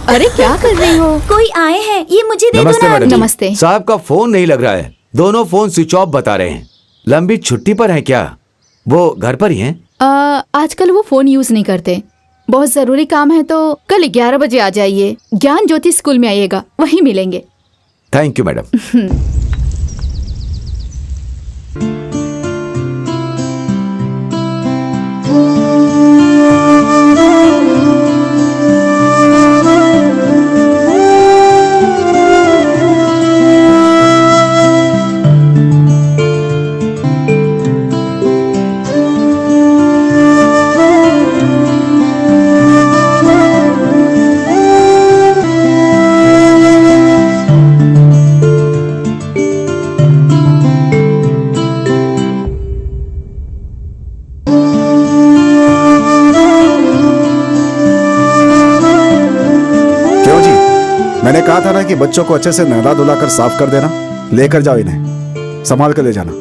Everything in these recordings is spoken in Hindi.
अरे क्या कर रही हो? कोई आए हैं, ये मुझे दे दो नमस्ते ना मैडम आंटी। जी। नमस्ते। साहब का फोन नहीं लग रहा है, दोनों फोन स्विच ऑफ बता रहे हैं। लंबी छुट्टी पर हैं क्या? वो घर पर ही हैं? आजकल वो फोन यूज नहीं करते। बहुत जरूरी काम है तो कल 11 बजे आ जाइए। ज्ञान ज्योति स्कूल में आइएगा, वहीं मिलेंगे। Thank you madam. मैंने कहा था ना कि बच्चों को अच्छे से नहला धुला कर साफ कर देना। लेकर जाओ इन्हें, संभाल कर ले जाना।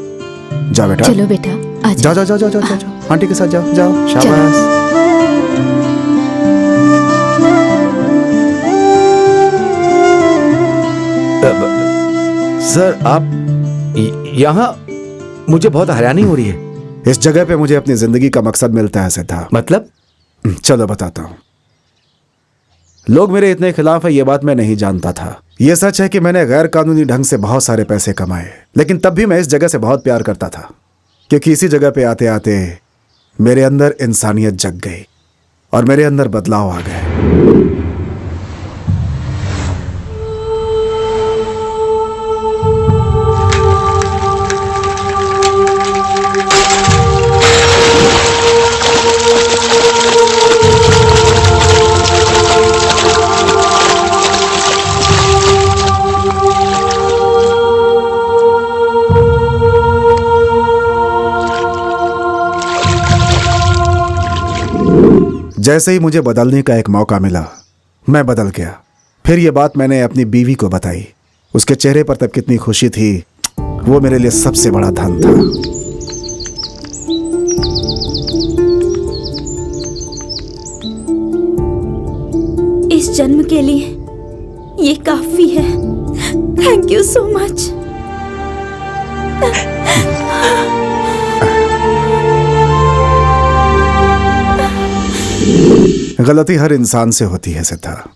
जाओ बेटा। चलो बेटा, आ जाओ जाओ जाओ जाओ जाओ जाओ, आंटी के साथ जाओ जाओ। शाबाश। सर आप यहाँ, मुझे बहुत हैरानी हो रही है। इस जगह पे मुझे अपनी जिंदगी का मकसद मिलता है सिद्धार्थ। मतलब? चलो बताता हूँ। लोग मेरे इतने खिलाफ है ये बात मैं नहीं जानता था। ये सच है कि मैंने गैर कानूनी ढंग से बहुत सारे पैसे कमाए, लेकिन तब भी मैं इस जगह से बहुत प्यार करता था, क्योंकि इसी जगह पे आते आते मेरे अंदर इंसानियत जग गई और मेरे अंदर बदलाव आ गए। जैसे ही मुझे बदलने का एक मौका मिला, मैं बदल गया। फिर ये बात मैंने अपनी बीवी को बताई। उसके चेहरे पर तब कितनी खुशी थी, वो मेरे लिए सबसे बड़ा धन था। इस जन्म के लिए ये काफी है। Thank you so much. गलती हर इंसान से होती है सिद्धार्थ,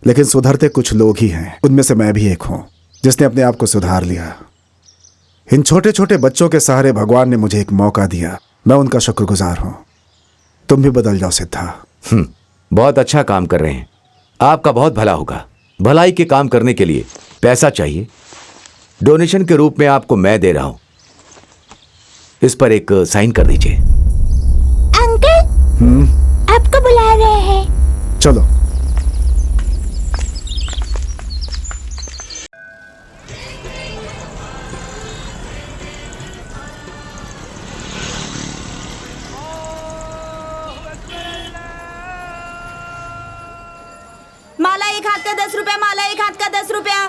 लेकिन सुधरते कुछ लोग ही हैं। उनमें से मैं भी एक हूं जिसने अपने आप को सुधार लिया। इन छोटे छोटे बच्चों के सहारे भगवान ने मुझे एक मौका दिया। मैं उनका शुक्रगुजार हूं। तुम भी बदल जाओ सिद्धार्थ। बहुत अच्छा काम कर रहे हैं, आपका बहुत भला होगा। भलाई के काम करने के लिए पैसा चाहिए, डोनेशन के रूप में आपको मैं दे रहा हूं। इस पर एक साइन कर दीजिए। अंकल, आपको बुला रहे हैं। चलो। माला एक हाथ का 10 रुपया, माला एक हाथ का 10 रुपया,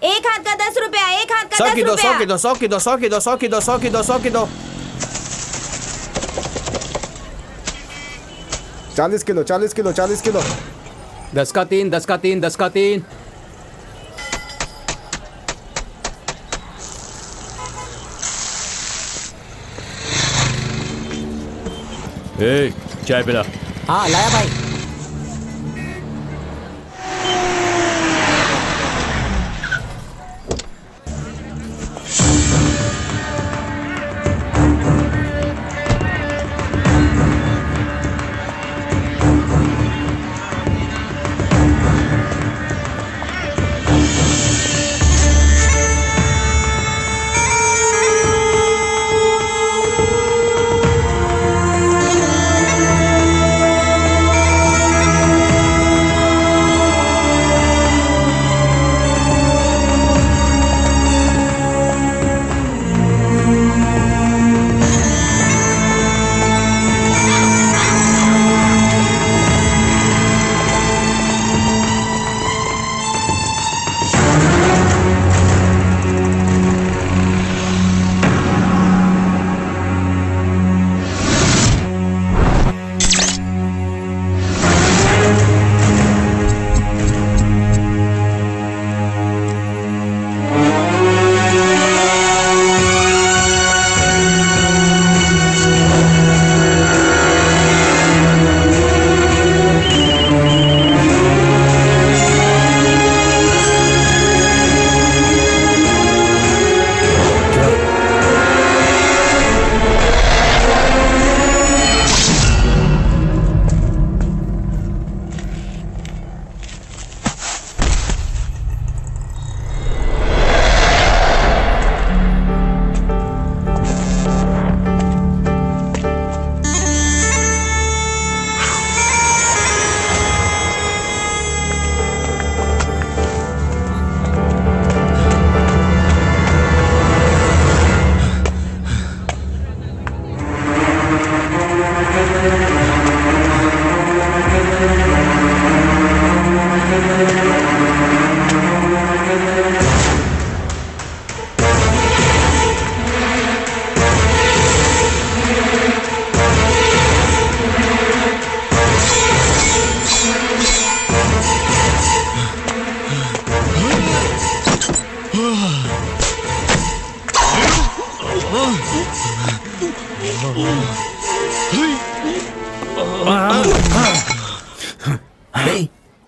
एक हाथ का 10 रुपया, एक हाथ का 10 रुपया। 100 की दो, 100 की दो, 100 की दो, 100 की दो, 100 की दो, 100 की दो। 40 किलो, 40 किलो, 40 किलो। 10 का 3, 10 का 3, 10 का 3। चाय पिला। हाँ लाया भाई।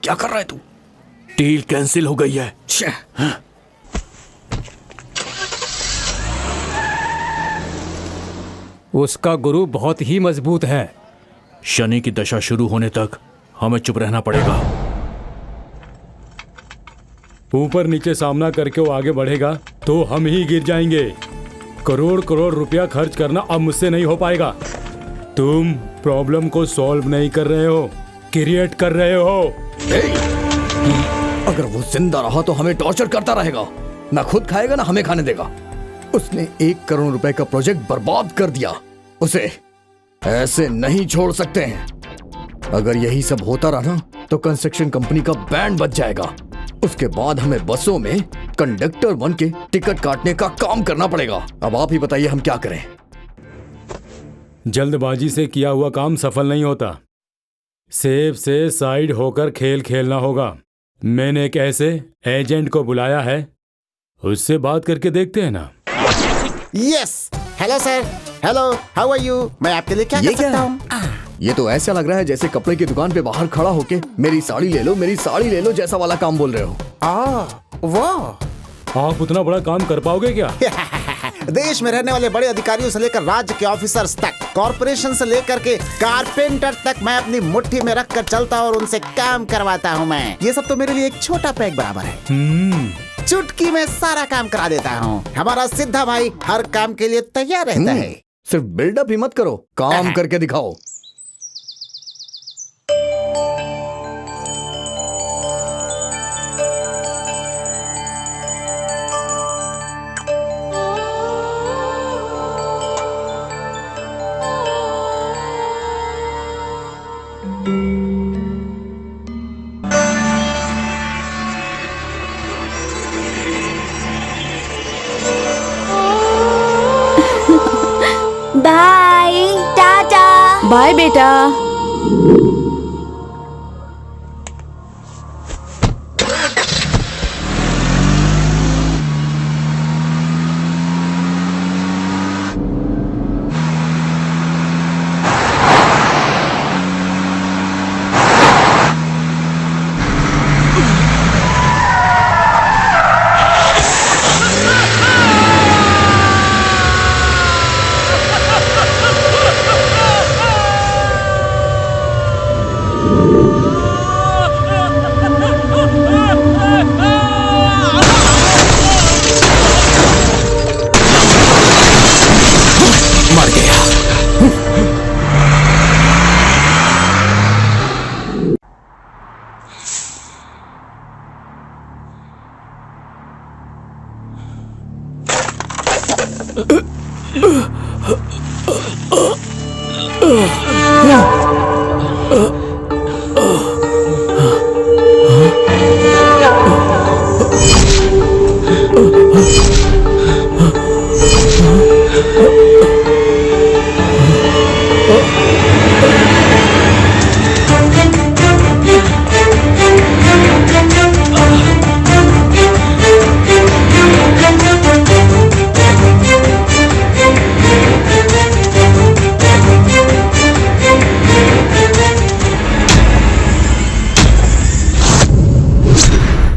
क्या कर रहा है तू? डील कैंसिल हो गई है। उसका गुरु बहुत ही मजबूत है। शनि की दशा शुरू होने तक हमें चुप रहना पड़ेगा। ऊपर नीचे सामना करके वो आगे बढ़ेगा तो हम ही गिर जाएंगे। करोड़ करोड़ रुपया खर्च करना अब मुझसे नहीं हो पाएगा। तुम प्रॉब्लम को सॉल्व नहीं कर रहे हो, क्रिएट कर रहे हो। अगर वो जिंदा रहा तो हमें टॉर्चर करता रहेगा, ना खुद खाएगा ना हमें खाने देगा। उसने 1 करोड़ रुपए का प्रोजेक्ट बर्बाद कर दिया। उसे ऐसे नहीं छोड़ सकते हैं। अगर यही सब होता रहा ना तो कंस्ट्रक्शन कंपनी का बैंड बच जाएगा। उसके बाद हमें बसों में कंडक्टर बन के टिकट काटने का काम करना पड़ेगा। अब आप ही बताइए हम क्या करें। जल्दबाजी से किया हुआ काम सफल नहीं होता। सेफ से साइड होकर खेल खेलना होगा। मैंने एक ऐसे एजेंट को बुलाया है, उससे बात करके देखते हैं ना। Yes, hello sir, hello, how are you? मैं आपके लिए क्या ये कर सकता क्या है? हूँ? ये तो ऐसा लग रहा है जैसे कपड़े की दुकान पे बाहर खड़ा होके मेरी साड़ी ले लो, मेरी साड़ी ले लो जैसा वाला काम बोल रहे हो। वो आप उतना बड़ा काम कर पाओगे क्या? देश में रहने वाले बड़े अधिकारियों से लेकर राज्य के ऑफिसर्स तक, कॉर्पोरेशन से लेकर के कारपेंटर तक मैं अपनी मुट्ठी में रख कर चलता और उनसे काम करवाता हूँ। मैं ये सब तो मेरे लिए एक छोटा पैक बराबर है। चुटकी में सारा काम करा देता हूँ। हमारा सिद्धा भाई हर काम के लिए तैयार रहता है। सिर्फ बिल्डअप ही मत करो, काम करके दिखाओ। बाय, टाटा। बाय बेटा।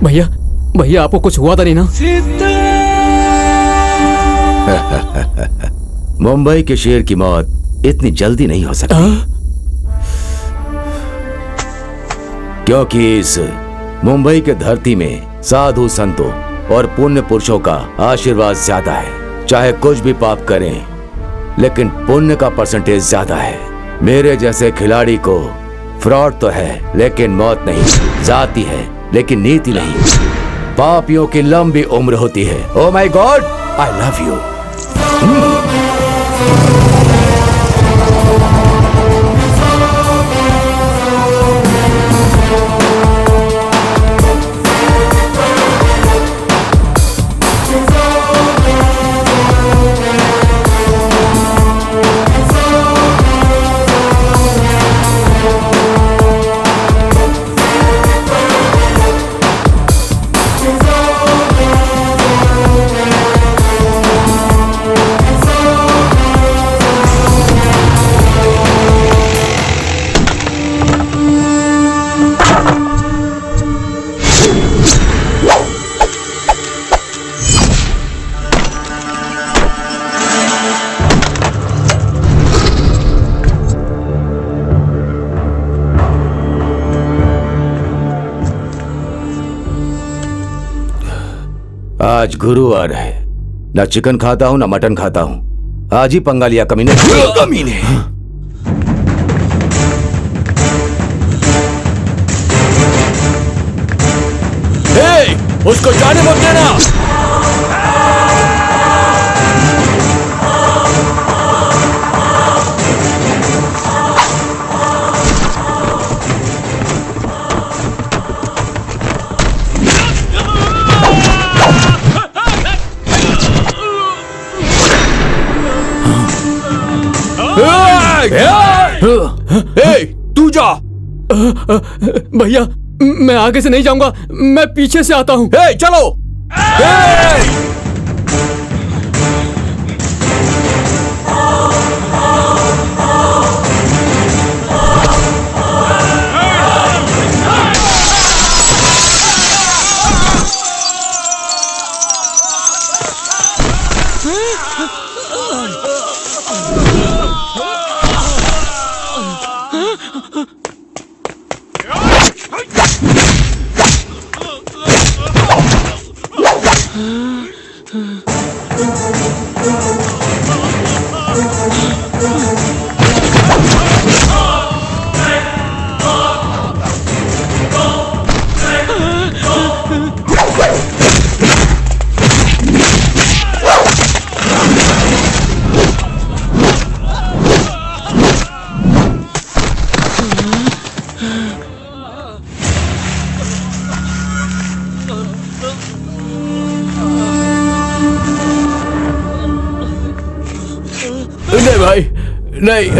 भैया, भैया आपको कुछ हुआ था नहीं ना? मुंबई के शेर की मौत इतनी जल्दी नहीं हो सकती, क्योंकि इस मुंबई के धरती में साधु संतों और पुण्य पुरुषों का आशीर्वाद ज्यादा है। चाहे कुछ भी पाप करें, लेकिन पुण्य का परसेंटेज ज्यादा है। मेरे जैसे खिलाड़ी को फ्रॉड तो है, लेकिन मौत नहीं। जाति है, लेकिन नीति नहीं। पापियों की लंबी उम्र होती है। Oh my god, I love you. आज गुरुवार है, ना चिकन खाता हूँ ना मटन खाता हूँ। आज ही पंगा लिया कमीने। कमीने। उसको जाने मत देना। तू जा। भैया मैं आगे से नहीं जाऊंगा, मैं पीछे से आता हूँ। चलो। नहीं भाई, नहीं।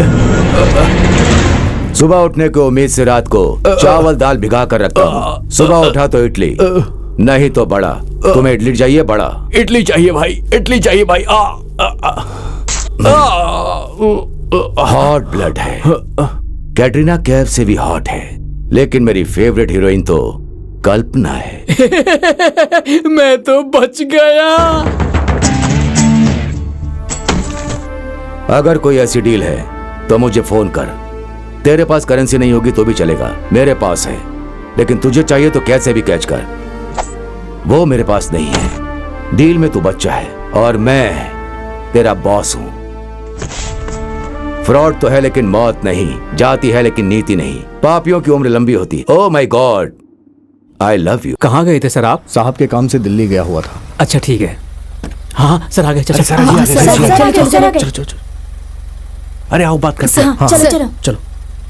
सुबह उठने की उम्मीद से रात को चावल दाल भिगा कर रखता हूँ। सुबह उठा तो इडली, नहीं तो बड़ा। तुम्हें इडली चाहिए? बड़ा इडली चाहिए भाई, इडली चाहिए भाई। हॉट ब्लड है, कैटरीना कैफ से भी हॉट है, लेकिन मेरी फेवरेट हीरोइन तो कल्पना है। मैं तो बच गया। अगर कोई ऐसी डील है तो मुझे फोन कर। तेरे पास करेंसी नहीं होगी तो भी चलेगा, मेरे पास है। लेकिन तुझे चाहिए तो कैसे भी कैच कर, वो मेरे पास नहीं है। डील में तू बच्चा है और मैं तेरा बॉस हूं। फ्रॉड तो है लेकिन मौत नहीं, जाती है लेकिन नीति नहीं, पापियों की उम्र लंबी होती। ओह my god, I love you. कहाँ गए थे सर आप? साहब के काम से दिल्ली गया हुआ था। अच्छा ठीक है। हाँ सर आ गए। चलो चलो अरे आओ बात करते हैं। चलो चलो चलो।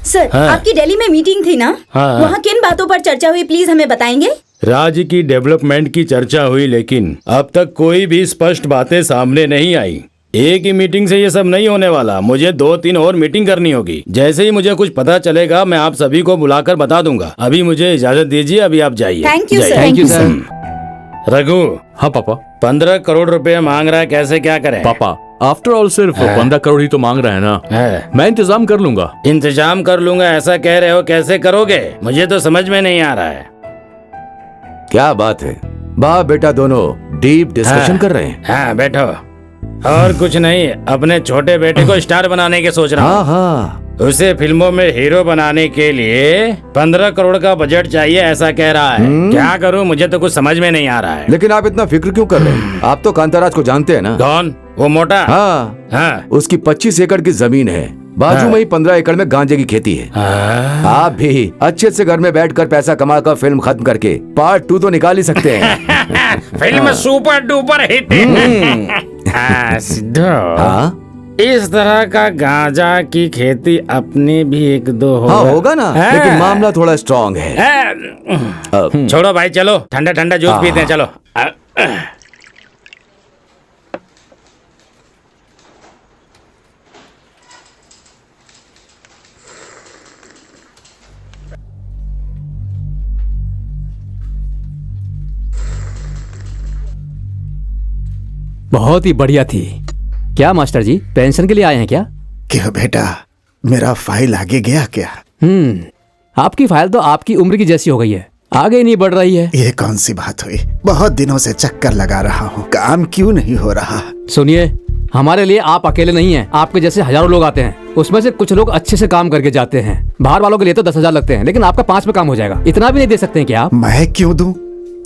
सर आपकी दिल्ली में मीटिंग थी ना, वहाँ किन बातों पर चर्चा हुई प्लीज हमें बताएंगे? राज्य की डेवलपमेंट की चर्चा हुई, लेकिन अब तक कोई भी स्पष्ट बातें सामने नहीं आई। एक ही मीटिंग से ये सब नहीं होने वाला, मुझे 2-3 और मीटिंग करनी होगी। जैसे ही मुझे कुछ पता चलेगा मैं आप सभी को बुलाकर बता दूंगा। अभी मुझे इजाजत दीजिए, अभी आप जाइए। Thank you sir. Thank you sir. Raghu. हाँ पापा। 15 करोड़ रुपए मांग रहा है, कैसे क्या करें? पापा आफ्टर ऑल सिर्फ 15 करोड़ ही तो मांग रहे हैं ना। मैं इंतजाम कर लूंगा। इंतजाम कर लूंगा ऐसा कह रहे हो, कैसे करोगे? मुझे तो समझ में नहीं आ रहा है। क्या बात है, बाप बेटा दोनों डीप डिस्कशन कर रहे हैं। हाँ बैठो। और कुछ नहीं, अपने छोटे बेटे को स्टार बनाने के सोच रहा हूँ। हाँ। उसे फिल्मों में हीरो बनाने के लिए 15 करोड़ का बजट चाहिए ऐसा कह रहा है। क्या करूँ, मुझे तो कुछ समझ में नहीं आ रहा है। लेकिन आप इतना फिक्र क्यों कर रहे हैं? आप तो कांताराज को जानते हैं ना। कौन? वो मोटा? हाँ। उसकी 25 एकड़ की जमीन है, बाजू में ही 15 एकड़ में गांजे की खेती है। आप भी अच्छे से घर में बैठकर पैसा कमा कर फिल्म खत्म करके पार्ट 2 तो निकाल ही सकते हैं। Film super duper hit. Sidhu, इस तरह का गांजा की खेती अपने भी 1-2 होगा। हाँ होगा ना, लेकिन मामला थोड़ा स्ट्रॉन्ग है। छोड़ो भाई, चलो ठंडा ठंडा जूस पीते हैं। चलो। बहुत ही बढ़िया थी। क्या मास्टर जी, पेंशन के लिए आए हैं क्या? क्या बेटा, मेरा फाइल आगे गया क्या? आपकी फाइल तो आपकी उम्र की जैसी हो गई है, आगे नहीं बढ़ रही है। ये कौन सी बात हुई? बहुत दिनों से चक्कर लगा रहा हूँ, काम क्यों नहीं हो रहा? सुनिए, हमारे लिए आप अकेले नहीं हैं, आपके जैसे हजारों लोग आते हैं। उसमें से कुछ लोग अच्छे से काम करके जाते हैं। बाहर वालों के लिए तो 10,000 लगते हैं, लेकिन आपका 5 में काम हो जाएगा। इतना भी नहीं दे सकते हैं क्या आप? मैं क्यों दूं?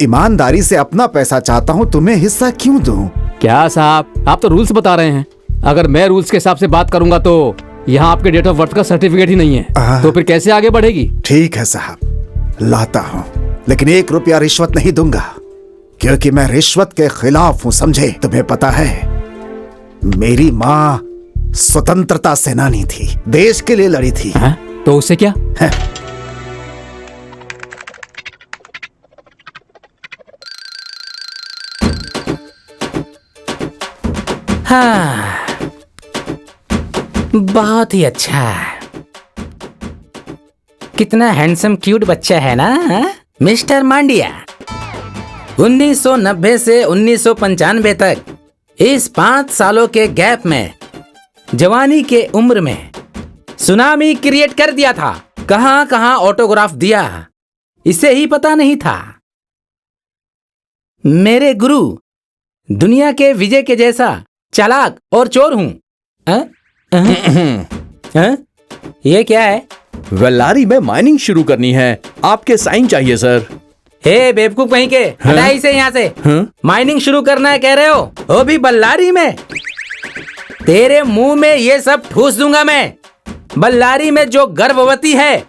ईमानदारी से अपना पैसा चाहता हूँ, तुम्हें हिस्सा क्यों दूं? क्या साहब, आप तो रूल्स बता रहे हैं। अगर मैं रूल्स के हिसाब से बात करूंगा तो यहाँ आपके डेट ऑफ बर्थ का सर्टिफिकेट ही नहीं है, तो फिर कैसे आगे बढ़ेगी? ठीक है साहब, लाता हूँ, लेकिन 1 रुपया रिश्वत नहीं दूंगा, क्योंकि मैं रिश्वत के खिलाफ हूँ, समझे? तुम्हें पता है, मेरी माँ स्वतंत्रता सेनानी थी, देश के लिए लड़ी थी। तो उससे क्या? हाँ, बहुत ही अच्छा। कितना हैंडसम क्यूट बच्चा है ना, हाँ? मिस्टर मांडिया, 1990 से 1995 तक इस 5 सालों के गैप में जवानी के उम्र में सुनामी क्रिएट कर दिया था। कहां कहां ऑटोग्राफ दिया, इसे ही पता नहीं था। मेरे गुरु दुनिया के विजय के जैसा चालाक और चोर हूं। ये क्या है? वेल्लारी में माइनिंग शुरू करनी है, आपके साइन चाहिए सर। हे बेवकूफ कहीं के, हटा इसे यहाँ से। माइनिंग शुरू करना है कह रहे हो, वो भी बल्लारी में? तेरे मुंह में ये सब ठूस दूंगा मैं। बल्लारी में जो गर्भवती है,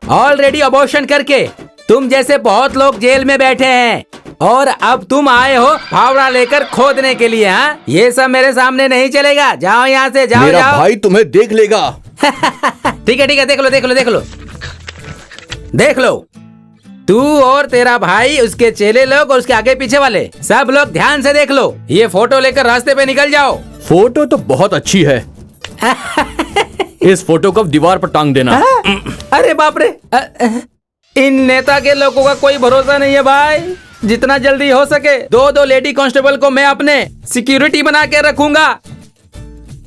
ऑलरेडी अबॉर्शन करके तुम जैसे बहुत लोग जेल में बैठे हैं, और अब तुम आए हो फावड़ा लेकर खोदने के लिए। हाँ, ये सब मेरे सामने नहीं चलेगा। जाओ यहाँ से, जाओ मेरा जाओ। भाई तुम्हें देख लेगा। ठीक है ठीक है, देख लो देख लो देख लो देख लो। तू और तेरा भाई, उसके चेले लोग और उसके आगे पीछे वाले सब लोग ध्यान से देख लो। ये फोटो लेकर रास्ते पे निकल जाओ। फोटो तो बहुत अच्छी है। इस फोटो को दीवार पर टांग देना। अरे बाप रे, इन नेता के लोगों का कोई भरोसा नहीं है भाई। जितना जल्दी हो सके 2 लेडी कांस्टेबल को मैं अपने सिक्योरिटी बना के रखूंगा।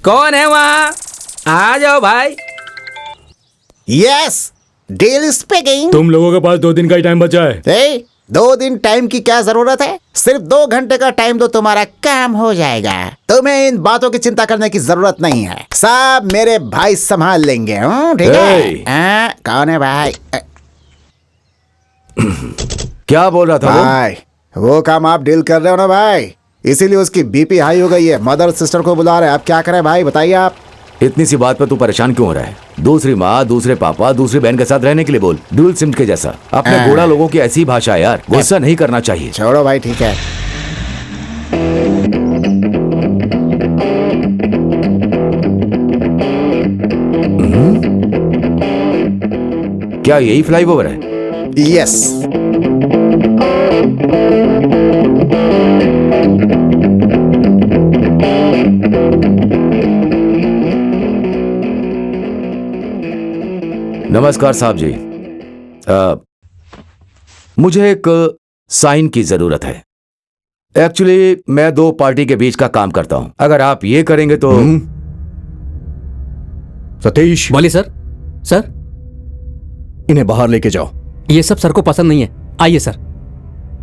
कौन है वहाँ? आ जाओ भाई। Yes, deal speaking. तुम लोगों के पास 2 दिन का ही टाइम बचा है। 2 दिन टाइम की क्या जरूरत है? सिर्फ 2 घंटे का टाइम दो, तुम्हारा काम हो जाएगा। तुम्हें इन बातों की चिंता करने की जरूरत नहीं है, सब मेरे भाई संभाल लेंगे। ठीक है? कौन है भाई? क्या बोल रहा था भाई? वो काम आप डील कर रहे हो ना भाई, इसीलिए उसकी बीपी हाई हो गई है। मदर सिस्टर को बुला रहे हैं, आप क्या करें भाई, बताइए आप। इतनी सी बात पर तू परेशान क्यों हो रहा है? दूसरी माँ, दूसरे पापा, दूसरी बहन के साथ रहने के लिए बोल। ड्यूल सिम के जैसा। अपने गोड़ा लोगों की ऐसी भाषा है यार, गुस्सा नहीं करना चाहिए। छोड़ो भाई, ठीक है। क्या यही फ्लाईओवर है? यस। नमस्कार साहब जी, मुझे एक साइन की जरूरत है। एक्चुअली मैं 2 पार्टी के बीच का काम करता हूं। अगर आप ये करेंगे तो। सतीश, बोलिए सर। सर, इन्हें बाहर लेके जाओ। ये सब सर को पसंद नहीं है। आइए सर,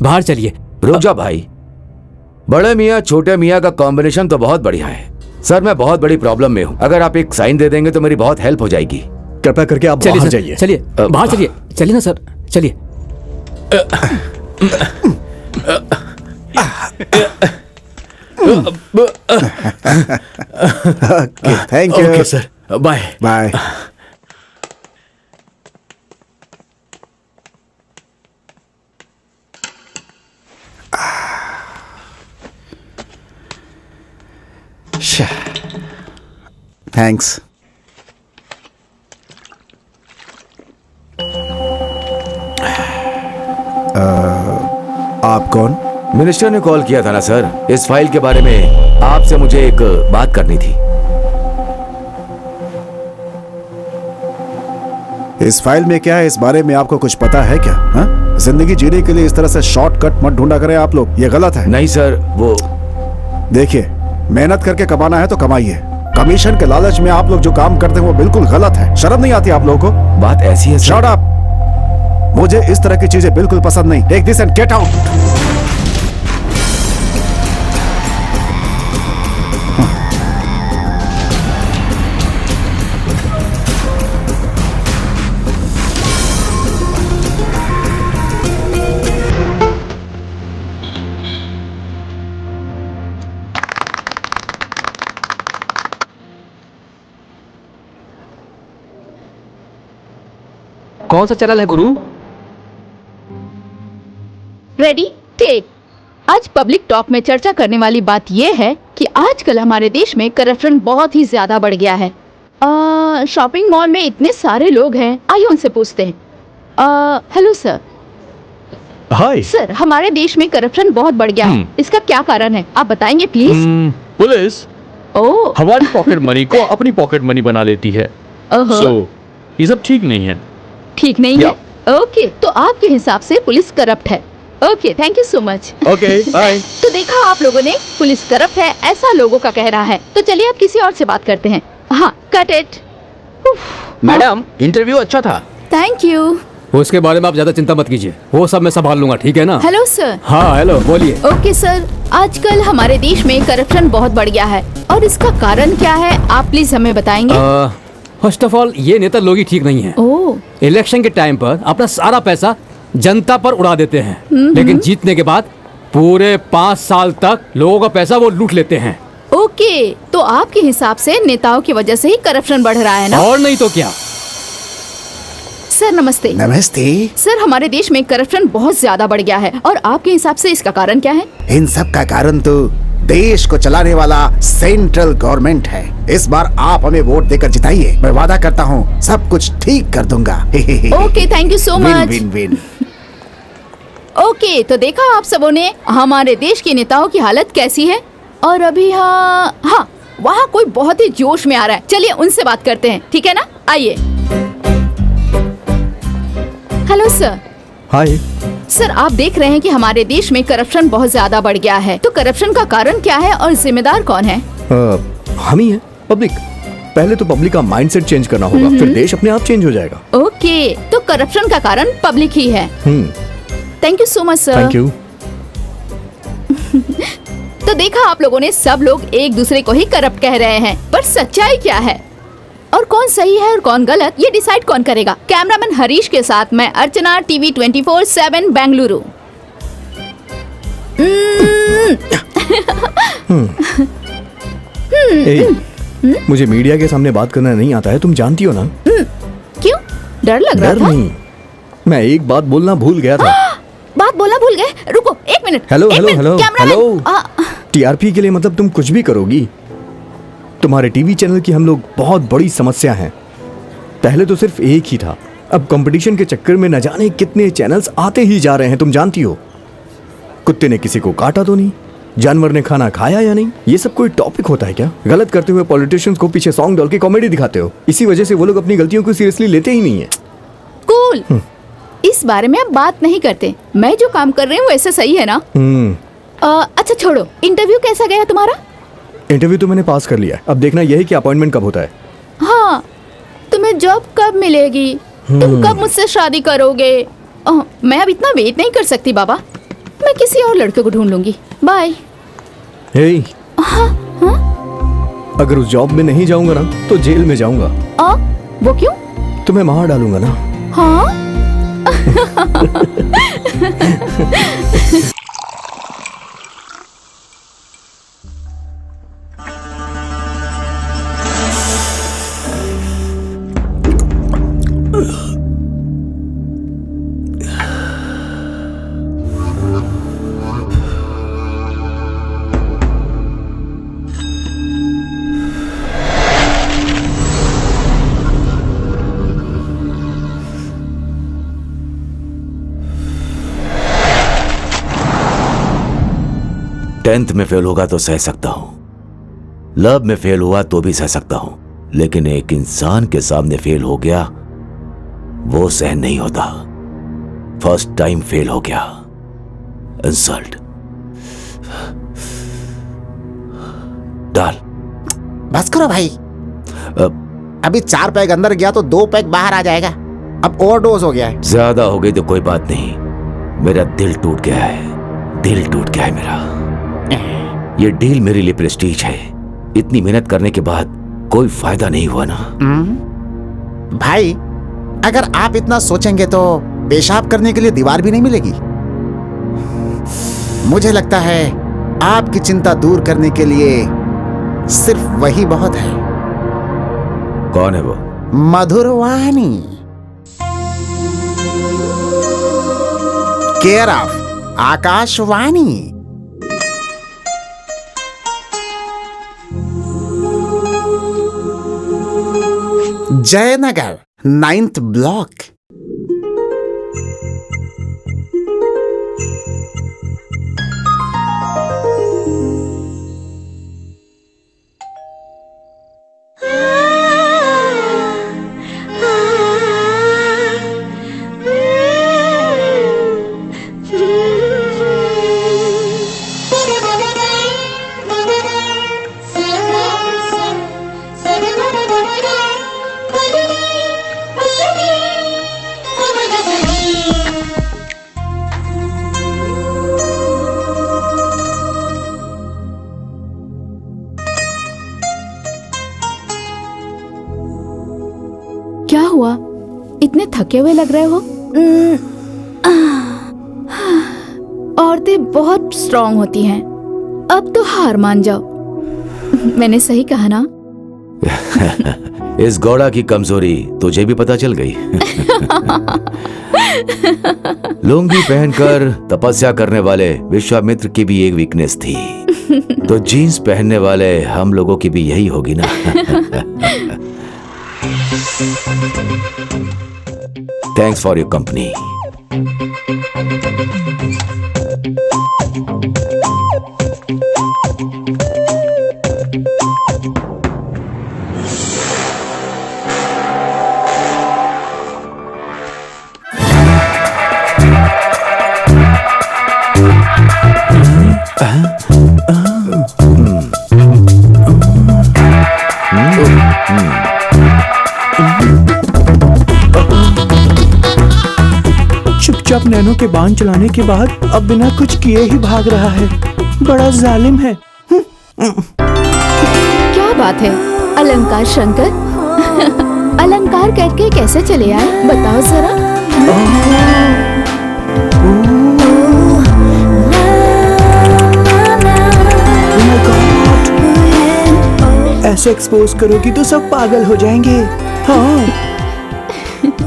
बाहर चलिए। रुक जा भाई, बड़े मियाँ छोटे मियाँ का कॉम्बिनेशन तो बहुत बढ़िया है। सर मैं बहुत बड़ी प्रॉब्लम में हूँ, अगर आप एक साइन दे देंगे तो मेरी बहुत हेल्प हो जाएगी। कृपया करके आप बाहर जाइए। चलिए बाहर चलिए, चलिए ना सर, चलिए। Thank you. Okay sir, bye bye. Thanks. आप कौन? मिनिस्टर ने कॉल किया था ना सर, इस फाइल के बारे में आपसे मुझे एक बात करनी थी। इस फाइल में क्या है, इस बारे में आपको कुछ पता है क्या? हा? जिंदगी जीने के लिए इस तरह से शॉर्टकट मत ढूंढा करें आप लोग, ये गलत है। नहीं सर, वो देखिए, मेहनत करके कमाना है तो कमाइए। कमीशन के लालच में आप लोग जो काम करते हैं वो बिल्कुल गलत है। शर्म नहीं आती आप लोगों को? बात ऐसी है। Shut up! मुझे इस तरह की चीजें बिल्कुल पसंद नहीं। Take this and get out. कौन सा चैनल है गुरु? Ready take. आज पब्लिक टॉक में चर्चा करने वाली बात यह है कि आजकल हमारे देश में करप्शन बहुत ही ज्यादा बढ़ गया है। शॉपिंग मॉल में इतने सारे लोग हैं, आइए उनसे पूछते हैं। Hello sir. हाय सर, हमारे देश में करप्शन बहुत बढ़ गया है, इसका क्या कारण है, आप बताएंगे प्लीज? पुलिस ओह, हमारी पॉकेट मनी को अपनी पॉकेट मनी बना लेती है। ओहो, ये सब ठीक नहीं है। ठीक नहीं है। ओके, तो आपके हिसाब से पुलिस करप्ट है। Okay, thank you so much. Okay, bye. तो देखा आप लोगों ने, पुलिस करप्ट है ऐसा लोगों का कहना है। तो चलिए अब किसी और से बात करते हैं। हाँ, कट इट। मैडम, इंटरव्यू अच्छा था। Thank you. उसके बारे में आप ज्यादा चिंता मत कीजिए, वो सब मैं संभाल लूंगा, ठीक है ना? Hello sir. हाँ हेलो, बोलिए। ओके सर, आजकल हमारे देश में करप्शन बहुत बढ़ गया है और इसका कारण क्या है, आप प्लीज हमें बताएंगे? फर्स्ट ऑफ ऑल, ये नेता लोग ही ठीक नहीं है। ओह। इलेक्शन के टाइम पर अपना सारा पैसा जनता पर उड़ा देते हैं, लेकिन जीतने के बाद पूरे 5 साल तक लोगों का पैसा वो लूट लेते हैं। ओके, तो आपके हिसाब से नेताओं की वजह से ही करप्शन बढ़ रहा है ना? और नहीं तो क्या। सर नमस्ते। नमस्ते। सर, हमारे देश में करप्शन बहुत ज्यादा बढ़ गया है और आपके हिसाब से इसका कारण क्या है? इन सब का कारण तो देश को चलाने वाला सेंट्रल गवर्नमेंट है। इस बार आप हमें वोट देकर जिताइए, मैं वादा करता हूँ सब कुछ ठीक कर दूंगा। Okay, thank you so much. Win win. Okay, तो देखा आप सबों ने हमारे देश के नेताओं की हालत कैसी है। और अभी हाँ, वहाँ कोई बहुत ही जोश में आ रहा है, चलिए उनसे बात करते हैं, ठीक है ना? आइए। Hello sir. हाय। सर, आप देख रहे हैं कि हमारे देश में करप्शन बहुत ज्यादा बढ़ गया है, तो करप्शन का कारण क्या है और जिम्मेदार कौन है? हम ही है, पब्लिक। पहले तो पब्लिक का माइंडसेट चेंज करना होगा, फिर देश अपने आप चेंज हो जाएगा। ओके, तो करप्शन का कारण पब्लिक ही है। Thank you so much sir. Thank you. तो देखा आप लोगों ने, सब लोग एक दूसरे को ही करप्ट कह रहे हैं, पर सच्चाई क्या है और कौन सही है और कौन गलत, ये डिसाइड कौन करेगा? कैमरामैन हरीश के साथ मैं अर्चना, टीवी 24/7 बेंगलुरु। मुझे मीडिया के सामने बात करना नहीं आता है, तुम जानती हो ना? क्यों, डर लग रहा डर था? नहीं, मैं एक बात बोलना भूल गया था। बात बोलना भूल गए? रुको एक मिनट। हेलो एक hello minute, hello cameraman. Hello. TRP के लिए मतलब तुम कुछ भी करोगी? तुम्हारे टीवी चैनल की हम लोग बहुत बड़ी समस्या हैं। पहले तो सिर्फ एक ही था, अब कंपटीशन के चक्कर में न जाने कितने चैनल्स आते ही जा रहे हैं, तुम जानती हो। कुत्ते ने किसी को काटा तो नहीं, जानवर ने खाना खाया या नहीं, ये सब कोई टॉपिक होता है क्या? गलत करते हुए पॉलिटिशियंस को पीछे सॉन्ग डाल के कॉमेडी दिखाते हो, इसी वजह से वो लोग अपनी गलतियों को सीरियसली लेते ही नहीं है। कूल, इस बारे में अब बात नहीं करते। मैं जो काम कर रही हूँ वैसे सही है ना? अच्छा छोड़ो, इंटरव्यू कैसा गया तुम्हारा? इंटरव्यू तो मैंने पास कर लिया है, अब देखना यह है कि अपॉइंटमेंट कब होता है। हाँ, तुम्हें जॉब कब मिलेगी? तुम कब मुझसे शादी करोगे? मैं अब इतना वेट नहीं कर सकती बाबा, मैं किसी और लड़के को ढूंढ लूंगी। बाय। हे, अगर उस जॉब में नहीं जाऊंगा ना तो जेल में जाऊंगा। वो क्यों? तुम्हें मार डालूंगा ना। हाँ? टेंथ में फेल होगा तो सह सकता हूं, लव में फेल हुआ तो भी सह सकता हूं, लेकिन एक इंसान के सामने फेल हो गया वो सहन नहीं होता। फर्स्ट टाइम फेल हो गया, इंसल्ट। डाल। बस करो भाई, अभी 4 पैग अंदर गया तो 2 पैग बाहर आ जाएगा। अब ओवरडोज हो गया है। ज्यादा हो गई तो कोई बात नहीं, मेरा दिल टूट गया है, दिल टूट गया है मेरा। ये डील मेरे लिए प्रेस्टीज है, इतनी मेहनत करने के बाद कोई फायदा नहीं हुआ ना। भाई, अगर आप इतना सोचेंगे तो पेशाब करने के लिए दीवार भी नहीं मिलेगी। मुझे लगता है आपकी चिंता दूर करने के लिए सिर्फ वही बहुत है। कौन है वो? Madhurvani. Care of Akashvani. Jayanagar 9th block. क्या हुआ? इतने थके हुए लग रहे हो। औरतें बहुत स्ट्रांग होती हैं। अब तो हार मान जाओ। मैंने सही कहा ना? इस घोड़ा की कमजोरी तुझे भी पता चल गई। लुंगी पहनकर तपस्या करने वाले विश्वामित्र की भी एक वीकनेस थी, तो जीन्स पहनने वाले हम लोगों की भी यही होगी ना। Thanks for your company. चुपचाप नैनो के बांध चलाने के बाद अब बिना कुछ किए ही भाग रहा है। बड़ा जालिम है। क्या बात है अलंकार शंकर। अलंकार करके कैसे चले आए बताओ जरा। ऐसे एक्सपोज करोगी तो सब पागल हो जाएंगे। हाँ,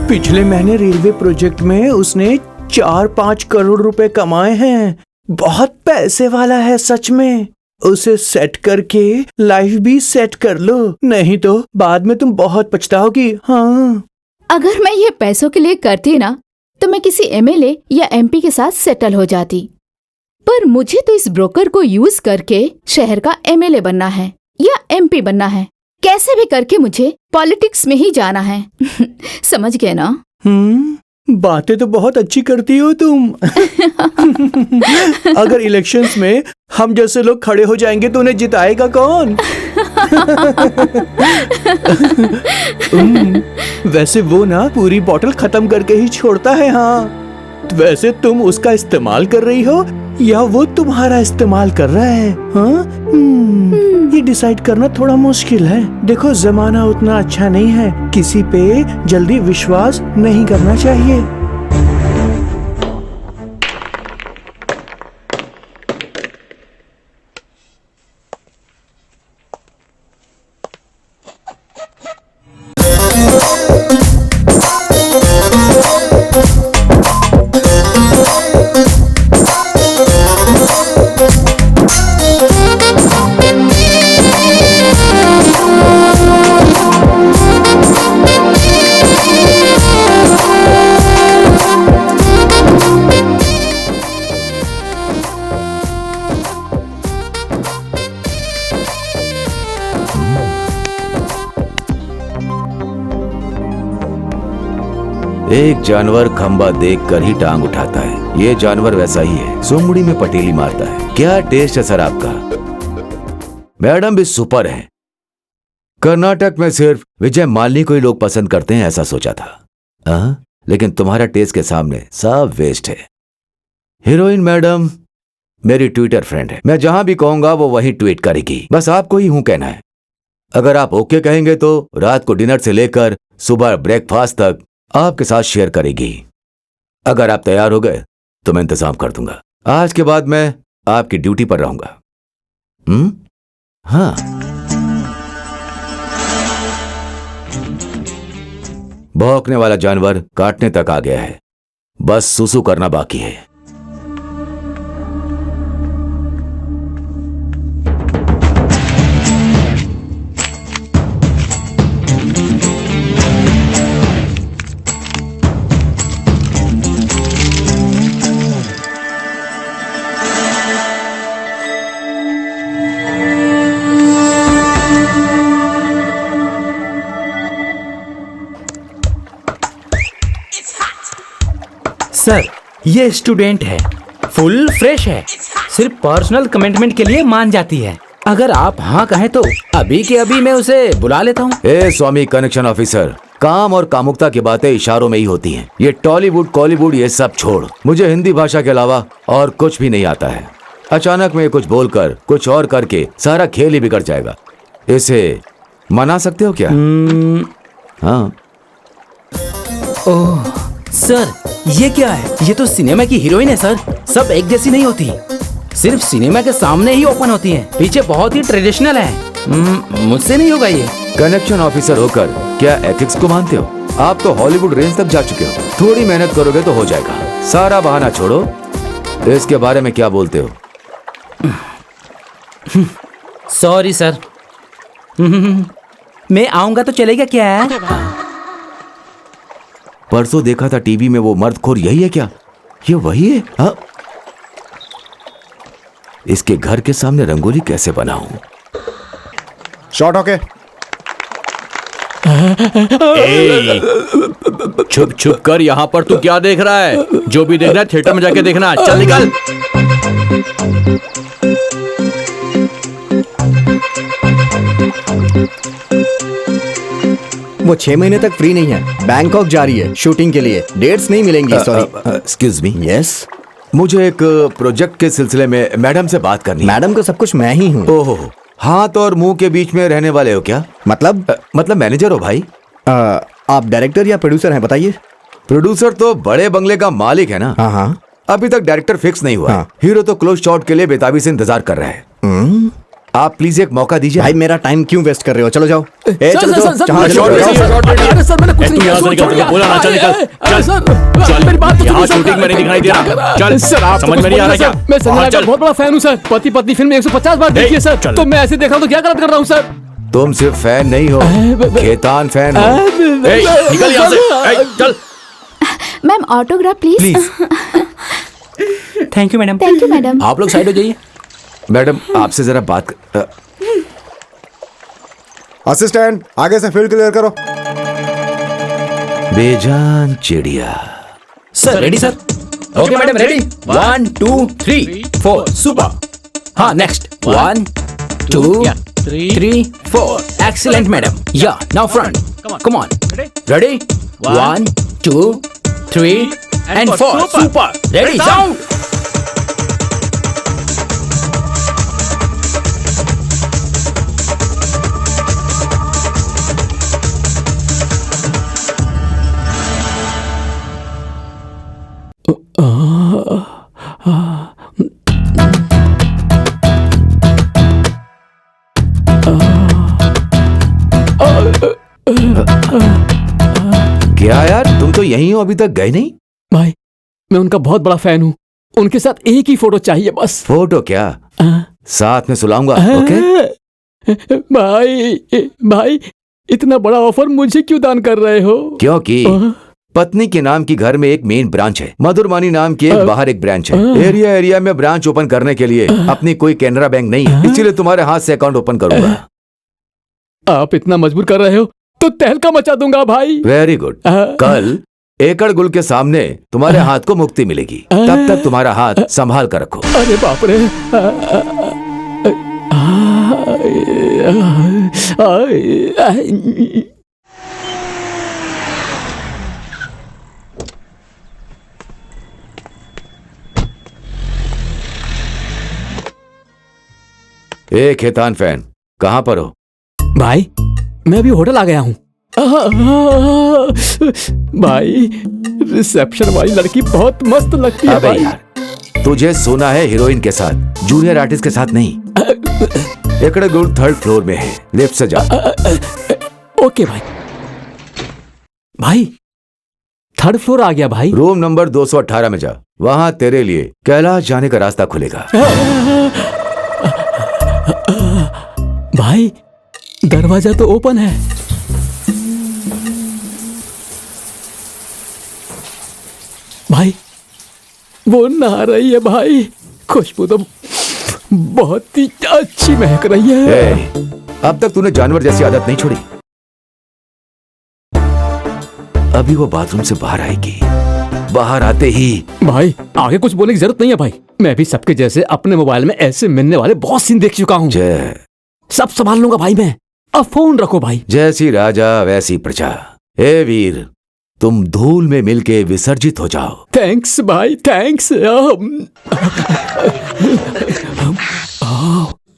पिछले महीने रेलवे प्रोजेक्ट में उसने 4-5 करोड़ रुपए कमाए हैं। बहुत पैसे वाला है सच में। उसे सेट करके लाइफ भी सेट कर लो, नहीं तो बाद में तुम बहुत पछताओगी। हाँ, अगर मैं ये पैसों के लिए करती ना तो मैं किसी एमएलए या एमपी के साथ सेटल हो जाती। पर मुझे तो इस ब्रोकर को यूज करके शहर का एमएलए बनना है या एमपी बनना है। कैसे भी करके मुझे पॉलिटिक्स में ही जाना है। समझ गए ना? बातें तो बहुत अच्छी करती हो तुम। अगर इलेक्शंस में हम जैसे लोग खड़े हो जाएंगे तो उन्हें जिताएगा कौन? वैसे वो ना पूरी बोतल खत्म करके ही छोड़ता है। हाँ, वैसे तुम उसका इस्तेमाल कर रही हो या वो तुम्हारा इस्तेमाल कर रहा है? हाँ, ये डिसाइड करना थोड़ा मुश्किल है। देखो, जमाना उतना अच्छा नहीं है, किसी पे जल्दी विश्वास नहीं करना चाहिए। एक जानवर खंबा देखकर ही टांग उठाता है। ये जानवर वैसा ही है, सुंगड़ी में पटेली मारता है। क्या टेस्ट है सर आपका? मैडम भी सुपर है। कर्नाटक में सिर्फ विजय माल्यनी को ही लोग पसंद करते हैं ऐसा सोचा था। लेकिन तुम्हारा टेस्ट के सामने सब वेस्ट है। हीरोइन मैडम मेरी ट्विटर फ्रेंड है। मैं जहां भी कहूंगा वो वहीं ट्वीट करेगी। बस आपको ही हूं कहना है। अगर आप ओके कहेंगे तो रात को डिनर से लेकर सुबह ब्रेकफास्ट तक आपके साथ शेयर करेगी। अगर आप तैयार हो गए तो मैं इंतजाम कर दूंगा। आज के बाद मैं आपकी ड्यूटी पर रहूंगा। हाँ, भौंकने वाला जानवर काटने तक आ गया है, बस सुसु करना बाकी है। सर ये स्टूडेंट है, फुल फ्रेश है, सिर्फ पर्सनल कमिटमेंट के लिए मान जाती है। अगर आप हाँ कहें तो अभी के अभी मैं उसे बुला लेता हूँ। ए स्वामी कनेक्शन ऑफिसर, काम और कामुकता की बातें इशारों में ही होती हैं। ये टॉलीवुड कॉलीवुड ये सब छोड़, मुझे हिंदी भाषा के अलावा और कुछ भी नहीं आता है। अचानक में कुछ बोलकर कुछ और करके सारा खेल ही बिगड़ जाएगा। इसे मना सकते हो क्या? हाँ। ओह सर, ये क्या है? ये तो सिनेमा की हीरोइन है सर। सब एक जैसी नहीं होती, सिर्फ सिनेमा के सामने ही ओपन होती है, पीछे बहुत ही ट्रेडिशनल है। मुझसे नहीं होगा ये। कनेक्शन ऑफिसर होकर क्या एथिक्स को मानते हो? आप तो हॉलीवुड रेंज तक जा चुके हो। थोड़ी मेहनत करोगे तो हो जाएगा। सारा बहाना छोड़ो, इसके बारे में क्या बोलते हो? Sorry sir. मैं आऊंगा तो चलेगा क्या? परसों देखा था टीवी में, वो मर्दखोर यही है क्या? ये वही है? हाँ? इसके घर के सामने रंगोली कैसे बनाऊं? Shot okay. छुप छुप कर यहाँ पर तू क्या देख रहा है? जो भी देखना है थिएटर में जाके देखना। चल निकल। वो 6 महीने तक फ्री नहीं है, बैंकॉक जा रही है शूटिंग के लिए, डेट्स नहीं मिलेंगी। सॉरी। Excuse me. यस। मुझे एक प्रोजेक्ट के सिलसिले में मैडम से बात करनी है। मैडम को सब कुछ मैं ही हूँ। ओहो, हाथ और मुंह के बीच में रहने वाले हो क्या? मतलब मैनेजर हो भाई? आप डायरेक्टर या प्रोड्यूसर हैं बताइए? प्रोड्यूसर तो बड़े बंगले का मालिक है ना। हाँ। अभी तक डायरेक्टर फिक्स नहीं हुआ। हाँ। हीरो तो क्लोज शॉट के लिए बेताबी से इंतजार कर रहा है। आप प्लीज एक मौका दीजिए। भाई मेरा टाइम क्यों वेस्ट कर रहे हो? चलो जाओ। चलो सर, जाओ। सर, जहाँ सर, जाओ, सर, जाओ। अरे सर, मैंने कुछ नहीं किया। यहाँ से निकल, छोड़िए। बोला ना, चल निकल। अरे सर, मेरी बात तो यहाँ सुनिए, शूटिंग में नहीं दिखाई दे रहा। चल, सर, आप समझ में नहीं आ रहा क्या? मैं संजना का बहुत बड़ा फैन हूँ सर। पति पत्नी फिल्म 150 बार देखी है सर। चल। तो मैं ऐसे देख रहा हूँ तो क्या गलत कर रहा हूँ सर? तुम सिर्फ फैन नहीं हो, खेतान फैन हो। निकल यहाँ से। चल। Ma'am autograph please. Thank you madam. Thank you madam. आप लोग साइड हो जाइए। मैडम आपसे जरा बात असिस्टेंट आगे से फील्ड क्लियर करो। बेजान चिड़िया। Sir ready sir? Okay madam ready. 1 2 3 4 super. हाँ नेक्स्ट 1 2 3 4 एक्सीलेंट मैडम। या now front. Come on. Ready 1 2 3 and 4 super. Ready sound. क्या यार, तुम तो यहीं हो, अभी तक गए नहीं? भाई मैं उनका बहुत बड़ा फैन हूँ, उनके साथ एक ही फोटो चाहिए बस। फोटो क्या, साथ में सुलाऊंगा। ओके भाई इतना बड़ा ऑफर मुझे क्यों दान कर रहे हो? क्योंकि पत्नी के नाम की घर में एक मेन ब्रांच है, मधुरमानी नाम की एक बाहर एक ब्रांच है। एरिया में ब्रांच ओपन करने के लिए अपनी कोई कैनरा बैंक नहीं है, इसीलिए तुम्हारे हाथ से अकाउंट ओपन करूंगा। आप इतना मजबूर कर रहे हो तो तहलका मचा दूंगा भाई। Very good. कल एकड़ गुल के सामने तुम्हारे हाथ को मुक्ति मिलेगी, तब तक तुम्हारा हाथ संभाल कर रखो। अरे बाप रे। ए खेतान फैन, कहाँ पर हो? भाई मैं अभी होटल आ गया हूँ। भाई रिसेप्शन वाली लड़की बहुत मस्त लगती है। अबे भाई यार, तुझे सोना है हीरोइन के साथ, जूनियर आर्टिस्ट के साथ नहीं। एकड़ गुल 3rd फ्लोर में है, लिफ्ट से जा। ओके भाई। भाई 3rd फ्लोर आ गया भाई। रूम नंबर 218 में जा, वहां तेरे लिए कैलाश जाने का रास्ता खुलेगा। भाई दरवाजा तो ओपन है। भाई वो नहा रही है भाई, खुशबू तो बहुत ही अच्छी महक रही है। अब तक तूने जानवर जैसी आदत नहीं छोड़ी। अभी वो बाथरूम से बाहर आएगी। बाहर आते ही भाई आगे कुछ बोलने की जरूरत नहीं है भाई। मैं भी सबके जैसे अपने मोबाइल में ऐसे मिलने वाले बहुत सीन देख चुका हूँ। जय सब संभाल लूंगा भाई मैं। अब फोन रखो भाई। जैसी राजा वैसी प्रजा। ए वीर, तुम धूल में मिलके विसर्जित हो जाओ। थैंक्स भाई थैंक्स।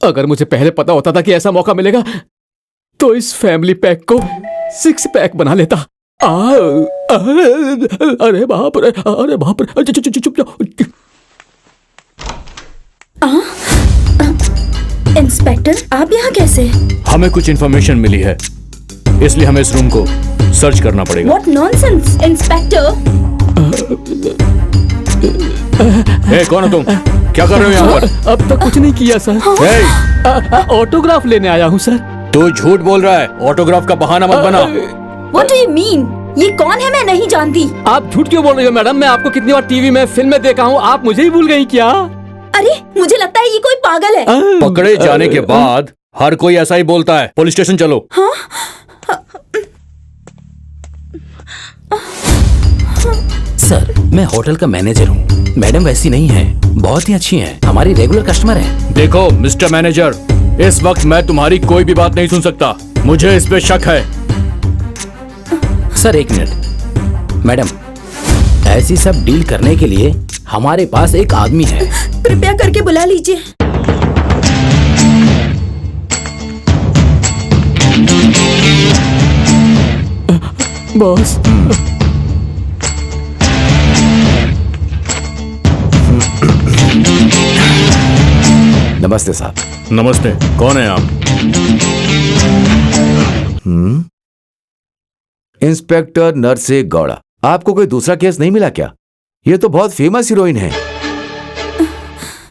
अगर मुझे पहले पता होता था कि ऐसा मौका मिलेगा तो इस फैमिली पैक को 6 पैक बना लेता। अरे बाप रे, अरे बाप रे। चुप जाओ। इंस्पेक्टर, आप यहाँ कैसे? हमें कुछ इन्फॉर्मेशन मिली है, इसलिए हमें इस रूम को सर्च करना पड़ेगा। What nonsense, inspector? कौन हो तुम? क्या कर रहे हो यहाँ पर? अब तक कुछ नहीं किया सर। ऑटोग्राफ लेने आया हूँ सर। तू झूठ बोल रहा है, ऑटोग्राफ का बहाना मत बना। What do you mean? ये कौन है? मैं नहीं जानती। आप झूठ क्यों बोल रही हो मैडम? मैं आपको कितनी बार टीवी में फिल्म में देखा हूँ, आप मुझे ही भूल गई क्या? अरे मुझे लगता है ये कोई पागल है। पकड़े जाने के बाद हर कोई ऐसा ही बोलता है। पुलिस स्टेशन चलो। सर, मैं होटल का मैनेजर हूँ। मैडम वैसी नहीं है, बहुत ही अच्छी हैं, हमारी रेगुलर कस्टमर हैं। देखो मिस्टर मैनेजर, इस वक्त मैं तुम्हारी कोई भी बात नहीं सुन सकता। मुझे इस पे शक है। सर एक मिनट। मैडम, ऐसी सब डील करने के लिए हमारे पास एक आदमी है। कृपया करके बुला लीजिए। बॉस, नमस्ते साहब। नमस्ते, कौन है आप? इंस्पेक्टर नरसे गौड़ा। आपको कोई दूसरा केस नहीं मिला क्या? ये तो बहुत फेमस हीरोइन है।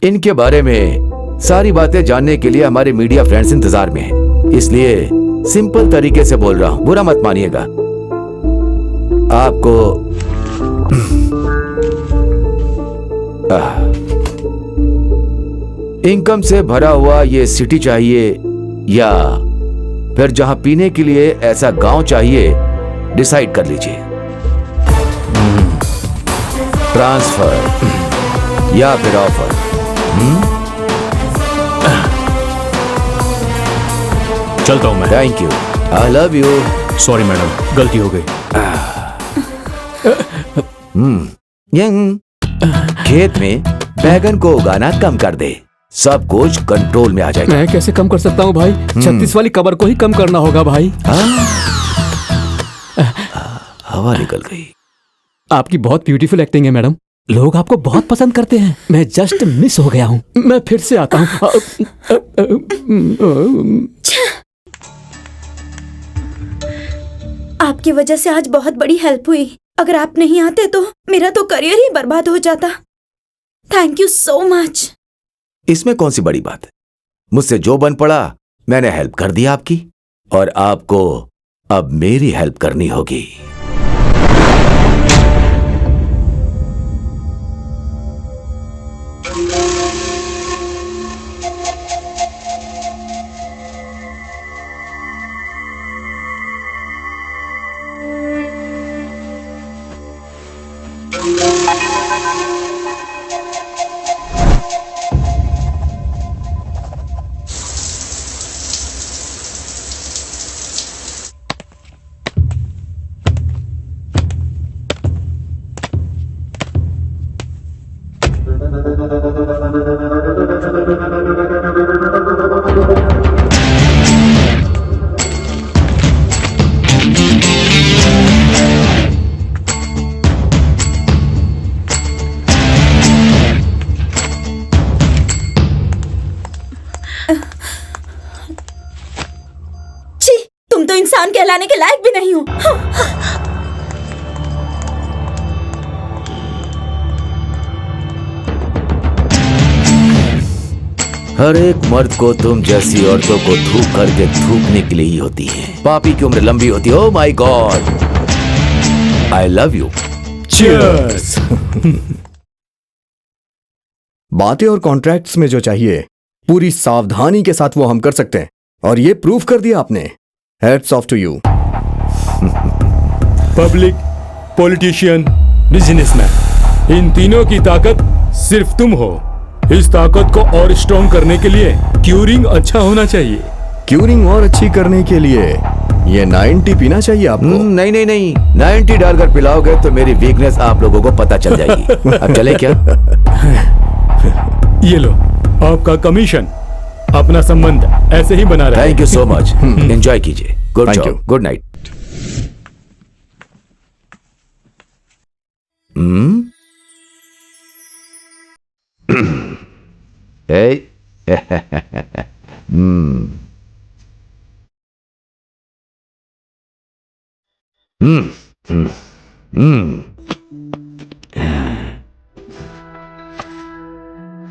इनके बारे में सारी बातें जानने के लिए हमारे मीडिया फ्रेंड्स इंतजार में हैं। इसलिए सिंपल तरीके से बोल रहा हूं, बुरा मत मानिएगा। आपको इनकम से भरा हुआ ये सिटी चाहिए या फिर जहां पीने के लिए ऐसा गांव चाहिए, डिसाइड कर लीजिए। ट्रांसफर या फिर ऑफर? चलता हूं मैं। Thank you, I love you. Sorry madam, गलती हो गई। खेत में बैगन को उगाना कम कर दे, सब कुछ कंट्रोल में आ जाएगा। मैं कैसे कम कर सकता हूँ भाई? 36 वाली कबर को ही कम करना होगा भाई। हवा निकल गई। आपकी बहुत ब्यूटीफुल एक्टिंग है मैडम, लोग आपको बहुत पसंद करते हैं। मैं जस्ट मिस हो गया हूँ, मैं फिर से आता हूँ। आपकी वजह से आज बहुत बड़ी हेल्प हुई। अगर आप नहीं आते तो मेरा तो करियर ही बर्बाद हो जाता। Thank you so much. इसमें कौन सी बड़ी बात है? मुझसे जो बन पड़ा मैंने हेल्प कर दी आपकी, और आपको अब मेरी हेल्प करनी होगी। तुम तो इंसान कहलाने के लायक भी नहीं हो। हर एक मर्द को तुम जैसी औरतों को थूक करके थूकने के लिए ही होती है। पापी की उम्र लंबी होती है। Oh my god, I love you. Cheers. बातें और कॉन्ट्रैक्ट्स में जो चाहिए पूरी सावधानी के साथ वो हम कर सकते हैं, और ये प्रूव कर दिया आपने। Hats off to you. Public politician, businessman, इन तीनों की ताकत सिर्फ तुम हो। इस ताकत को और स्ट्रॉन्ग करने के लिए क्यूरिंग अच्छा होना चाहिए। क्यूरिंग और अच्छी करने के लिए ये 90 पीना चाहिए आपको। नहीं नहीं नहीं, 90 डालकर पिलाओगे तो मेरी वीकनेस आप लोगों को पता चल जाएगी। अब चले क्या? ये लो आपका कमीशन। अपना संबंध ऐसे ही बना रहे। Thank you so much. Enjoy कीजिए। Good Thank you. Job, good night.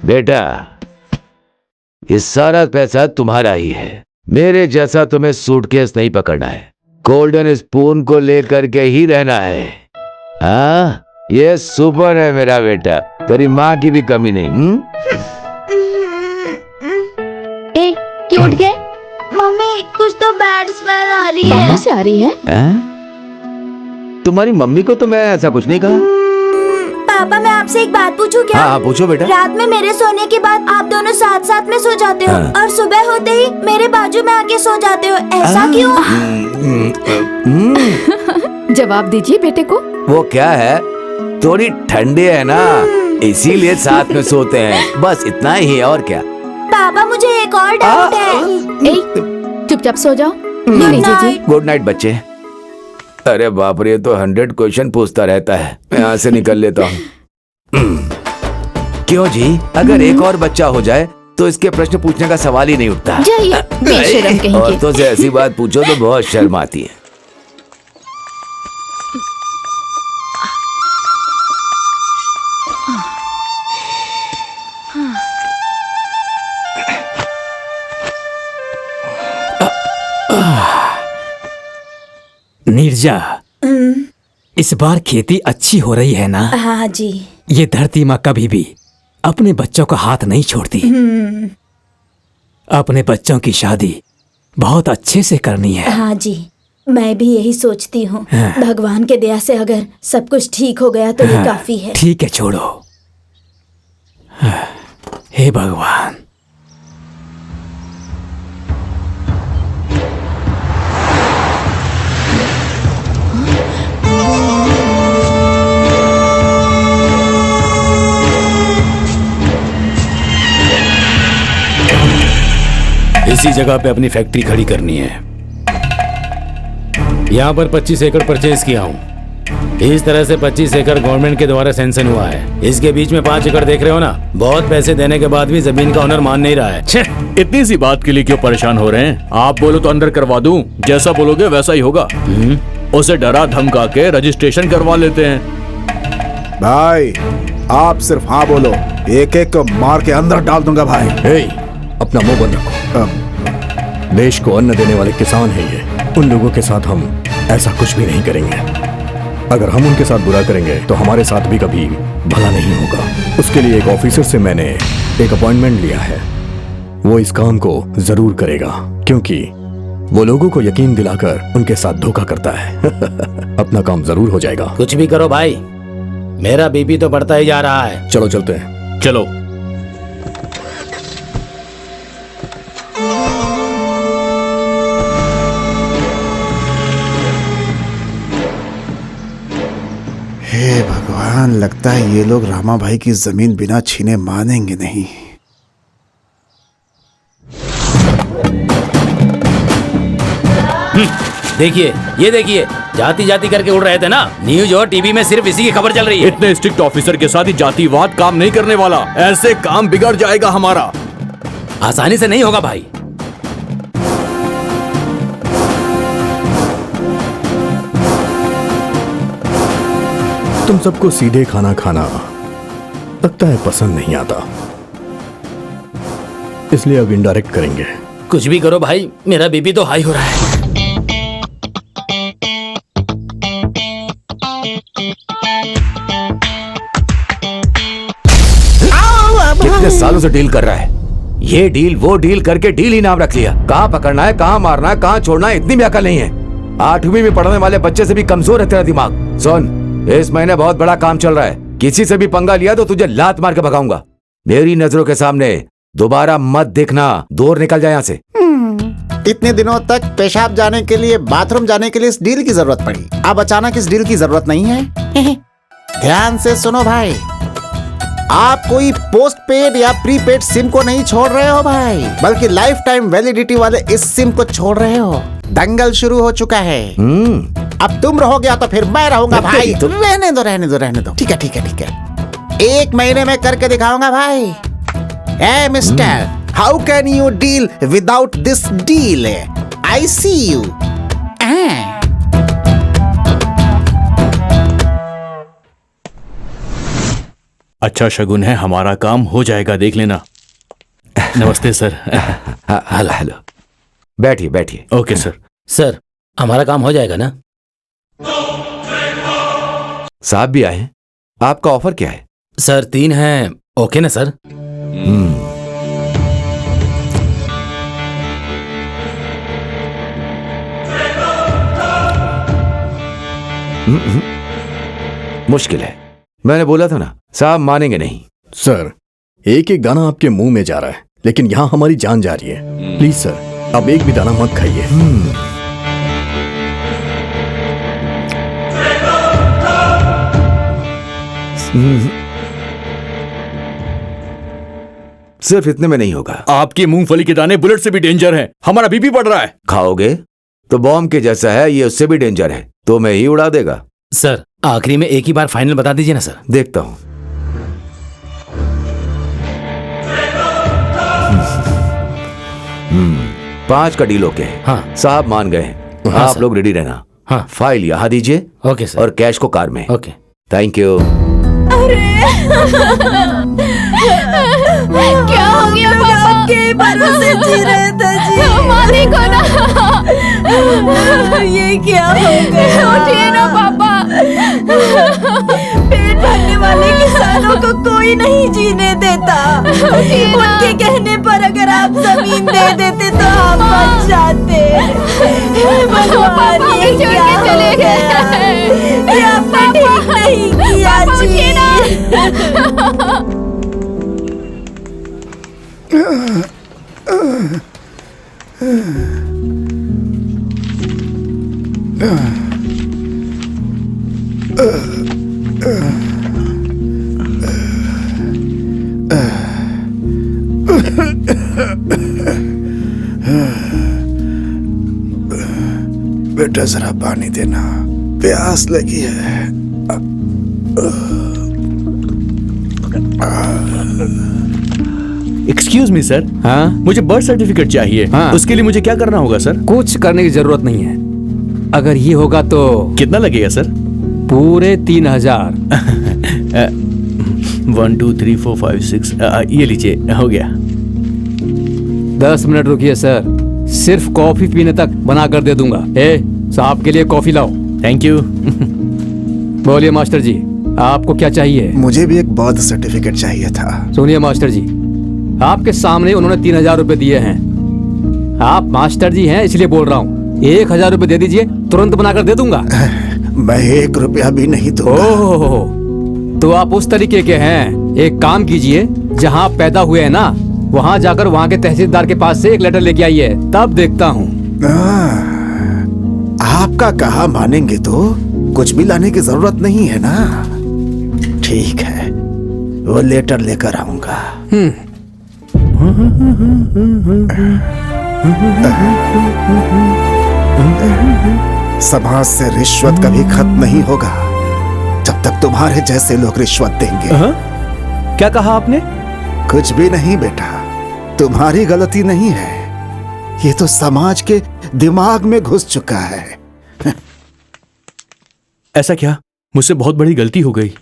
बेटा, ये सारा पैसा तुम्हारा ही है। मेरे जैसा तुम्हें सूटकेस नहीं पकड़ना है, गोल्डन स्पून को लेकर के ही रहना है। हाँ, ये सुपर है मेरा बेटा, तेरी माँ की भी कमी नहीं। ए, क्यों उठ गए? मम्मी कुछ तो बैड स्मेल आ रही है। कहाँ से आ रही है? तुम्हारी मम्मी को तो मैं ऐसा कुछ नहीं कहा। पापा मैं आपसे एक बात पूछूं क्या? हाँ पूछो बेटा। रात में मेरे सोने के बाद आप दोनों साथ साथ में सो जाते हो और सुबह होते ही मेरे बाजू में आके सो जाते हो, ऐसा क्यों? जवाब दीजिए बेटे को। वो क्या है, थोड़ी ठंडी है ना, इसीलिए साथ में सोते हैं, बस इतना ही। और क्या? पापा मुझे एक और डाउट है। ए, चुपचाप सो जाओ। गुड लीजिए जी। नाइट। गुड नाइट बच्चे। अरे बाप रे, तो 100 क्वेश्चन पूछता रहता है। मैं यहाँ से निकल लेता हूँ। क्यों जी? अगर एक और बच्चा हो जाए तो इसके प्रश्न पूछने का सवाल ही नहीं उठता। जाइए, बेशरम कहीं के। औरतों से ऐसी बात पूछो तो बहुत शर्म आती है। नीरजा, इस बार खेती अच्छी हो रही है ना? हाँ जी। ये धरती माँ कभी भी अपने बच्चों का हाथ नहीं छोड़ती। अपने बच्चों की शादी बहुत अच्छे से करनी है। हाँ जी, मैं भी यही सोचती हूँ। हाँ। भगवान के दया से अगर सब कुछ ठीक हो गया तो ये काफी है। ठीक है, छोड़ो। हे भगवान। इसी जगह पे अपनी फैक्ट्री खड़ी करनी है। यहाँ पर 25 एकड़ परचेज किया हूँ। इस तरह से 25 एकड़ गवर्नमेंट के द्वारा सैंक्शन हुआ है। इसके बीच में 5 एकड़ देख रहे हो ना, बहुत पैसे देने के बाद भी जमीन का ओनर मान नहीं रहा है। छे, इतनी सी बात के लिए क्यों परेशान हो रहे हैं? आप बोलो तो अंदर करवा दूं, जैसा बोलोगे वैसा ही होगा। उसे डरा धमका के रजिस्ट्रेशन करवा लेते हैं। भाई आप सिर्फ हाँ बोलो, एक एक को मार के अंदर डाल दूंगा भाई। हे, अपना मुंह बंद रखो। देश को अन्न देने वाले किसान हैं ये। उन लोगों के साथ हम ऐसा कुछ भी नहीं करेंगे। अगर हम उनके साथ बुरा करेंगे तो हमारे साथ भी कभी भला नहीं होगा। उसके लिए एक ऑफिसर से मैंने एक अपॉइंटमेंट लिया है। वो इस काम को जरूर करेगा, क्योंकि वो लोगों को यकीन दिलाकर उनके साथ धोखा करता है। अपना काम जरूर हो जाएगा। कुछ भी करो भाई, मेरा बीपी तो बढ़ता ही जा रहा है। चलो चलते हैं। चलो। हे भगवान, लगता है ये लोग रामा भाई की जमीन बिना छीने मानेंगे नहीं। देखिए, ये देखिए, जाति जाति करके उड़ रहे थे ना। न्यूज और टीवी में सिर्फ इसी की खबर चल रही है। इतने स्ट्रिक्ट ऑफिसर के साथ ही जातिवाद काम नहीं करने वाला। ऐसे काम बिगड़ जाएगा हमारा। आसानी से नहीं होगा भाई। तुम सबको सीधे खाना खाना लगता है पसंद नहीं आता, इसलिए अब इनडायरेक्ट करेंगे। कुछ भी करो भाई, मेरा बीपी तो हाई हो रहा है। कितने सालों से डील कर रहा है, ये डील वो डील करके डील ही नाम रख लिया। कहाँ पकड़ना है, कहाँ मारना है, कहाँ छोड़ना है, इतनी भी अकल नहीं है। 8वीं में पढ़ने वाले बच्चे से भी कमजोर है तेरा दिमाग। सुन, इस महीने बहुत बड़ा काम चल रहा है, किसी से भी पंगा लिया तो तुझे लात मार के भगाऊंगा। मेरी नजरों के सामने दोबारा मत देखना, दूर निकल जाए यहाँ से। इतने दिनों तक पेशाब जाने के लिए, बाथरूम जाने के लिए इस डील की जरूरत पड़ी, अब अचानक इस डील की जरूरत नहीं है। ध्यान से सुनो भाई, आप कोई पोस्ट पेड या प्रीपेड सिम को नहीं छोड़ रहे हो भाई, बल्कि लाइफ टाइम वैलिडिटी वाले इस सिम को छोड़ रहे हो। दंगल शुरू हो चुका है। अब तुम रहोगे या तो फिर मैं रहूंगा भाई। रहने दो रहने दो रहने दो। ठीक है ठीक है ठीक है, 1 महीने में करके दिखाऊंगा भाई। ए mister, how can you deal without this deal? I see you. अच्छा शगुन है, हमारा काम हो जाएगा, देख लेना। नमस्ते सर। हेलो हेलो, बैठिए बैठिए। Okay sir. सर हमारा काम हो जाएगा ना? साहब भी आए हैं, आपका ऑफर क्या है? सर 3 हैं, ओके ना सर? मुश्किल है, मैंने बोला था ना, साहब मानेंगे नहीं। सर एक एक दाना आपके मुंह में जा रहा है, लेकिन यहाँ हमारी जान जा रही है। प्लीज सर, अब एक भी दाना मत खाइए। सिर्फ इतने में नहीं होगा। आपकी मूंगफली के दाने बुलेट से भी डेंजर हैं, हमारा बीपी बढ़ रहा है। खाओगे तो बॉम्ब के जैसा है, ये उससे भी डेंजर है, तो मैं ही उड़ा देगा। सर आखिरी में एक ही बार फाइनल बता दीजिए ना सर। देखता हूं। पांच का डील ओके है। हाँ। साहब मान गए हैं। हाँ, आप सर। लोग रेडी रहना। हाँ। फाइल यहाँ दीजिए। Okay sir. और कैश को कार में। ओके। Thank you. क्या हो गया पापा? आपके भरोसे जी रहे थे जी। मालिक हो ना। ये क्या हो गया? उठिए ना पापा। पेट भरने वाले किसानों को कोई नहीं जीने देता। उनके कहने पर अगर आप जमीन दे देते तो हम बच जाते। भगवान ये छोड़ क्या के चले हो गया? गए। ये आपने ठीक नहीं किया उठिए ना। बेटा जरा पानी देना, प्यास लगी है। Excuse me sir. हाँ मुझे बर्थ सर्टिफिकेट चाहिए। हाँ। उसके लिए मुझे क्या करना होगा सर? कुछ करने की जरूरत नहीं है। अगर ये होगा तो कितना लगेगा सर? पूरे 3000। 1 2 3 4 5 6 ये लीजिए, हो गया। 10 मिनट रुकिए सर, सिर्फ कॉफी पीने तक बना कर दे दूंगा। साहब के लिए कॉफी लाओ। Thank you. बोलिए मास्टर जी, आपको क्या चाहिए? मुझे भी एक बर्थ सर्टिफिकेट चाहिए था। सुनिए मास्टर जी, आपके सामने उन्होंने 3000 रुपए दिए हैं। आप मास्टर जी हैं इसलिए बोल रहा हूँ। 1000 रुपए दे दीजिए, तुरंत बनाकर दे दूंगा। मैं 1 रुपया भी नहीं दूंगा। ओह, तो आप उस तरीके के हैं। एक काम कीजिए, जहाँ आप पैदा हुए हैं ना, वहाँ जाकर वहाँ के तहसीलदार के पास से एक लेटर लेके आइए, तब देखता हूँ। आपका कहा मानेंगे तो कुछ भी लाने की जरूरत नहीं है ना। ठीक है, वो लेटर लेकर आऊंगा। समाज से रिश्वत कभी खत्म नहीं होगा जब तक तुम्हारे जैसे लोग रिश्वत देंगे। क्या कहा आपने? कुछ भी नहीं बेटा, तुम्हारी गलती नहीं है, ये तो समाज के दिमाग में घुस चुका है। ऐसा क्या? मुझसे बहुत बड़ी गलती हो गई।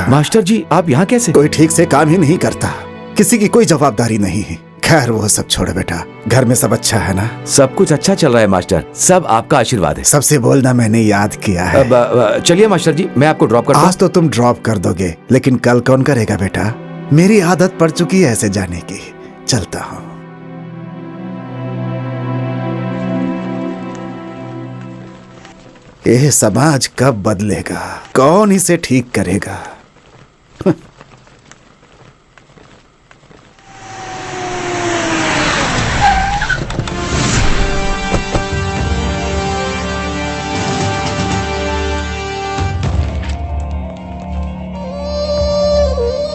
मास्टर जी, आप यहाँ कैसे? कोई ठीक से काम ही नहीं करता, किसी की कोई जवाबदारी नहीं है। खैर वो सब छोड़ो बेटा, घर में सब अच्छा है ना? सब कुछ अच्छा चल रहा है मास्टर, सब आपका आशीर्वाद है। सबसे बोलना मैंने याद किया है। चलिए मास्टर जी, मैं आपको ड्रॉप करता हूं। आज तो तुम ड्रॉप कर दोगे, लेकिन कल कौन करेगा बेटा? मेरी आदत पड़ चुकी है ऐसे जाने की। चलता हूँ। यह समाज कब बदलेगा? कौन इसे ठीक करेगा?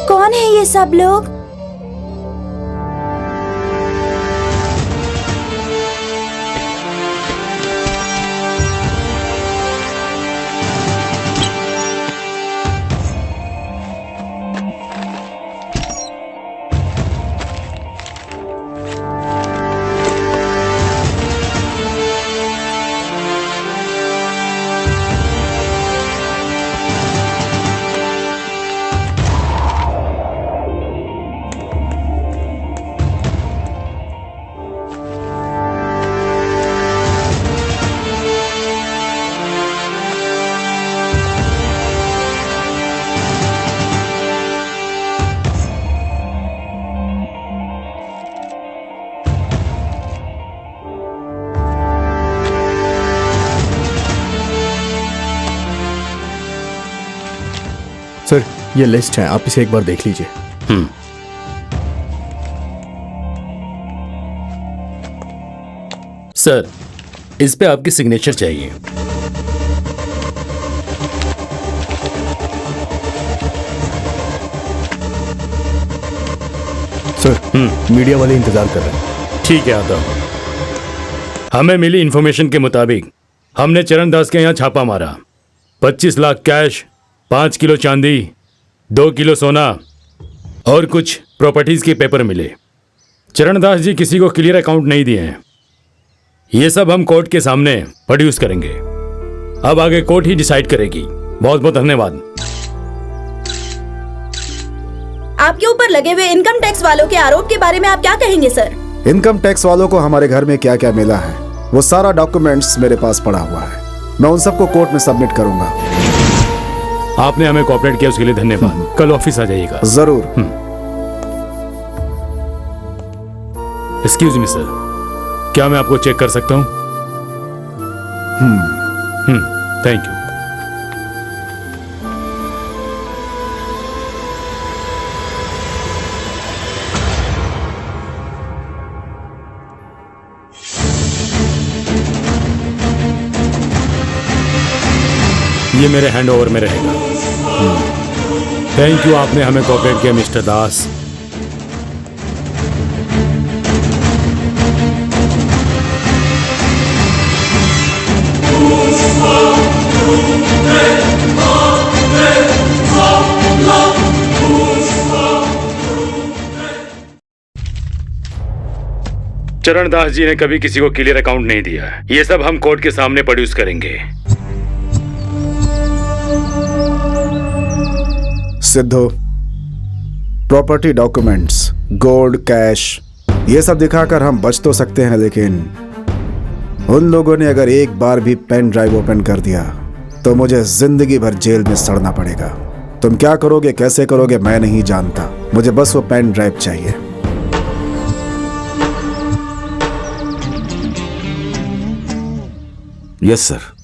कौन है ये सब लोग? सर, ये लिस्ट है, आप इसे एक बार देख लीजिए। सर, इस पे आपकी सिग्नेचर चाहिए। सर, मीडिया वाले इंतजार कर रहे हैं। ठीक है, आता हूं। हमें मिली इंफॉर्मेशन के मुताबिक हमने चरण दास के यहाँ छापा मारा। 25 लाख कैश, 5 किलो चांदी, 2 किलो सोना और कुछ प्रॉपर्टीज के पेपर मिले। चरण दास जी किसी को क्लियर अकाउंट नहीं दिए हैं। ये सब हम कोर्ट के सामने प्रोड्यूस करेंगे। अब आगे कोर्ट ही डिसाइड करेगी। बहुत बहुत धन्यवाद। आपके ऊपर लगे हुए इनकम टैक्स वालों के आरोप के बारे में आप क्या कहेंगे सर? इनकम टैक्स वालों को हमारे घर में क्या क्या मिला है वो सारा डॉक्यूमेंट्स मेरे पास पड़ा हुआ है। मैं उन सबको कोर्ट में सबमिट करूंगा। आपने हमें कोऑपरेट किया उसके लिए धन्यवाद। कल ऑफिस आ जाइएगा। जरूर। एक्सक्यूज मी सर, क्या मैं आपको चेक कर सकता हूँ? Thank you. ये मेरे हैंड ओवर में रहेगा। थैंक यू, आपने हमें कोऑपरेट किया मिस्टर दास। चरण दास जी ने कभी किसी को क्लियर अकाउंट नहीं दिया। ये सब हम कोर्ट के सामने प्रोड्यूस करेंगे। Sidhu, property documents, gold, cash, ये सब दिखाकर हम बच तो सकते हैं, लेकिन उन लोगों ने अगर एक बार भी पेन ड्राइव ओपन कर दिया तो मुझे जिंदगी भर जेल में सड़ना पड़ेगा। तुम क्या करोगे, कैसे करोगे, मैं नहीं जानता। मुझे बस वो पेन ड्राइव चाहिए। Yes sir.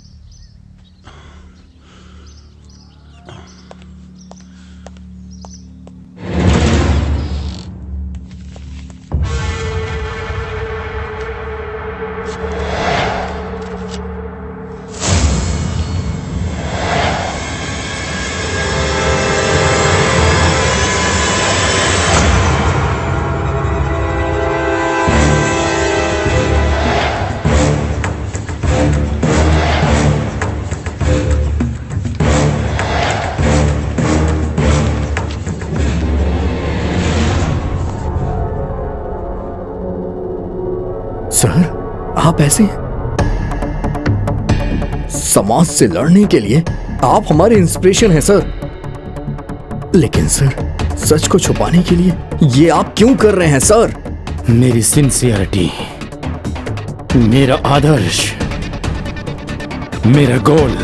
सर, आप ऐसे समाज से लड़ने के लिए आप हमारे इंस्पिरेशन हैं सर। लेकिन सर, सच को छुपाने के लिए ये आप क्यों कर रहे हैं सर? मेरी सिंसियरिटी, मेरा आदर्श, मेरा गोल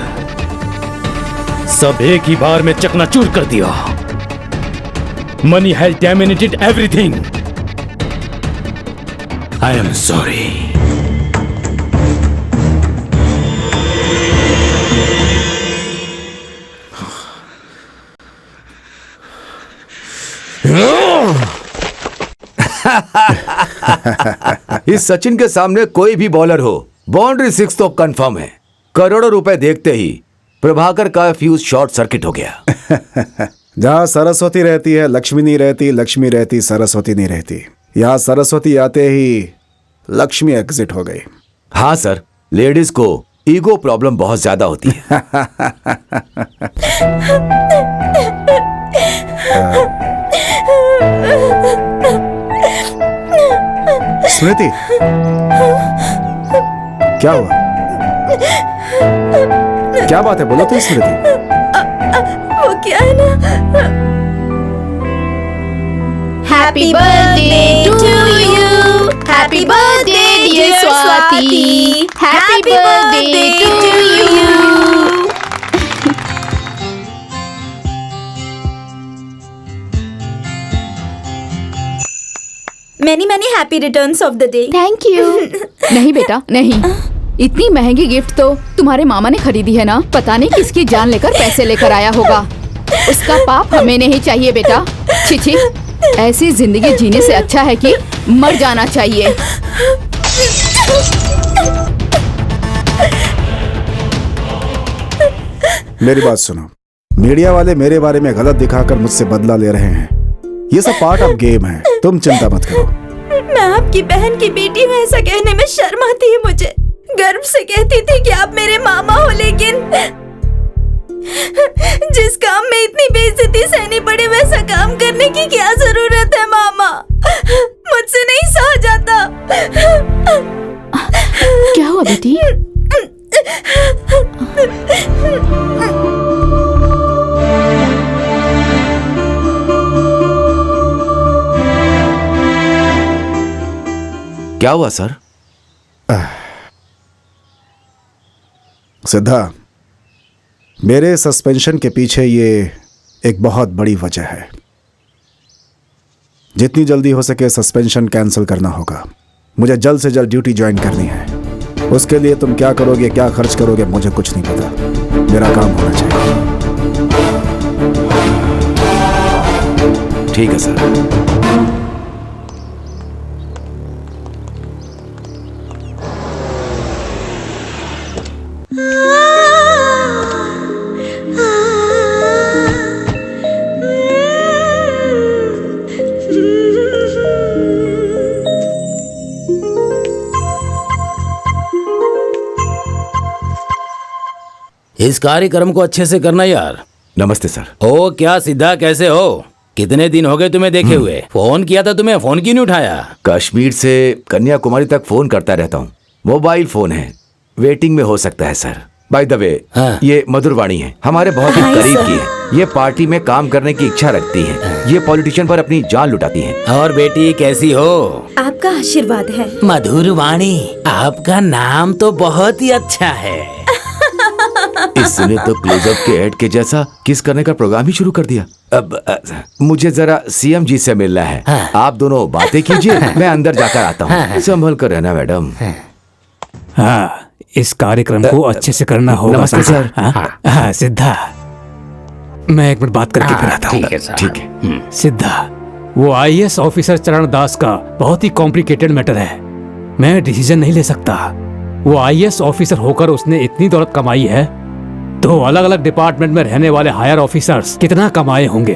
सब एक ही बार में चकनाचूर कर दिया। Money has dominated everything. I am sorry. इस सचिन के सामने कोई भी बॉलर हो, बाउंड्री 6 तो कंफर्म है। करोड़ों रुपए देखते ही प्रभाकर का फ्यूज शॉर्ट सर्किट हो गया। जहाँ सरस्वती रहती है लक्ष्मी नहीं रहती, लक्ष्मी रहती सरस्वती नहीं रहती। यहाँ सरस्वती आते ही लक्ष्मी एग्जिट हो गई। हाँ सर, लेडीज को ईगो प्रॉब्लम बहुत ज्यादा होती है। स्मृति, क्या हुआ? क्या बात है, बोलो तो स्मृति। वो क्या है ना, happy birthday to you, happy birthday dear Swati, happy birthday to you. Many many happy returns of the day. Thank you. नहीं बेटा नहीं, इतनी महंगी गिफ्ट तो तुम्हारे मामा ने खरीदी है ना। पता नहीं किसकी जान लेकर पैसे लेकर आया होगा। उसका पाप हमें नहीं चाहिए बेटा। छी, ऐसी जिंदगी जीने से अच्छा है कि मर जाना चाहिए। मेरी बात सुनो, मीडिया वाले मेरे बारे में गलत दिखाकर मुझसे बदला ले रहे हैं। ये सब पार्ट ऑफ गेम है, तुम चिंता मत करो। मैं आपकी बहन की बेटी हूँ, ऐसा कहने में शर्म आती है मुझे। गर्व से कहती थी कि आप मेरे मामा हो, लेकिन जिस काम में इतनी बेइज्जती सहनी पड़े वैसा काम करने की क्या जरूरत है मामा? मुझसे नहीं सहा जाता। क्या हुआ बेटी? क्या हुआ सर? सिद्धा, मेरे सस्पेंशन के पीछे ये एक बहुत बड़ी वजह है। जितनी जल्दी हो सके सस्पेंशन कैंसिल करना होगा। मुझे जल्द से जल्द ड्यूटी ज्वाइन करनी है। उसके लिए तुम क्या करोगे, क्या खर्च करोगे, मुझे कुछ नहीं पता। मेरा काम होना चाहिए। ठीक है सर। इस कार्यक्रम को अच्छे से करना यार। नमस्ते सर। ओ क्या सिद्धा, कैसे हो? कितने दिन हो गए तुम्हें देखे हुए? फोन किया था तुम्हें, फोन क्यों नहीं उठाया? कश्मीर से कन्याकुमारी तक फोन करता रहता हूँ। मोबाइल फोन है, वेटिंग में हो सकता है सर। बाय द वे, ये मधुरवाणी है, हमारे बहुत ही करीब की है। ये पार्टी में काम करने की इच्छा रखती है। ये पॉलिटिशियन पर अपनी जान लुटाती है। और बेटी कैसी हो? आपका आशीर्वाद है। मधुरवाणी, आपका नाम तो बहुत ही अच्छा है। इसने तो क्लोजअप के ऐड के जैसा किस करने का प्रोग्राम ही शुरू कर दिया। अब मुझे जरा सीएम जी से मिलना है। आप दोनों बातें कीजिए, मैं अंदर जाकर आता हूँ। संभल कर रहना मैडम। हाँ, इस कार्यक्रम को अच्छे से करना होगा। नमस्ते सर। हाँ सिद्धा, मैं एक मिनट बात करके फिर आता हूँ। ठीक है सर। ठीक है। सिद्धा, वो आईएएस ऑफिसर चरण दास का बहुत ही कॉम्प्लिकेटेड मैटर है। मैं डिसीजन नहीं ले सकता। वो आईएएस ऑफिसर होकर उसने इतनी दौलत कमाई है, तो अलग अलग डिपार्टमेंट में रहने वाले हायर ऑफिसर्स कितना कमाए होंगे।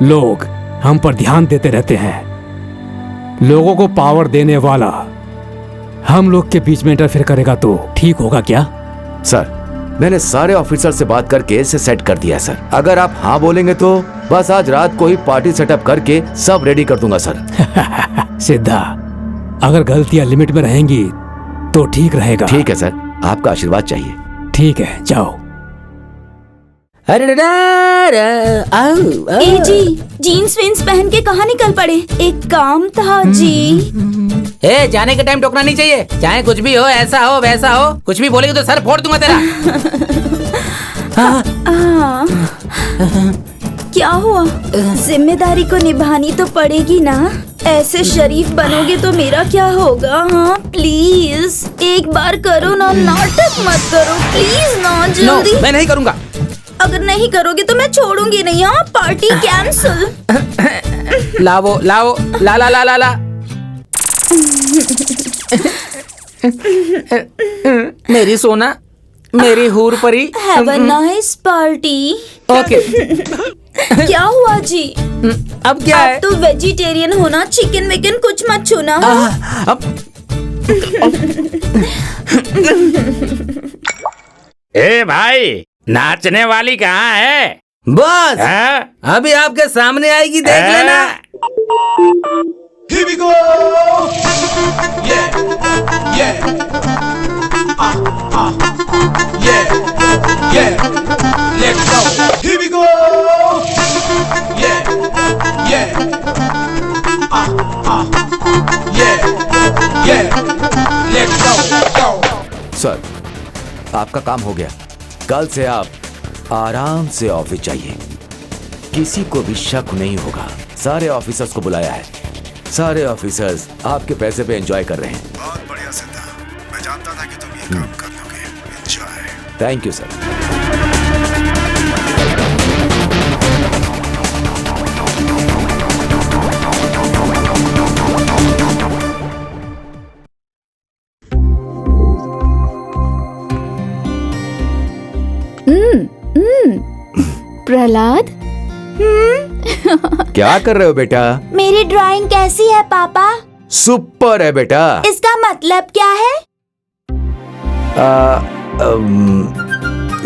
लोग हम पर ध्यान देते रहते हैं। लोगों को पावर देने वाला हम लोग के बीच में इंटरफेयर करेगा तो ठीक होगा क्या? सर, मैंने सारे ऑफिसर से बात करके इसे सेट कर दिया है सर। अगर आप हाँ बोलेंगे तो बस आज रात को ही पार्टी सेटअप करके सब रेडी कर दूंगा सर। सिद्धा, अगर गलतियां लिमिट में रहेंगी तो ठीक रहेगा। ठीक है सर, आपका आशीर्वाद चाहिए। ठीक है, जाओ। अरे ए जी, जीन्स विन्स पहन के कहाँ निकल पड़े? एक काम था जी। ए, जाने के टाइम टोकना नहीं चाहिए। चाहे कुछ भी हो, ऐसा हो वैसा हो, कुछ भी बोलेगी तो सर फोड़ दूंगा तेरा। क्या हुआ? जिम्मेदारी को निभानी तो पड़ेगी ना। ऐसे शरीफ बनोगे तो मेरा क्या होगा? हाँ प्लीज एक बार करो ना, नाटक मत करो प्लीज ना। जल्दी। मैं नहीं करूँगा। अगर नहीं करोगे तो मैं छोड़ूंगी नहीं। हाँ, पार्टी कैंसिल। लाओ लाओ ला ला ला ला ला। मेरी सोना, मेरी हूर परी। Have a nice party. Okay. क्या हुआ जी? अब क्या है? तो वेजिटेरियन होना, चिकन विकन कुछ मत छूना। ए भाई, नाचने वाली कहाँ है? बस अभी आपके सामने आएगी, देख लेना। Here we go. Yeah, yeah. Yeah, yeah. Let's go. Here we go. Yeah, yeah. Yeah, yeah. Let's go. Go. Sir, आपका काम हो गया। कल से आप आराम से ऑफिस जाइए। किसी को भी शक नहीं होगा। सारे ऑफिसर्स को बुलाया है। सारे ऑफिसर्स आपके पैसे पे एंजॉय कर रहे हैं। बहुत बढ़िया सिद्धा, मैं जानता था कि तुम ये काम कर लोगे। Enjoy. Thank you sir. Prahlad, क्या कर रहे हो बेटा? मेरी ड्राइंग कैसी है पापा? सुपर है बेटा। इसका मतलब क्या है?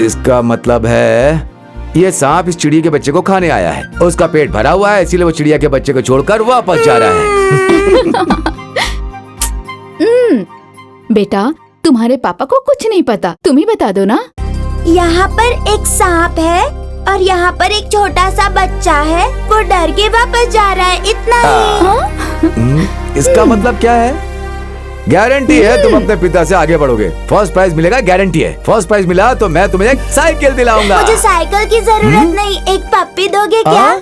इसका मतलब है ये सांप इस चिड़िया के बच्चे को खाने आया है। उसका पेट भरा हुआ है, इसीलिए वो चिड़िया के बच्चे को छोड़कर वापस जा रहा है। बेटा, तुम्हारे पापा को कुछ नहीं पता, तुम ही बता दो ना। यहाँ पर एक सांप है और यहाँ पर एक छोटा सा बच्चा है, वो डर के वापस जा रहा है, इतना ही। इसका मतलब क्या है? गारंटी है तुम अपने पिता से आगे बढ़ोगे। फर्स्ट प्राइज मिलेगा, गारंटी है। फर्स्ट प्राइज मिला तो मैं तुम्हें एक साइकिल दिलाऊंगा। मुझे साइकिल की जरूरत नहीं, एक पप्पी दोगे क्या?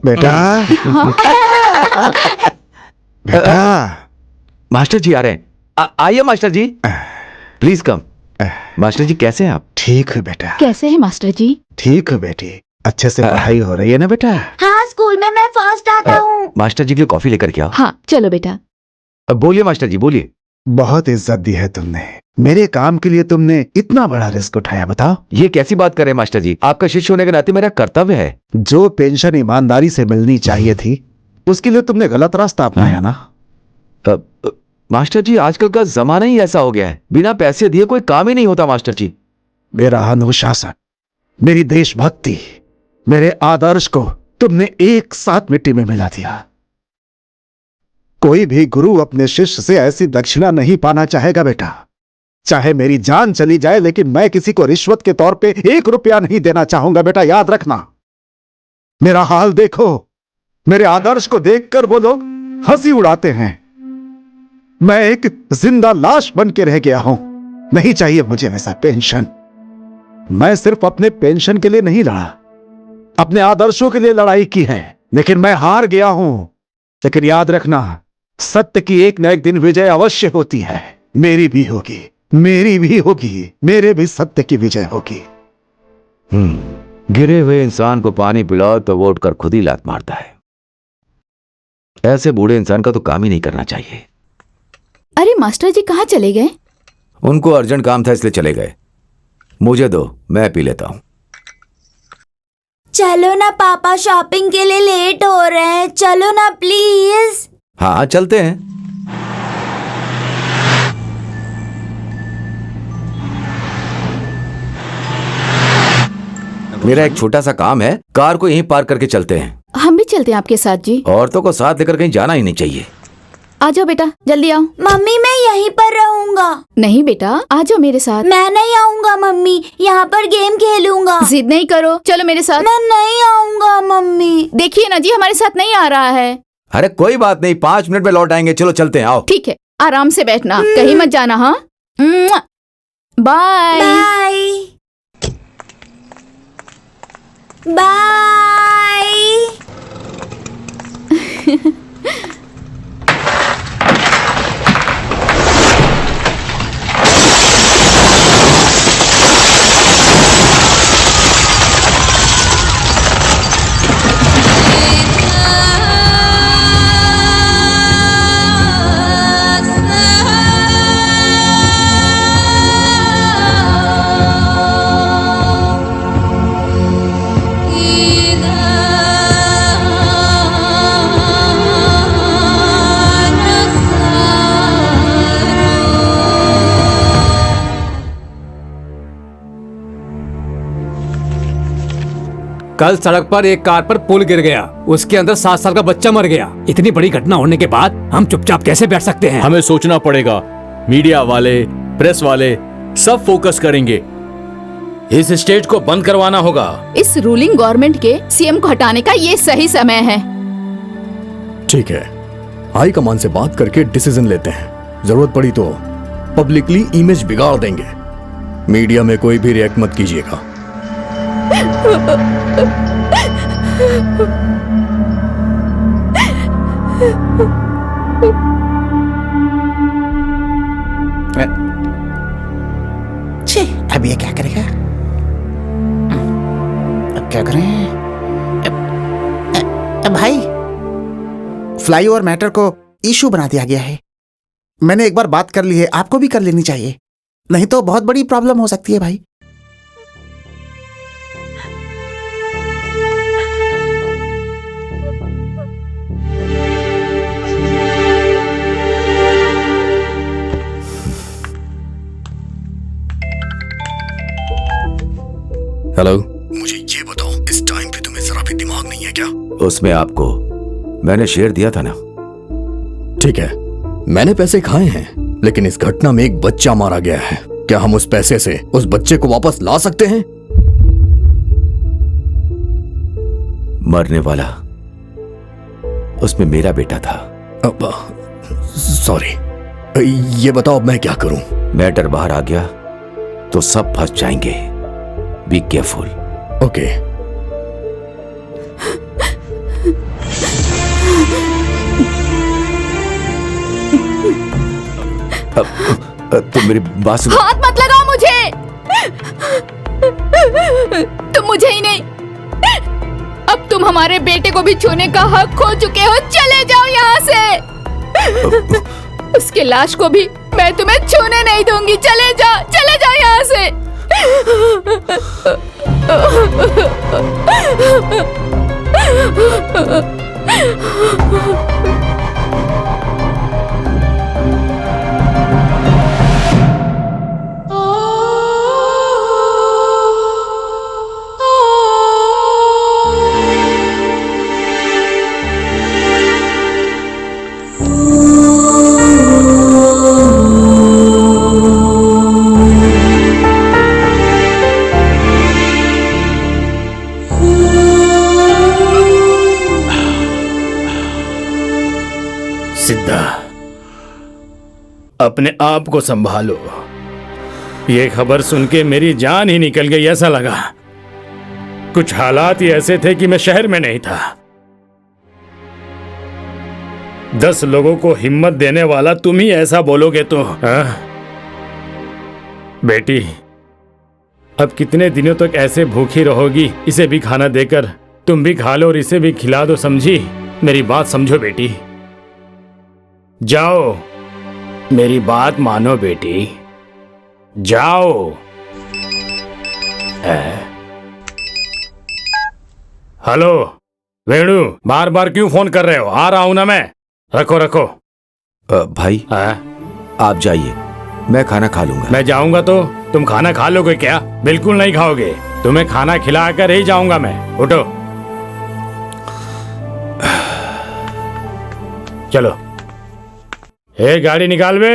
बेटा, बेटा, मास्टर जी आ रहे हैं। आइए master ji, please come. Master ji कैसे हैं आप? ठीक है बेटा। कैसे है मास्टर जी? ठीक है बेटी, अच्छे से पढ़ाई हो रही है ना बेटा? हाँ, स्कूल में मैं फर्स्ट आता हूँ। मास्टर जी के लिए कॉफी लेकर के आओ। हाँ चलो बेटा। अब बोलिए मास्टर जी, बोलिए। बहुत इज्जत दी है तुमने, मेरे काम के लिए तुमने इतना बड़ा रिस्क उठाया। बताओ ये कैसी बात कर रहे हैं मास्टर जी? आपका शिष्य होने के नाते मेरा कर्तव्य है। जो पेंशन ईमानदारी से मिलनी चाहिए थी, उसके लिए तुमने गलत रास्ता अपनाया ना। मास्टर जी, आजकल का जमाना ही ऐसा हो गया है, बिना पैसे दिए कोई काम ही नहीं होता मास्टर जी। मेरा अनुशासन, मेरी देशभक्ति, मेरे आदर्श को तुमने एक साथ मिट्टी में मिला दिया। कोई भी गुरु अपने शिष्य से ऐसी दक्षिणा नहीं पाना चाहेगा बेटा। चाहे मेरी जान चली जाए, लेकिन मैं किसी को रिश्वत के तौर पे 1 रुपया नहीं देना चाहूंगा बेटा, याद रखना। मेरा हाल देखो, मेरे आदर्श को देखकर वो लोग हंसी उड़ाते हैं। मैं एक जिंदा लाश बन के रह गया हूं। नहीं चाहिए मुझे वैसा पेंशन। मैं सिर्फ अपने पेंशन के लिए नहीं लड़ा, अपने आदर्शों के लिए लड़ाई की है, लेकिन मैं हार गया हूं। लेकिन याद रखना, सत्य की एक न एक दिन विजय अवश्य होती है। मेरी भी होगी, मेरी भी होगी, मेरे भी सत्य की विजय होगी। गिरे हुए इंसान को पानी पिलाओ तो वो उठकर खुद ही लात मारता है। ऐसे बूढ़े इंसान का तो काम ही नहीं करना चाहिए। अरे मास्टर जी कहाँ चले गए? उनको अर्जेंट काम था इसलिए चले गए। मुझे दो, मैं पी लेता हूं। चलो ना पापा, शॉपिंग के लिए लेट हो रहे हैं, चलो ना प्लीज। हाँ चलते हैं। मेरा एक छोटा सा काम है, कार को यहीं पार्क करके चलते हैं। हम भी चलते हैं आपके साथ जी। औरतों को साथ लेकर कहीं जाना ही नहीं चाहिए। आ जाओ बेटा, जल्दी आओ। मम्मी मैं यहीं पर रहूंगा। नहीं बेटा, आ जाओ मेरे साथ। मैं नहीं आऊंगा मम्मी, यहाँ पर गेम खेलूंगा। जिद नहीं करो, चलो मेरे साथ। मैं नहीं आऊंगा मम्मी। देखिए ना जी, हमारे साथ नहीं आ रहा है। अरे कोई बात नहीं, 5 मिनट में लौट आएंगे। चलो चलते हैं, आओ। ठीक है, आराम से बैठना, कहीं मत जाना। हाँ, बाय बाय। कल सड़क पर एक कार पर पुल गिर गया, उसके अंदर 7 साल का बच्चा मर गया। इतनी बड़ी घटना होने के बाद हम चुपचाप कैसे बैठ सकते हैं? हमें सोचना पड़ेगा। मीडिया वाले, प्रेस वाले सब फोकस करेंगे। इस स्टेट को बंद करवाना होगा। इस रूलिंग गवर्नमेंट के सीएम को हटाने का ये सही समय है। ठीक है, हाई कमान से बात करके डिसीजन लेते हैं। जरूरत पड़ी तो पब्लिकली इमेज बिगाड़ देंगे। मीडिया में कोई भी रिएक्ट मत कीजिएगा। छे, अब ये क्या करेगा? अब क्या करें? भाई, फ्लाईओवर मैटर को इशू बना दिया गया है। मैंने एक बार बात कर ली है, आपको भी कर लेनी चाहिए, नहीं तो बहुत बड़ी प्रॉब्लम हो सकती है भाई। हेलो, मुझे ये बताओ, इस टाइम पे तुम्हें जरा भी दिमाग नहीं है क्या? उसमें आपको मैंने शेयर दिया था ना। ठीक है, मैंने पैसे खाए हैं, लेकिन इस घटना में एक बच्चा मारा गया है। क्या हम उस पैसे से उस बच्चे को वापस ला सकते हैं? मरने वाला उसमें मेरा बेटा था। सॉरी, ये बताओ अब मैं क्या करूं? मैटर बाहर आ गया तो सब फंस जाएंगे। Be careful. ओके। तुम मेरी बात सुनो। हाथ मत लगाओ मुझे। तुम मुझे ही नहीं, अब तुम हमारे बेटे को भी छूने का हक खो चुके हो। चले जाओ यहाँ से। उसके लाश को भी मैं तुम्हें छूने नहीं दूंगी। चले जाओ यहाँ से। सिद्धा, अपने आप को संभालो। ये खबर सुन के मेरी जान ही निकल गई, ऐसा लगा। कुछ हालात ही ऐसे थे कि मैं शहर में नहीं था। 10 लोगों को हिम्मत देने वाला तुम ही ऐसा बोलोगे तो? बेटी, अब कितने दिनों तक ऐसे भूखी रहोगी? इसे भी खाना देकर तुम भी खा लो और इसे भी खिला दो, समझी? मेरी बात समझो बेटी। जाओ, मेरी बात मानो बेटी, जाओ। हेलो वेणु, बार बार क्यों फोन कर रहे हो? आ रहा हूं ना मैं। रखो। भाई आप जाइए, मैं खाना खा लूंगा। मैं जाऊंगा तो तुम खाना खा लोगे क्या? बिल्कुल नहीं खाओगे। तुम्हें खाना खिलाकर ही जाऊंगा मैं। उठो, चलो। गाड़ी निकाल बे।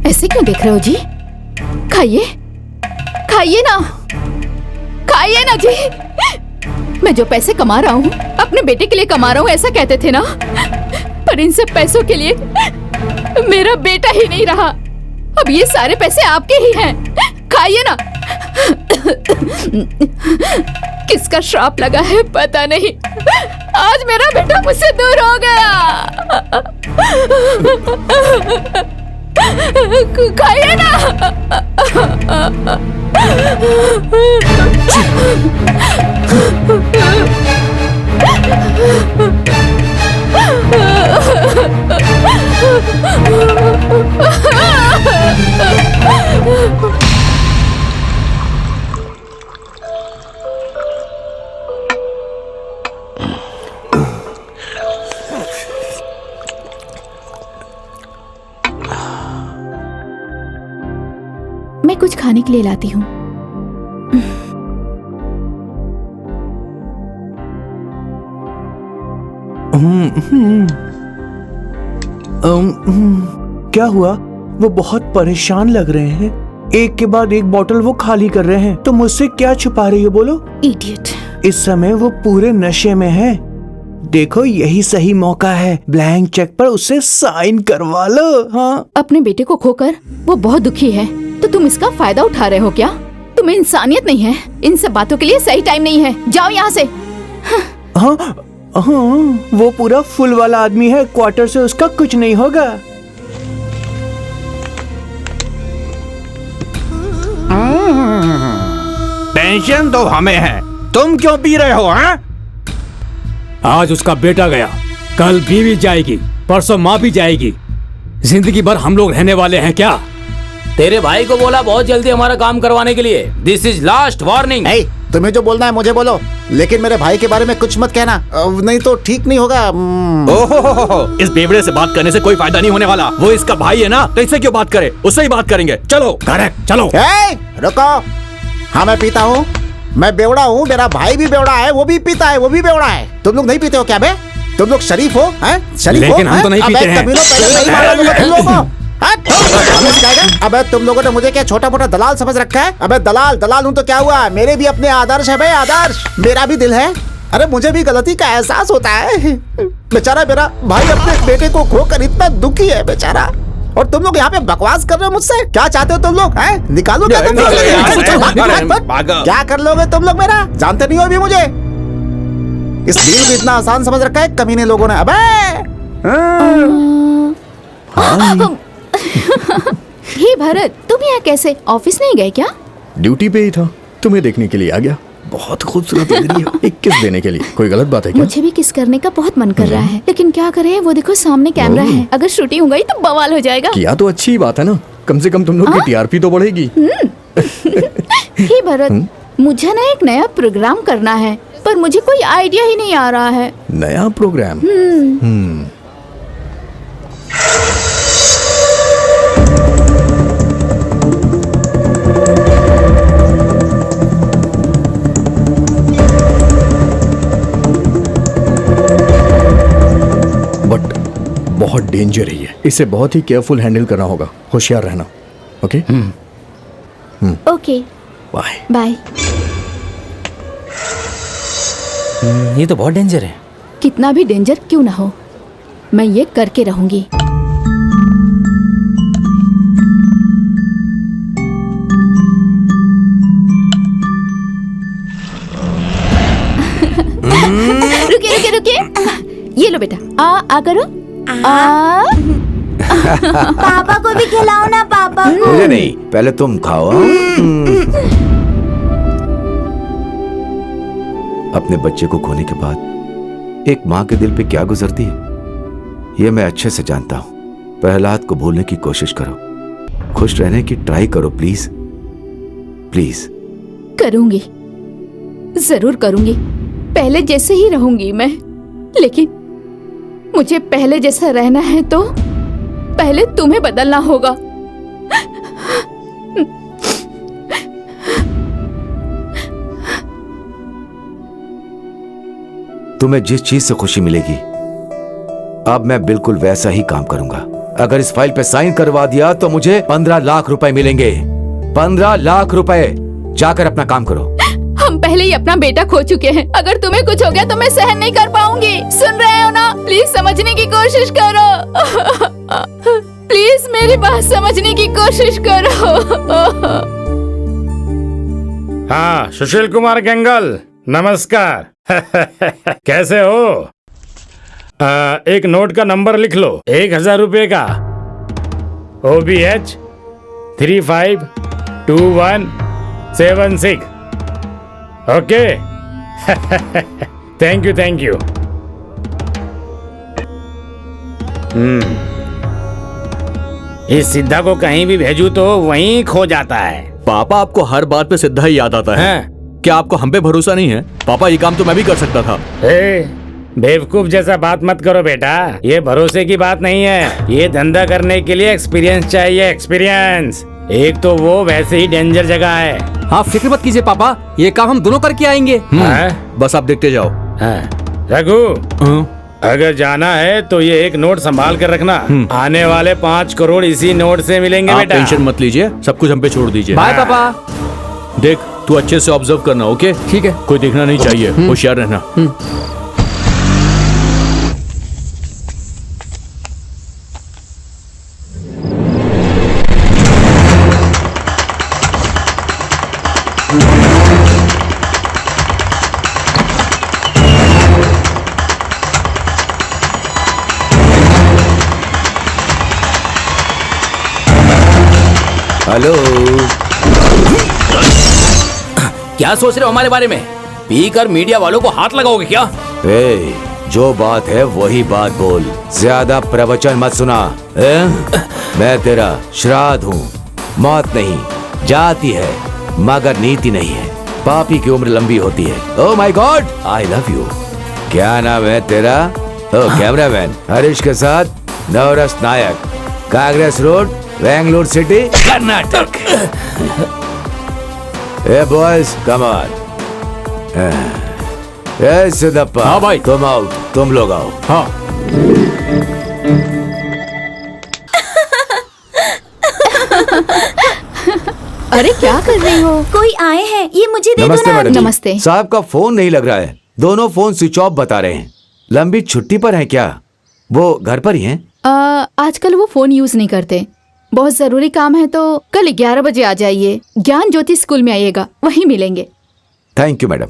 ऐसे क्यों देख रहे हो जी? खाइए ना जी। मैं जो पैसे कमा रहा हूँ अपने बेटे के लिए कमा रहा हूँ, ऐसा कहते थे ना। पर इन सब पैसों के लिए मेरा बेटा ही नहीं रहा। अब ये सारे पैसे आपके ही हैं। खाइए ना। किसका श्राप लगा है पता नहीं, आज मेरा बेटा मुझसे दूर हो गया। खाइए ना। मैं कुछ खाने के लिए लाती हूँ। क्या हुआ? वो बहुत परेशान लग रहे हैं। एक के बाद एक बोतल वो खाली कर रहे हैं। तो मुझसे क्या छुपा रही हो? बोलो। इडियट। इस समय वो पूरे नशे में है। देखो यही सही मौका है, ब्लैंक चेक पर उससे साइन करवा लो। हाँ, अपने बेटे को खोकर वो बहुत दुखी है, तो तुम इसका फायदा उठा रहे हो क्या? तुम्हें इंसानियत नहीं है। इन सब बातों के लिए सही टाइम नहीं है। जाओ यहाँ से। हाँ, हाँ, वो पूरा फुल वाला आदमी है। क्वार्टर से उसका कुछ नहीं होगा। टेंशन तो हमें है, तुम क्यों पी रहे हो? हैं? आज उसका बेटा गया, कल बीवी जाएगी, परसों माँ भी जाएगी। जिंदगी भर हम लोग रहने वाले हैं क्या? तेरे भाई को बोला बहुत जल्दी हमारा काम करवाने के लिए। This is last warning. तुम्हें जो बोलना है मुझे बोलो, लेकिन मेरे भाई के बारे में कुछ मत कहना, नहीं तो ठीक नहीं होगा। ओहो, इस बेवड़े से बात करने से कोई फायदा नहीं होने वाला। वो इसका भाई है ना, तो इससे क्यों बात करे? उससे ही बात करेंगे। चलो। करेक्ट, चलो। रुको। हाँ, मैं पीता हूँ, मैं बेवड़ा हूँ, मेरा भाई भी बेवड़ा है, वो भी पीता है, वो भी बेवड़ा है। तुम लोग नहीं पीते हो क्या बे? तुम लोग शरीफ हो? शरीफ हो? लेकिन हम तो नहीं पीते हैं। अबे तुम लोगों ने मुझे क्या छोटा मोटा दलाल समझ रखा है? अबे दलाल हूँ तो क्या हुआ? मेरे भी अपने आदर्श है भाई, आदर्श। मेरा भी दिल है। अरे मुझे भी गलती का एहसास होता है। बेचारा मेरा भाई अपने बेटे को खोकर इतना दुखी है बेचारा, और तुम लोग यहाँ पे बकवास कर रहे हो मुझसे। क्या चाहते हो तुम लोग? निकालो क्या तुम? क्या कर लोगे तुम लोग मेरा? जानते नहीं हो अभी मुझे। इस डील को इतना आसान समझ रखा है कमीने लोगों ने। अबे हे भरत, तुम यहाँ कैसे? ऑफिस नहीं गए क्या? ड्यूटी पे ही था, तुम्हें देखने के लिए आ गया। बहुत खूबसूरत लग रही हो। एक किस देने के लिए कोई गलत बात है क्या? मुझे भी किस करने का बहुत मन कर रहा है, लेकिन क्या करें? वो देखो सामने कैमरा है, अगर शूटिंग हो गई तो बवाल हो जाएगा। किया तो अच्छी बात है ना, कम से कम तुम लोग की टीआरपी तो बढ़ेगी। हे भरत, मुझे ना एक नया प्रोग्राम करना है, पर मुझे कोई आइडिया ही नहीं आ रहा है। नया प्रोग्राम? बहुत डेंजर है ये, इसे बहुत ही केयरफुल हैंडल करना होगा। होशियार रहना। ओके? Okay, bye bye. ये तो बहुत डेंजर है। कितना भी डेंजर क्यों ना हो, मैं ये करके रहूंगी। रुकिए। ये लो बेटा, आ करो। पापा को भी खिलाओ ना, पापा को। मुझे नहीं, पहले तुम खाओ। अपने बच्चे को खोने के बाद एक माँ के दिल पे क्या गुजरती है, ये मैं अच्छे से जानता हूँ। प्रहलाद को भूलने की कोशिश करो, खुश रहने की ट्राई करो, प्लीज प्लीज। करूंगी, जरूर करूंगी। पहले जैसे ही रहूंगी मैं, लेकिन मुझे पहले जैसा रहना है तो पहले तुम्हें बदलना होगा। तुम्हें जिस चीज से खुशी मिलेगी, अब मैं बिल्कुल वैसा ही काम करूंगा। अगर इस फाइल पे साइन करवा दिया तो मुझे 15 लाख रुपए मिलेंगे। 15 लाख रुपए। जाकर अपना काम करो। हम पहले ही अपना बेटा खो चुके हैं, अगर तुम्हें कुछ हो गया तो मैं सहन नहीं कर पाऊंगी। सुन रहे हो ना? प्लीज समझने की कोशिश करो। प्लीज मेरी बात समझने की कोशिश करो। हाँ, सुशील कुमार गंगल, नमस्कार। कैसे हो? एक नोट का नंबर लिख लो, 1000 रुपए का। OBH 352176। ओके। Thank you. इस सिद्धा को कहीं भी भेजू तो वहीं खो जाता है। पापा, आपको हर बात पे सिद्धा ही याद आता है। क्या आपको हम पे भरोसा नहीं है? पापा, ये काम तो मैं भी कर सकता था। बेवकूफ जैसा बात मत करो बेटा, ये भरोसे की बात नहीं है। ये धंधा करने के लिए एक्सपीरियंस चाहिए, एक्सपीरियंस। एक तो वो वैसे ही डेंजर जगह है। हाँ फिक्र मत कीजिए पापा, ये काम हम दोनों करके आएंगे। बस आप देखते जाओ। रघु, अगर जाना है तो ये एक नोट संभाल कर रखना। आने वाले 5 करोड़ इसी नोट से मिलेंगे आप बेटा। टेंशन मत लीजिए, सब कुछ हम पे छोड़ दीजिए। बाय पापा। देख तू अच्छे से ऑब्जर्व करना, ओके? ठीक है। कोई देखना नहीं चाहिए, होशियार रहना। हेलो, क्या सोच रहे हो हमारे बारे में? पीकर मीडिया वालों को हाथ लगाओगे क्या? ए, जो बात है वही बात बोल, ज्यादा प्रवचन मत सुना। मैं तेरा श्राद्ध हूँ, मौत नहीं, जाती है मगर नीति नहीं है। पापी की उम्र लंबी होती है। Oh my god, I love you. क्या नाम है तेरा? ओह, कैमरामैन हरीश के साथ नवरस नायक, कांग्रेस रोड, बेंगलुरु सिटी, कर्नाटक। ए बॉयज, कम ऑन। ए सिद्धप्पा, हाँ भाई। तुम आओ, तुम लोग आओ। हाँ। अरे क्या कर रही हो? कोई आए हैं, ये मुझे दे दो नमस्ते ना। मैडम जी। नमस्ते। साहब का फोन नहीं लग रहा है, दोनों फोन स्विच ऑफ बता रहे हैं। लंबी छुट्टी पर हैं क्या? वो घर पर ही हैं? आजकल वो फोन यूज नहीं करते। बहुत जरूरी काम है तो कल 11 बजे आ जाइए, ज्ञान ज्योति स्कूल में आइएगा, वहीं मिलेंगे। Thank you madam.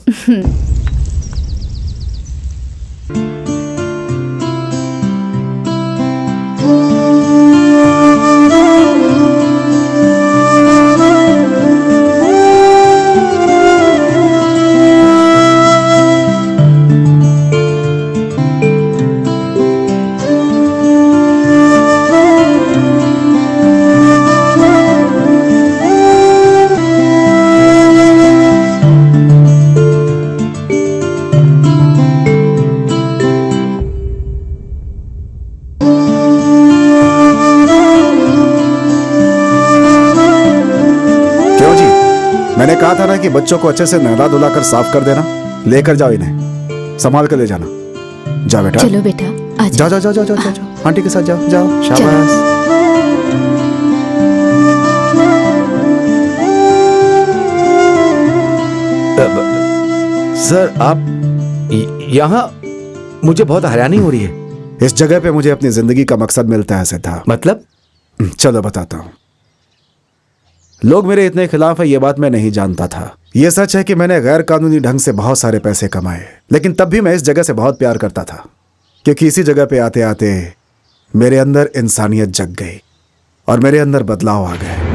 मैंने कहा था ना कि बच्चों को अच्छे से नहला धुला कर साफ कर देना। लेकर जाओ इन्हें, संभाल कर ले जाना। जा बेटा। चलो बेटा, आ जाओ जाओ जाओ जाओ जाओ जाओ, आंटी के साथ जाओ जाओ। शाबाश। सर आप यहाँ, मुझे बहुत हैरानी हो रही है। इस जगह पे मुझे अपनी जिंदगी का मकसद मिलता है सिद्धार्थ। मतलब? चलो बताता हूँ। लोग मेरे इतने खिलाफ है ये बात मैं नहीं जानता था। ये सच है कि मैंने गैर कानूनी ढंग से बहुत सारे पैसे कमाए, लेकिन तब भी मैं इस जगह से बहुत प्यार करता था, क्योंकि इसी जगह पे आते आते मेरे अंदर इंसानियत जग गई और मेरे अंदर बदलाव आ गए।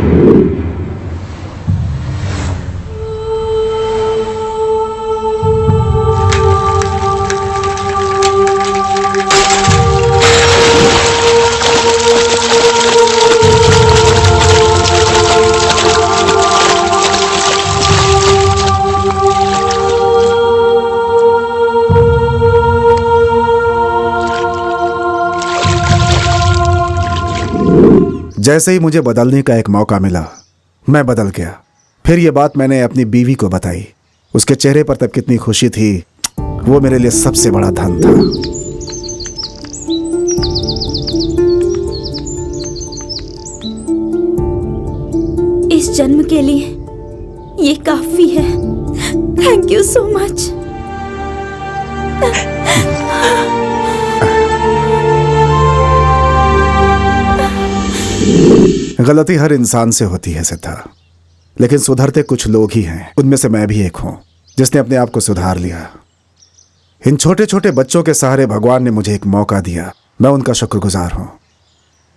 जैसे ही मुझे बदलने का एक मौका मिला, मैं बदल गया। फिर ये बात मैंने अपनी बीवी को बताई। उसके चेहरे पर तब कितनी खुशी थी, वो मेरे लिए सबसे बड़ा धन था। इस जन्म के लिए ये काफी है। Thank you so much. गलती हर इंसान से होती है सिद्धार्थ, लेकिन सुधरते कुछ लोग ही हैं। उनमें से मैं भी एक हूं जिसने अपने आप को सुधार लिया। इन छोटे छोटे बच्चों के सहारे भगवान ने मुझे एक मौका दिया। मैं उनका शुक्रगुजार हूं।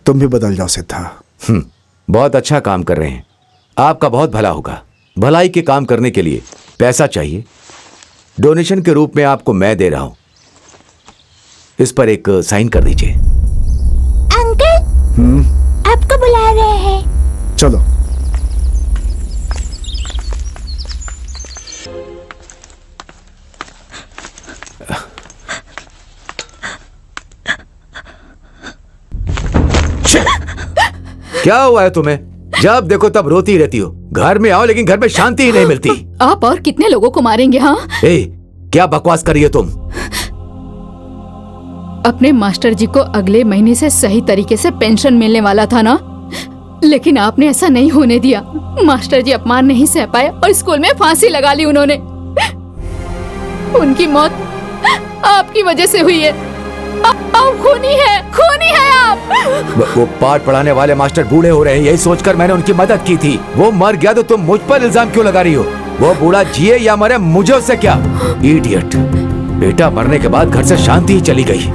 तुम भी बदल जाओ सिद्धार्थ। बहुत अच्छा काम कर रहे हैं, आपका बहुत भला होगा। भलाई के काम करने के लिए पैसा चाहिए, डोनेशन के रूप में आपको मैं दे रहा हूं। इस पर एक साइन कर दीजिए। अंकल, आपको बुला रहे हैं। चलो। क्या हुआ है तुम्हें? जब देखो तब रोती रहती हो। घर में आओ लेकिन घर में शांति ही नहीं मिलती। आप और कितने लोगों को मारेंगे? हाँ, ए, क्या बकवास कर रही हो तुम? अपने मास्टर जी को अगले महीने से सही तरीके से पेंशन मिलने वाला था ना, लेकिन आपने ऐसा नहीं होने दिया। मास्टर जी अपमान नहीं सह पाए और स्कूल में फांसी लगा ली उन्होंने। उनकी मौत आपकी वजह से हुई है। आप खूनी है आप। वो पाठ पढ़ाने वाले मास्टर बूढ़े हो रहे हैं, यही सोचकर मैंने उनकी मदद की थी। वो मर गया तो तुम मुझ पर इल्जाम क्यों लगा रही हो? वो बूढ़ा जिए या मरे, मुझे उससे क्या? इडियट। बेटा मरने के बाद घर से शांति ही चली गई।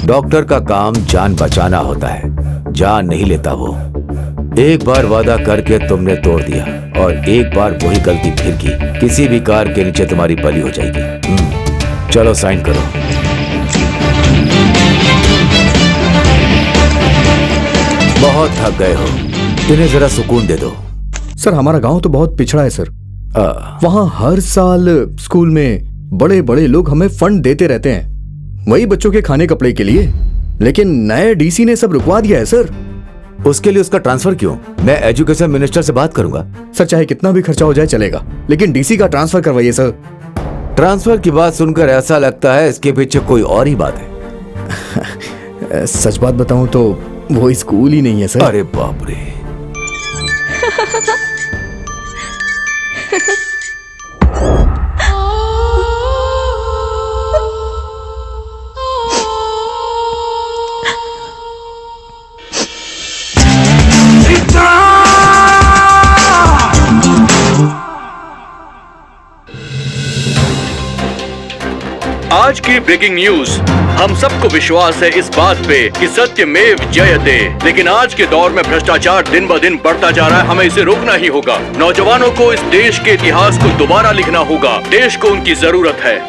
डॉक्टर का काम जान बचाना होता है, जान नहीं लेता वो। एक बार वादा करके तुमने तोड़ दिया और एक बार वही गलती फिर की। किसी भी कार के नीचे तुम्हारी बलि हो जाएगी। चलो साइन करो। बहुत थक गए हो, इन्हें जरा सुकून दे दो। सर हमारा गांव तो बहुत पिछड़ा है सर। वहाँ हर साल स्कूल में बड़े बड़े लोग हमें फंड देते रहते हैं, वही बच्चों के खाने कपड़े के लिए। लेकिन नए डीसी ने सब रुकवा दिया है सर। उसके लिए उसका ट्रांसफर क्यों? मैं एजुकेशन मिनिस्टर से बात करूंगा। सर चाहे कितना भी खर्चा हो जाए चलेगा, लेकिन डीसी का ट्रांसफर करवाइए सर। ट्रांसफर की बात सुनकर ऐसा लगता है इसके पीछे कोई और ही बात है। सच बात बताऊं तो वो स्कूल ही नहीं है सर। अरे बाप रे। आज की ब्रेकिंग न्यूज। हम सबको विश्वास है इस बात पे कि सत्यमेव जयते, लेकिन आज के दौर में भ्रष्टाचार दिन ब दिन बढ़ता जा रहा है। हमें इसे रोकना ही होगा। नौजवानों को इस देश के इतिहास को दोबारा लिखना होगा। देश को उनकी जरूरत है।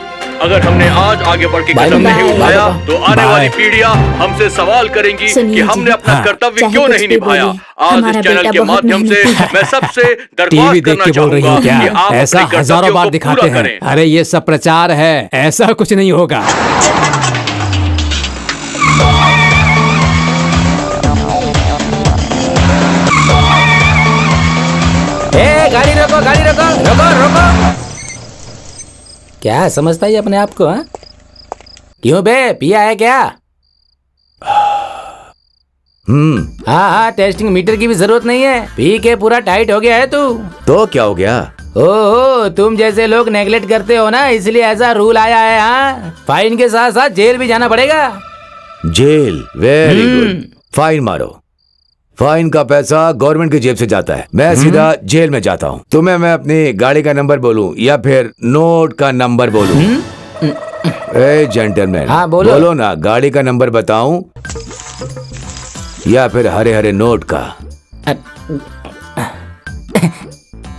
अगर हमने आज आगे बढ़ के कदम नहीं उठाया तो आने वाली पीढ़ियां हमसे सवाल करेंगी कि हमने अपना कर्तव्य क्यों नहीं निभाया। आज इस चैनल के माध्यम से मैं सबसे दरख्वास्त करना चाहूंगा कि आप ऐसा हजारों बार दिखाते हैं। अरे ये सब प्रचार है, ऐसा कुछ नहीं होगा। गाड़ी रोको, गाड़ी रोको, रोको रोको। क्या समझता है अपने आप को? हाँ क्यों बे, पिया है क्या? हाँ, टेस्टिंग मीटर की भी जरूरत नहीं है। पी के पूरा टाइट हो गया है तू। तो क्या हो गया? ओहो, तुम जैसे लोग नेगलेक्ट करते हो ना, इसलिए ऐसा रूल आया है। हाँ, फाइन के साथ साथ जेल भी जाना पड़ेगा। जेल? Very good. फाइन मारो। फाइन का पैसा गवर्नमेंट की जेब से जाता है। मैं सीधा जेल में जाता हूँ। तुम्हें मैं अपनी गाड़ी का नंबर बोलूं या फिर नोट का नंबर बोलूं? ए जेंटलमैन, हाँ, बोलो ना, गाड़ी का नंबर बताऊं या फिर हरे हरे नोट का?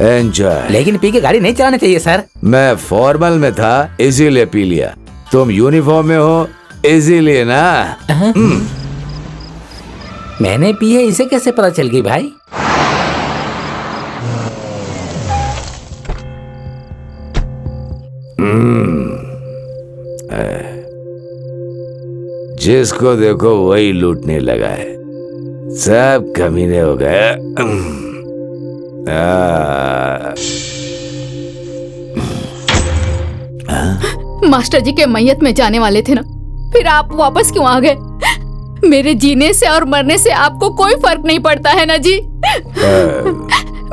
एंजॉय। लेकिन पी के गाड़ी नहीं चलानी चाहिए सर। मैं फॉर्मल में था इसीलिए पी लिया। तुम यूनिफॉर्म में हो इसीलिए ना। मैंने पी है, इसे कैसे पता चल गई भाई? जिसको देखो वही लूटने लगा है। सब कमीने हो गए। मास्टर जी के मैयत में जाने वाले थे ना, फिर आप वापस क्यों आ गए? मेरे जीने से और मरने से आपको कोई फर्क नहीं पड़ता है ना जी?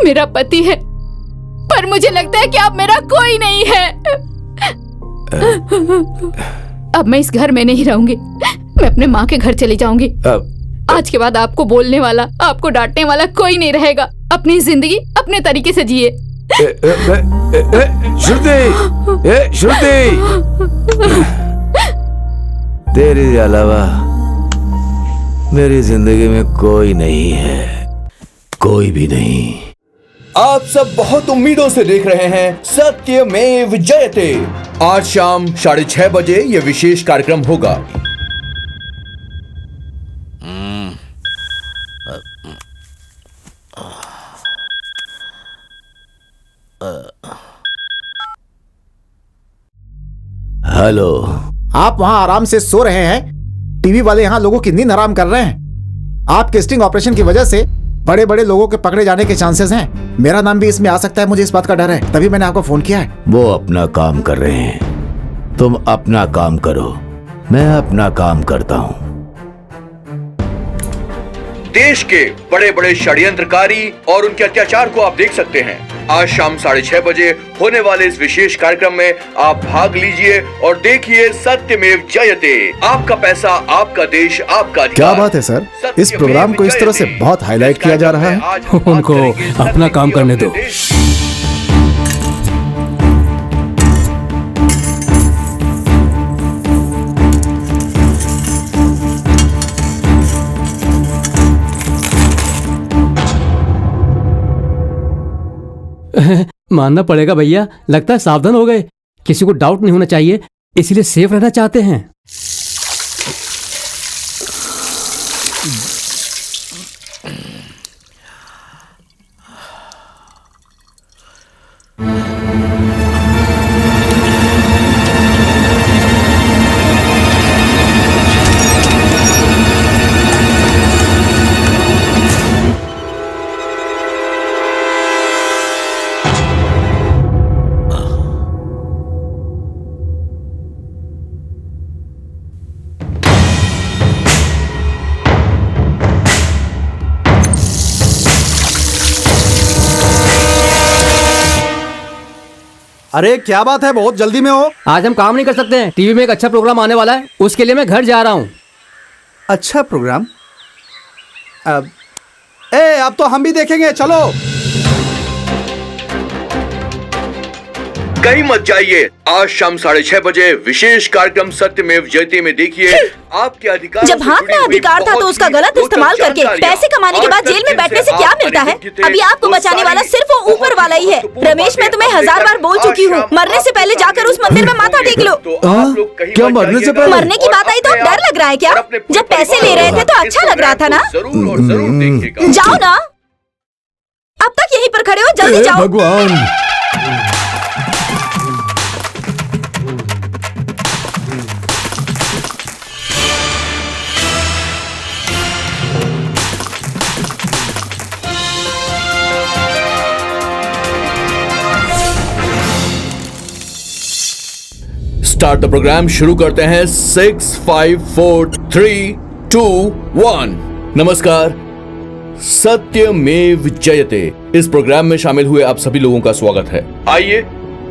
मेरा पति है, पर मुझे लगता है कि अब मेरा कोई नहीं है। अब मैं इस घर में नहीं रहूंगी, मैं अपने माँ के घर चली जाऊंगी। आज के बाद आपको बोलने वाला, आपको डांटने वाला कोई नहीं रहेगा। अपनी जिंदगी अपने तरीके से जिए। श्रुति, तेरे अलावा मेरी जिंदगी में कोई नहीं है, कोई भी नहीं। आप सब बहुत उम्मीदों से देख रहे हैं सत्यमेव जयते। आज शाम 6:30 बजे यह विशेष कार्यक्रम होगा। हेलो, आप वहाँ आराम से सो रहे हैं, टीवी वाले यहाँ लोगों की नींद हराम कर रहे हैं। आपके स्टिंग ऑपरेशन की वजह से बड़े बड़े लोगों के पकड़े जाने के चांसेस हैं। मेरा नाम भी इसमें आ सकता है, मुझे इस बात का डर है, तभी मैंने आपको फोन किया है। वो अपना काम कर रहे हैं, तुम अपना काम करो, मैं अपना काम करता हूँ। देश के बड़े बड़े षड्यंत्रकारी और उनके अत्याचार को आप देख सकते हैं। आज शाम 6:30 बजे होने वाले इस विशेष कार्यक्रम में आप भाग लीजिए और देखिए सत्यमेव जयते। आपका पैसा, आपका देश, आपका अधिकार। क्या बात है सर, इस प्रोग्राम को इस तरह से बहुत हाईलाइट किया जा रहा है। उनको अपना काम करने दो। मानना पड़ेगा भैया, लगता है सावधान हो गए। किसी को डाउट नहीं होना चाहिए, इसीलिए सेफ रहना चाहते हैं। अरे क्या बात है, बहुत जल्दी में हो। आज हम काम नहीं कर सकते हैं, टीवी में एक अच्छा प्रोग्राम आने वाला है, उसके लिए मैं घर जा रहा हूँ। अच्छा प्रोग्राम? अब तो हम भी देखेंगे, चलो। कहीं मत जाइए। आज शाम 6:30 बजे विशेष कार्यक्रम सत्यमेव जयते में देखिए आपके अधिकार। जब हाथ में अधिकार था तो उसका गलत इस्तेमाल करके पैसे कमाने के बाद जेल में बैठने से क्या मिलता है? अभी आपको बचाने वाला सिर्फ वो ऊपर वाला ही है। रमेश, मैं तुम्हें 1000 बार बोल चुकी हूँ, मरने से पहले जाकर उस मंदिर में माथा टेक लो। क्या मरने से पहले? मरने की बात आई तो डर लग रहा है क्या? जब पैसे ले रहे थे तो अच्छा लग रहा था ना? जाओ ना, अब तक यहीं पर खड़े हो, जल्दी जाओ। भगवान, स्टार्ट द प्रोग्राम। शुरू करते हैं। 6, 5, 4, 3, 2, 1। नमस्कार, सत्यमेव जयते इस प्रोग्राम में शामिल हुए आप सभी लोगों का स्वागत है। आइए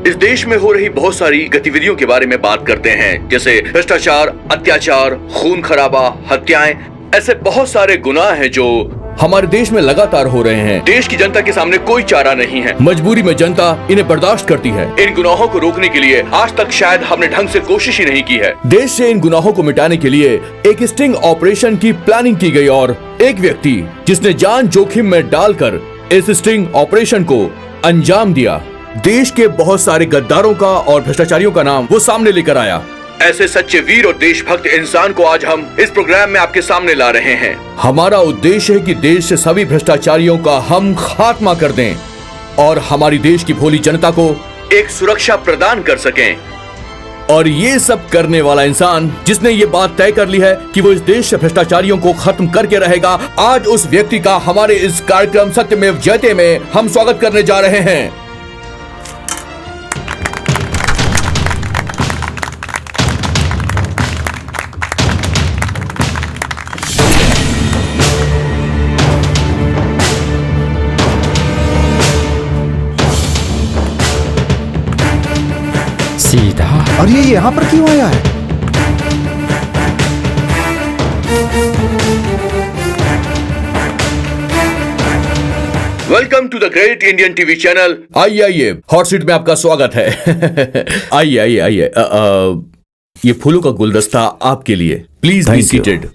इस देश में हो रही बहुत सारी गतिविधियों के बारे में बात करते हैं, जैसे भ्रष्टाचार, अत्याचार, खून खराबा, हत्याएं। ऐसे बहुत सारे गुनाह हैं जो हमारे देश में लगातार हो रहे हैं। देश की जनता के सामने कोई चारा नहीं है। मजबूरी में जनता इन्हें बर्दाश्त करती है। इन गुनाहों को रोकने के लिए आज तक शायद हमने ढंग से कोशिश ही नहीं की है। देश से इन गुनाहों को मिटाने के लिए एक स्टिंग ऑपरेशन की प्लानिंग की गई और एक व्यक्ति जिसने जान जोखिम में डालकर इस स्टिंग ऑपरेशन को अंजाम दिया, देश के बहुत सारे गद्दारों का और भ्रष्टाचारियों का नाम वो सामने लेकर आया। ऐसे सच्चे वीर और देशभक्त इंसान को आज हम इस प्रोग्राम में आपके सामने ला रहे हैं। हमारा उद्देश्य है कि देश से सभी भ्रष्टाचारियों का हम खात्मा कर दें और हमारी देश की भोली जनता को एक सुरक्षा प्रदान कर सकें। और ये सब करने वाला इंसान जिसने ये बात तय कर ली है कि वो इस देश से भ्रष्टाचारियों को खत्म करके रहेगा, आज उस व्यक्ति का हमारे इस कार्यक्रम सत्यमेव जयते में हम स्वागत करने जा रहे हैं। सीधा। और ये यहाँ पर क्यों आया है? Welcome to the great Indian TV channel. आइए आइए, हॉट सीट में आपका स्वागत है। आइए आइए आइए। ये फूलों का गुलदस्ता आपके लिए, प्लीज बी सीटेड।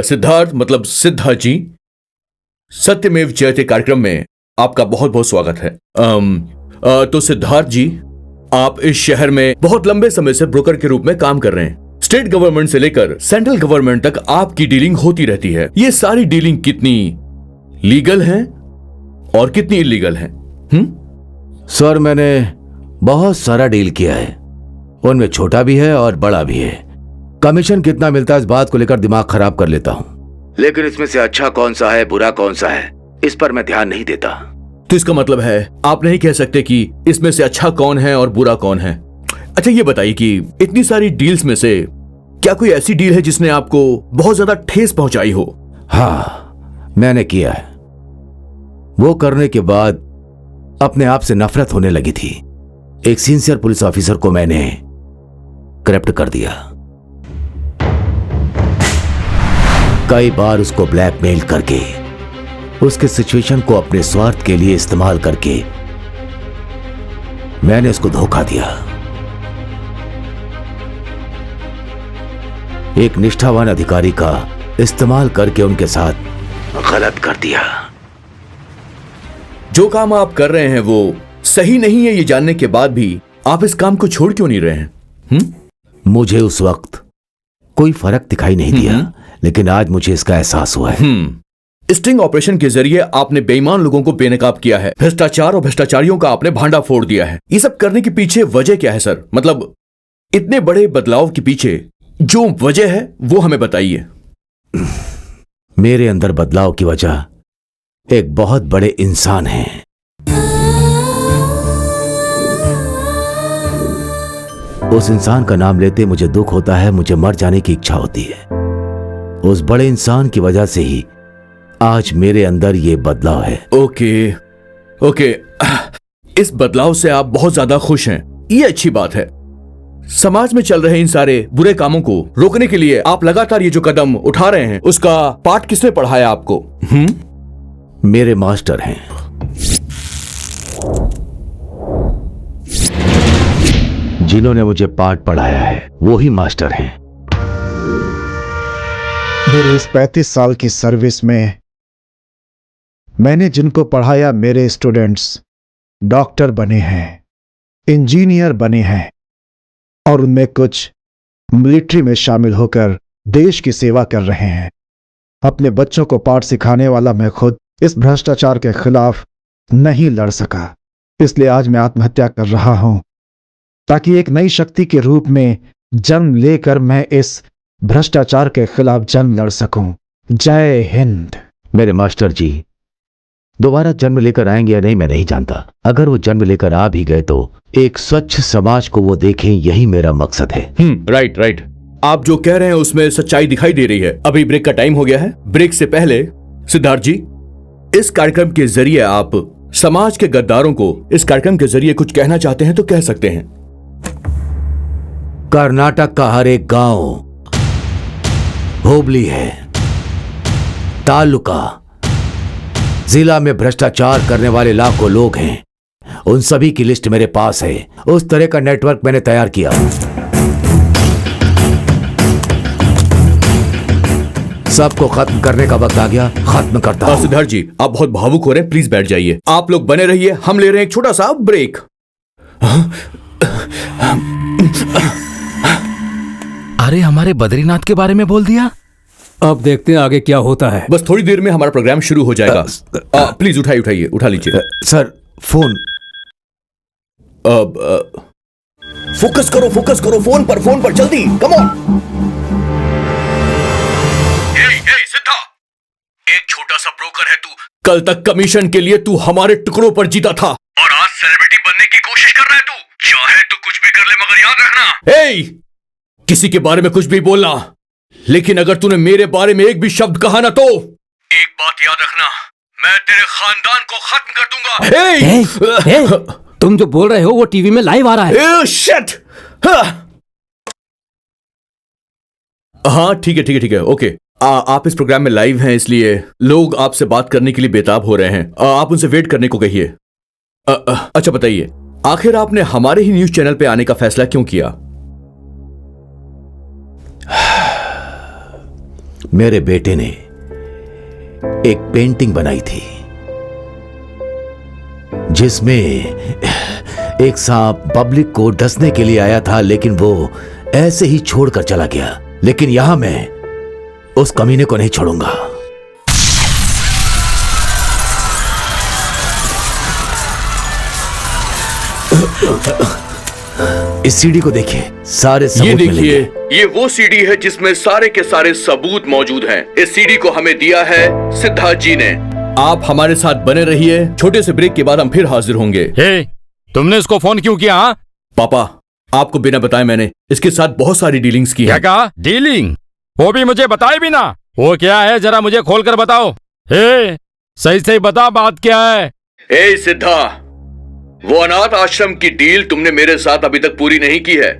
सिद्धार्थ मतलब सिद्धा जी, सत्यमेव जयते कार्यक्रम में आपका बहुत बहुत स्वागत है। तो सिद्धार्थ जी, आप इस शहर में बहुत लंबे समय से ब्रोकर के रूप में काम कर रहे हैं। स्टेट गवर्नमेंट से लेकर सेंट्रल गवर्नमेंट तक आपकी डीलिंग होती रहती है। ये सारी डीलिंग कितनी लीगल है और कितनी इलीगल है? सर, मैंने बहुत सारा डील किया है, उनमें छोटा भी है और बड़ा भी है। कमीशन कितना मिलता है इस बात को लेकर दिमाग खराब कर लेता हूं, लेकिन इसमें से अच्छा कौन सा है, बुरा कौन सा है, इस पर मैं ध्यान नहीं देता। तो इसका मतलब है आप नहीं कह सकते कि इसमें से अच्छा कौन है और बुरा कौन है। अच्छा, ये बताइए कि इतनी सारी डील्स में से क्या कोई ऐसी डील है जिसने आपको बहुत ज्यादा ठेस पहुंचाई हो? हाँ, मैंने किया है। वो करने के बाद अपने आप से नफरत होने लगी थी। एक सिंसियर पुलिस ऑफिसर को मैंने करप्ट कर दिया। कई बार उसको ब्लैकमेल करके, उसके सिचुएशन को अपने स्वार्थ के लिए इस्तेमाल करके मैंने उसको धोखा दिया। एक निष्ठावान अधिकारी का इस्तेमाल करके उनके साथ गलत कर दिया। जो काम आप कर रहे हैं वो सही नहीं है, ये जानने के बाद भी आप इस काम को छोड़ क्यों नहीं रहे हैं? मुझे उस वक्त कोई फर्क दिखाई नहीं दिया, लेकिन आज मुझे इसका एहसास हुआ है। स्टिंग ऑपरेशन के जरिए आपने बेईमान लोगों को बेनकाब किया है, भ्रष्टाचार और भ्रष्टाचारियों का आपने भांडा फोड़ दिया है। ये सब करने के पीछे वजह क्या है सर? मतलब इतने बड़े बदलाव के पीछे जो वजह है वो हमें बताइए। मेरे अंदर बदलाव की वजह एक बहुत बड़े इंसान हैं। उस इंसान का नाम लेते मुझे दुख होता है, मुझे मर जाने की इच्छा होती है। उस बड़े इंसान की वजह से ही आज मेरे अंदर ये बदलाव है। ओके, इस बदलाव से आप बहुत ज्यादा खुश हैं, ये अच्छी बात है। समाज में चल रहे इन सारे बुरे कामों को रोकने के लिए आप लगातार ये जो कदम उठा रहे हैं, उसका पाठ किसने पढ़ाया आपको? मेरे मास्टर हैं। जिन्होंने मुझे पाठ पढ़ाया है वो ही मास्टर हैं। मेरे इस 35 साल की सर्विस में मैंने जिनको पढ़ाया, मेरे स्टूडेंट्स डॉक्टर बने हैं, इंजीनियर बने हैं और उनमें कुछ मिलिट्री में शामिल होकर देश की सेवा कर रहे हैं। अपने बच्चों को पाठ सिखाने वाला मैं खुद इस भ्रष्टाचार के खिलाफ नहीं लड़ सका, इसलिए आज मैं आत्महत्या कर रहा हूं, ताकि एक नई शक्ति के रूप में जन्म लेकर मैं इस भ्रष्टाचार के खिलाफ जंग लड़ सकूं। जय हिंद। मेरे मास्टर जी दोबारा जन्म लेकर आएंगे या नहीं मैं नहीं जानता। अगर वो जन्म लेकर आ भी गए तो एक स्वच्छ समाज को वो देखें, यही मेरा मकसद है। राइट। आप जो कह रहे हैं उसमें सच्चाई दिखाई दे रही है। अभी ब्रेक का टाइम हो गया है। ब्रेक से पहले सिद्धार्थ जी, इस कार्यक्रम के जरिए आप समाज के गद्दारों को इस कार्यक्रम के जरिए कुछ कहना चाहते हैं तो कह सकते हैं। कर्नाटक का हर एक गांव, होबली है, तालुका, जिला में भ्रष्टाचार करने वाले लाखों लोग हैं। उन सभी की लिस्ट मेरे पास है। उस तरह का नेटवर्क मैंने तैयार किया। सबको खत्म करने का वक्त आ गया, खत्म करता हूं। सिद्धार्थ जी, आप बहुत भावुक हो रहे हैं, प्लीज बैठ जाइए। आप लोग बने रहिए, हम ले रहे हैं एक छोटा सा ब्रेक। अरे, हमारे बद्रीनाथ के बारे में बोल दिया। अब देखते हैं आगे क्या होता है। बस थोड़ी देर में हमारा प्रोग्राम शुरू हो जाएगा। प्लीज उठाइए, उठा लीजिए। Sir, phone. फोकस करो फोन पर जल्दी, कम ऑन। सिद्धा, एक छोटा सा ब्रोकर है तू। कल तक कमीशन के लिए तू हमारे टुकड़ों पर जीता था और आज सेलिब्रिटी बनने की कोशिश कर रहा है तू। चाहे तो कुछ भी कर ले, मगर याद रखना, किसी के बारे में कुछ भी बोलना, लेकिन अगर तूने मेरे बारे में एक भी शब्द कहा ना तो एक बात याद रखना, मैं तेरे खानदान को खत्म कर दूंगा। तुम जो बोल रहे हो वो टीवी में लाइव आ रहा है। शिट। हाँ ठीक है ठीक है ठीक है, ओके। आप इस प्रोग्राम में लाइव हैं, इसलिए लोग आपसे बात करने के लिए बेताब हो रहे हैं। आप उनसे वेट करने को कहिए। अच्छा बताइए, आखिर आपने हमारे ही न्यूज चैनल पे आने का फैसला क्यों किया? मेरे बेटे ने एक पेंटिंग बनाई थी जिसमें एक सांप पब्लिक को डसने के लिए आया था, लेकिन वो ऐसे ही छोड़कर चला गया। लेकिन यहां मैं उस कमीने को नहीं छोड़ूंगा। इस सीडी को देखिए, सारे सबूत ये मिलेंगे। देखिए, ये वो सीडी है जिसमें सारे के सारे सबूत मौजूद हैं। इस सीडी को हमें दिया है सिद्धार्थ जी ने। आप हमारे साथ बने रहिए, छोटे से ब्रेक के बाद हम फिर हाजिर होंगे। तुमने इसको फोन क्यों किया? हाँ पापा, आपको बिना बताए मैंने इसके साथ बहुत सारी डीलिंग्स की क्या हैं। कहा? डीलिंग? वो भी मुझे बताए भी ना। वो क्या है, जरा मुझे खोल कर बताओ। सही सही बता, बात क्या है? सिद्धा, वो अनाथ आश्रम की डील तुमने मेरे साथ अभी तक पूरी नहीं की है।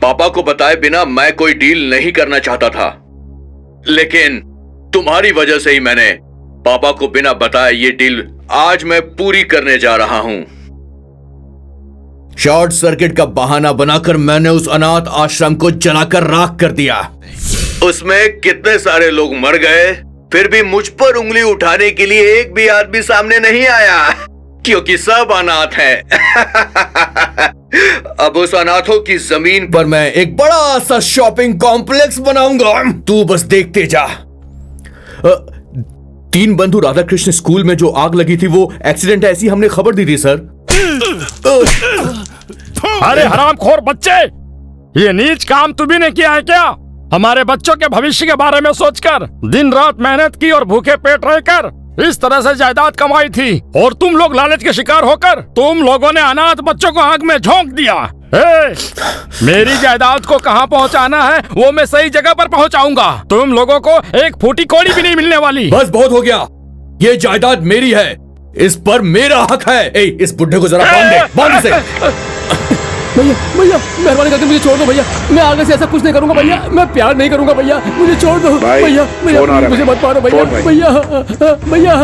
पापा को बताए बिना मैं कोई डील नहीं करना चाहता था, लेकिन तुम्हारी वजह से ही मैंने पापा को बिना बताए ये डील आज मैं पूरी करने जा रहा हूं। शॉर्ट सर्किट का बहाना बनाकर मैंने उस अनाथ आश्रम को जलाकर राख कर दिया। उसमें कितने सारे लोग मर गए, फिर भी मुझ पर उंगली उठाने के लिए एक भी आदमी सामने नहीं आया, क्योंकि सब अनाथ हैं। अब उस अनाथों की जमीन पर मैं एक बड़ा सा शॉपिंग कॉम्प्लेक्स बनाऊंगा, तू बस देखते जा। 3 बंधु राधा कृष्ण स्कूल में जो आग लगी थी वो एक्सीडेंट है, ऐसी हमने खबर दी थी सर। अरे हरामखोर बच्चे, ये नीच काम तुम्ही ने किया है क्या? हमारे बच्चों के भविष्य के बारे में सोचकर दिन रात मेहनत की और भूखे पेट रहकर इस तरह से जायदाद कमाई थी, और तुम लोग लालच के शिकार होकर तुम लोगों ने अनाथ बच्चों को आग में झोंक दिया। मेरी जायदाद को कहाँ पहुँचाना है वो मैं सही जगह पर पहुँचाऊंगा। तुम लोगों को एक फूटी कौड़ी भी नहीं मिलने वाली। बस बहुत हो गया, ये जायदाद मेरी है, इस पर मेरा हक है। इस बुढ़े को जरा बांध दे, बांध से। भैया भैया मेहरबानी करके मुझे छोड़ दो भैया, मैं आगे से ऐसा कुछ नहीं करूंगा भैया, मैं प्यार नहीं करूंगा भैया, मुझे छोड़ दो भैया। भैया मुझे मत मारो भैया, भैया भैया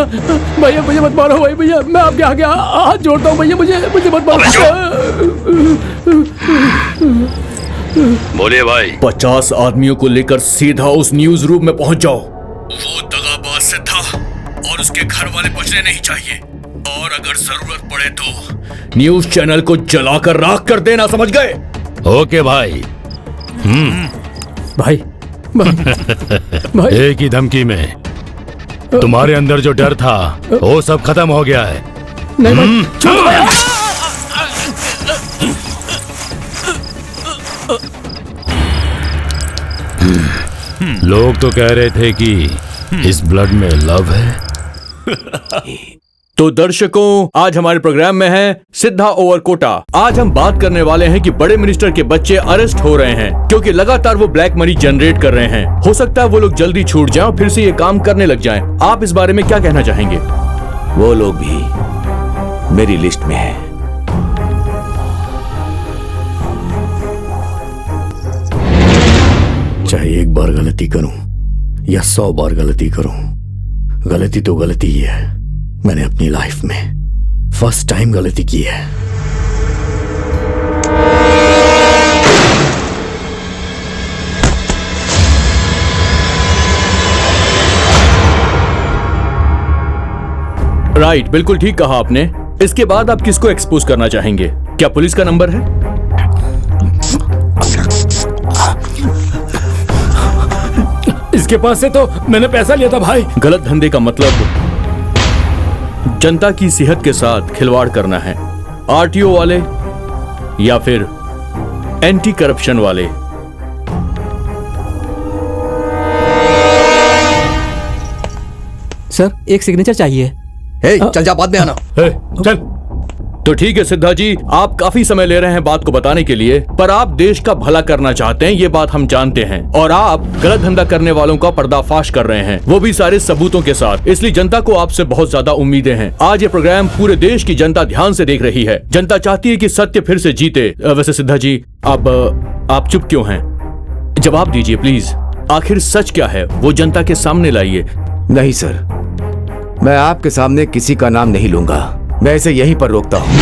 भैया मुझे मत मारो भाई, भैया मैं आपके आगे हाथ जोड़ता हूँ भैया, मुझे मत मारो। बोलिए भाई। 50 आदमियों को लेकर सीधा उस न्यूज रूम में पहुंच जाओ। वो दगाबाज सिद्धा और उसके घर वाले बचने नहीं चाहिए, और अगर जरूरत पड़े तो न्यूज चैनल को जलाकर राख कर देना, समझ गए? ओके भाई। भाई, भाई एक ही धमकी में तुम्हारे अंदर जो डर था वो सब खत्म हो गया है। नहीं भाई, छोड़ भैया। लोग तो कह रहे थे कि इस ब्लड में लव है। तो दर्शकों, आज हमारे प्रोग्राम में है सिद्धा ओवरकोटा। आज हम बात करने वाले हैं कि बड़े मिनिस्टर के बच्चे अरेस्ट हो रहे हैं क्योंकि लगातार वो ब्लैक मनी जनरेट कर रहे हैं। हो सकता है वो लोग जल्दी छूट जाएं और फिर से ये काम करने लग जाएं। आप इस बारे में क्या कहना चाहेंगे? वो लोग भी मेरी लिस्ट में है। चाहे एक बार गलती करूं या 100 बार गलती करूं, गलती तो गलती ही है। मैंने अपनी लाइफ में फर्स्ट टाइम गलती की है। राइट, बिल्कुल ठीक कहा आपने। इसके बाद आप किसको एक्सपोज करना चाहेंगे? क्या पुलिस का नंबर है? इसके पास से तो मैंने पैसा लिया था भाई। गलत धंधे का मतलब जनता की सेहत के साथ खिलवाड़ करना है। आरटीओ वाले या फिर एंटी करप्शन वाले? सर एक सिग्नेचर चाहिए। चल जा, बाद में आना। चल तो ठीक है सिद्धा जी, आप काफी समय ले रहे हैं बात को बताने के लिए, पर आप देश का भला करना चाहते हैं, ये बात हम जानते हैं। और आप गलत धंधा करने वालों का पर्दाफाश कर रहे हैं, वो भी सारे सबूतों के साथ। इसलिए जनता को आपसे बहुत ज्यादा उम्मीदें हैं। आज ये प्रोग्राम पूरे देश की जनता ध्यान से देख रही है। जनता चाहती है कि सत्य फिर से जीते। वैसे सिद्धा जी, आप चुप क्यों हैं? जवाब दीजिए प्लीज। आखिर सच क्या है वो जनता के सामने लाइए। नहीं सर, मैं आपके सामने किसी का नाम नहीं लूंगा। मैं इसे यहीं पर रोकता हूं।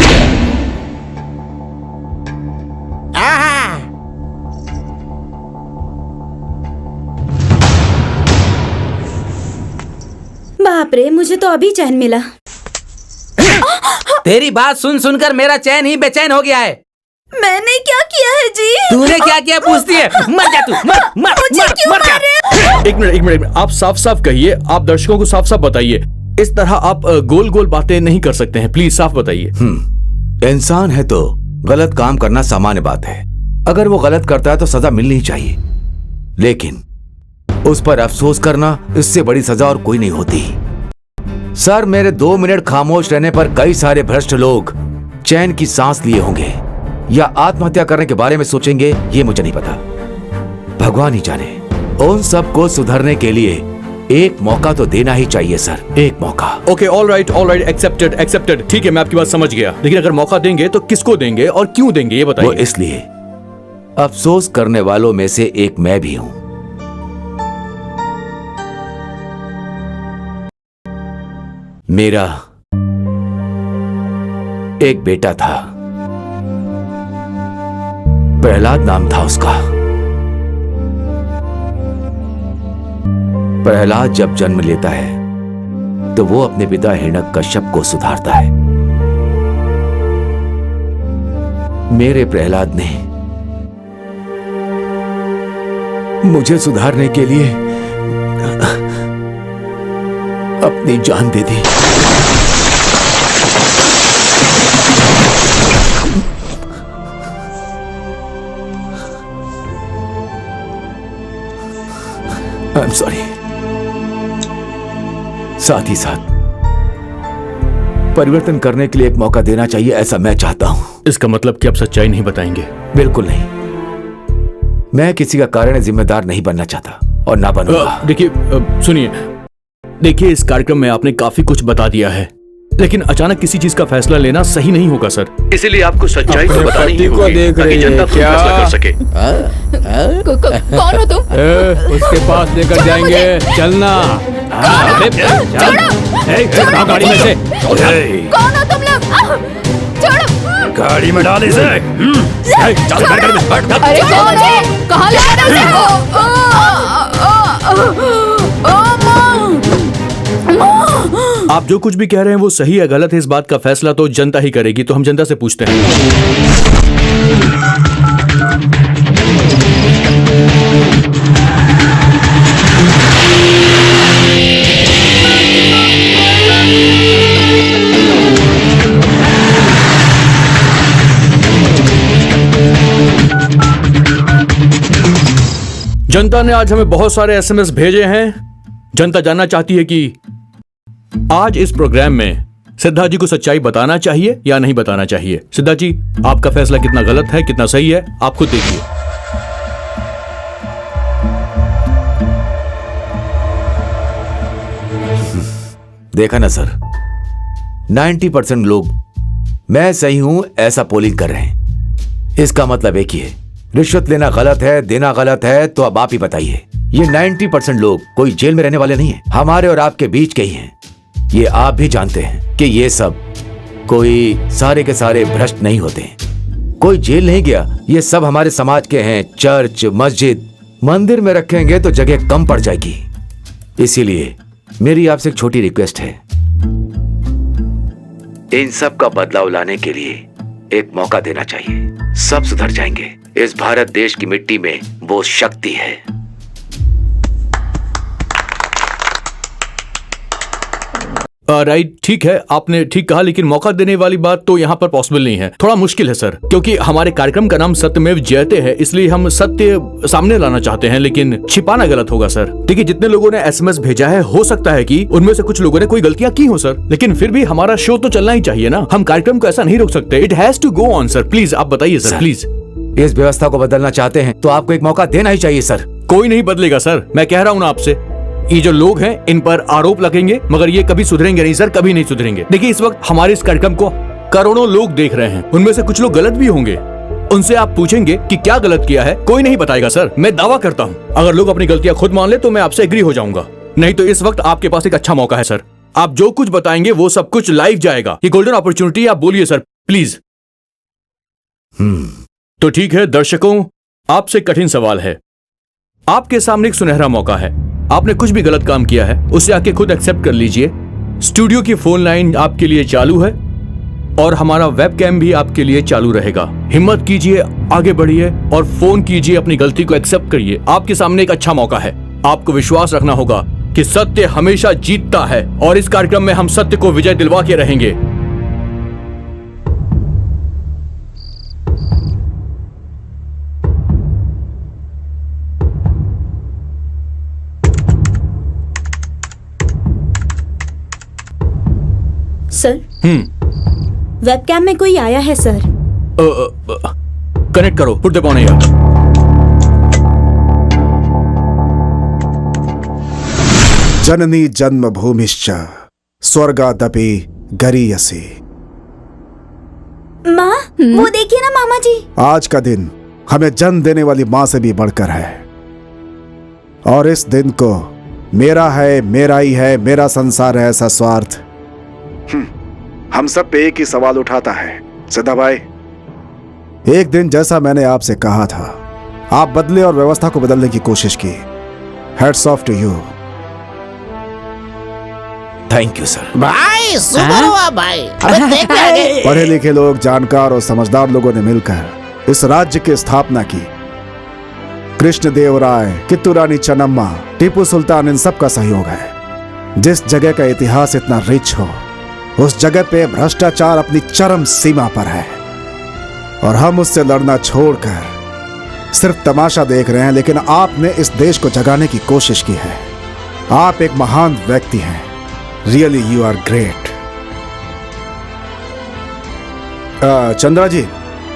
बाप रे, मुझे तो अभी चैन मिला। तेरी बात सुन सुनकर मेरा चैन ही बेचैन हो गया है। मैंने क्या किया है जी? तूने क्या किया पूछती है? मर जा तू, मर जा। एक मिनट, आप साफ साफ कहिए। आप दर्शकों को साफ साफ बताइए। इस तरह आप गोल गोल बातें नहीं कर सकते हैं। प्लीज साफ बताइए। इंसान है तो गलत काम करना सामान्य बात है। अगर वो गलत करता है तो सजा मिलनी चाहिए, लेकिन उस पर अफसोस करना, इससे बड़ी सजा और कोई नहीं होती। सर, मेरे 2 मिनट खामोश रहने पर कई सारे भ्रष्ट लोग चैन की सांस लिए होंगे या आत्महत्या करने के बारे में सोचेंगे, ये मुझे नहीं पता। भगवान ही जाने। उन सबको सुधरने के लिए एक मौका तो देना ही चाहिए सर, एक मौका। Okay, all right, accepted. ठीक है, मैं आपकी बात समझ गया। लेकिन अगर मौका देंगे तो किसको देंगे और क्यों देंगे, ये बताइए। वो इसलिए, अफसोस करने वालों में से एक मैं भी हूं। मेरा एक बेटा था, प्रहलाद नाम था उसका। प्रहलाद जब जन्म लेता है तो वो अपने पिता हिरण्यकश्यप को सुधारता है। मेरे प्रहलाद ने मुझे सुधारने के लिए अपनी जान दे दी। I am sorry. साथ ही साथ परिवर्तन करने के लिए एक मौका देना चाहिए, ऐसा मैं चाहता हूं। इसका मतलब कि आप सच्चाई नहीं बताएंगे? बिल्कुल नहीं। मैं किसी का कारण जिम्मेदार नहीं बनना चाहता और ना बनूंगा। देखिए, सुनिए, देखिए, इस कार्यक्रम में आपने काफी कुछ बता दिया है, लेकिन अचानक किसी चीज का फैसला लेना सही नहीं होगा सर। इसीलिए आपको सच्चाई तो बतानी ही होगी ताकि जनता खुद फैसला कर सके। कौन हो तुम? उसके पास लेकर जाएंगे, चलना। गाड़ी में से। कौन हो तुम लोग? छोड़ो। गाड़ी में डाल इसे। चल गाड़ी में बैठ। अरे कौन है? कहाँ ले जा रहे हो? आप जो कुछ भी कह रहे हैं वो सही है गलत है, इस बात का फैसला तो जनता ही करेगी। तो हम जनता से पूछते हैं। जनता ने आज हमें बहुत सारे एसएमएस भेजे हैं। जनता जानना चाहती है कि आज इस प्रोग्राम में सिद्धा जी को सच्चाई बताना चाहिए या नहीं बताना चाहिए। सिद्धा जी, आपका फैसला कितना गलत है, कितना सही है, आप खुद देखिए। देखा ना सर, 90% लोग मैं सही हूं ऐसा पोलिंग कर रहे हैं। इसका मतलब एक ही है, रिश्वत लेना गलत है, देना गलत है। तो अब आप ही बताइए, ये 90% लोग कोई जेल में रहने वाले नहीं है, हमारे और आपके बीच के ही हैं। ये आप भी जानते हैं कि ये सब कोई सारे के सारे भ्रष्ट नहीं होते। कोई जेल नहीं गया, ये सब हमारे समाज के हैं। चर्च, मस्जिद, मंदिर में रखेंगे तो जगह कम पड़ जाएगी। इसीलिए मेरी आपसे एक छोटी रिक्वेस्ट है, इन सब का बदलाव लाने के लिए एक मौका देना चाहिए। सब सुधर जाएंगे। इस भारत देश की मिट्टी में वो शक्ति है। राइट, ठीक है, आपने ठीक कहा, लेकिन मौका देने वाली बात तो यहाँ पर पॉसिबल नहीं है। थोड़ा मुश्किल है सर, क्योंकि हमारे कार्यक्रम का नाम सत्यमेव जयते है, इसलिए हम सत्य सामने लाना चाहते हैं, लेकिन छिपाना गलत होगा सर। देखिए, जितने लोगों ने एसएमएस भेजा है, हो सकता है कि उनमें से कुछ लोगों ने कोई गलतियां की हो सर, लेकिन फिर भी हमारा शो तो चलना ही चाहिए ना। हम कार्यक्रम को ऐसा नहीं रोक सकते। It has to go on sir. Please आप बताइए सर, प्लीज। इस व्यवस्था को बदलना चाहते हैं तो आपको एक मौका देना ही चाहिए सर। कोई नहीं बदलेगा सर, मैं कह रहा हूँ ना आपसे। ये जो लोग हैं, इन पर आरोप लगेंगे, मगर ये कभी सुधरेंगे नहीं सर, कभी नहीं सुधरेंगे। देखिए, इस वक्त हमारे इस कार्यक्रम को करोड़ों लोग देख रहे हैं, उनमें से कुछ लोग गलत भी होंगे। उनसे आप पूछेंगे कि क्या गलत किया है, कोई नहीं बताएगा सर। मैं दावा करता हूँ, अगर लोग अपनी गलतियां खुद मान ले तो मैं आपसे एग्री हो जाऊंगा। नहीं तो इस वक्त आपके पास एक अच्छा मौका है सर। आप जो कुछ बताएंगे वो सब कुछ लाइव जाएगा। ये गोल्डन अपॉर्चुनिटी, आप बोलिए सर, प्लीज। तो ठीक है दर्शकों, आपसे कठिन सवाल है। आपके सामने एक सुनहरा मौका है। आपने कुछ भी गलत काम किया है, उसे आके खुद एक्सेप्ट कर लीजिए। स्टूडियो की फोन लाइन आपके लिए चालू है और हमारा वेबकैम भी आपके लिए चालू रहेगा। हिम्मत कीजिए, आगे बढ़िए और फोन कीजिए, अपनी गलती को एक्सेप्ट करिए। आपके सामने एक अच्छा मौका है। आपको विश्वास रखना होगा कि सत्य हमेशा जीतता है और इस कार्यक्रम में हम सत्य को विजय दिलवा के रहेंगे। सर, वेबकैम में कोई आया है सर। कनेक्ट करो, पुट द ऑन एयर। जननी जन्मभूमिश्च स्वर्गादपि गरीयसी। माँ, वो देखिए ना मामा जी। आज का दिन हमें जन्म देने वाली माँ से भी बढ़कर है, और इस दिन को मेरा है, मेरा ही है, मेरा संसार है, ऐसा स्वार्थ हम सब पे एक ही सवाल उठाता है। सिद्धा भाई, एक दिन जैसा मैंने आपसे कहा था, आप बदले और व्यवस्था को बदलने की कोशिश की। Hats off to you. Thank you sir. भाई सुपर हुआ भाई। अबे देख ले आगे। पढ़े लिखे लोग, जानकार और समझदार लोगों ने मिलकर इस राज्य की स्थापना की। कृष्णदेव राय, कित्तू रानी चन्नम्मा, टीपू सुल्तान, इन सब का सहयोग है। जिस जगह का इतिहास इतना रिच हो, उस जगह पे भ्रष्टाचार अपनी चरम सीमा पर है, और हम उससे लड़ना छोड़कर सिर्फ तमाशा देख रहे हैं। लेकिन आपने इस देश को जगाने की कोशिश की है। आप एक महान व्यक्ति हैं। Really you are great. Chandra ji.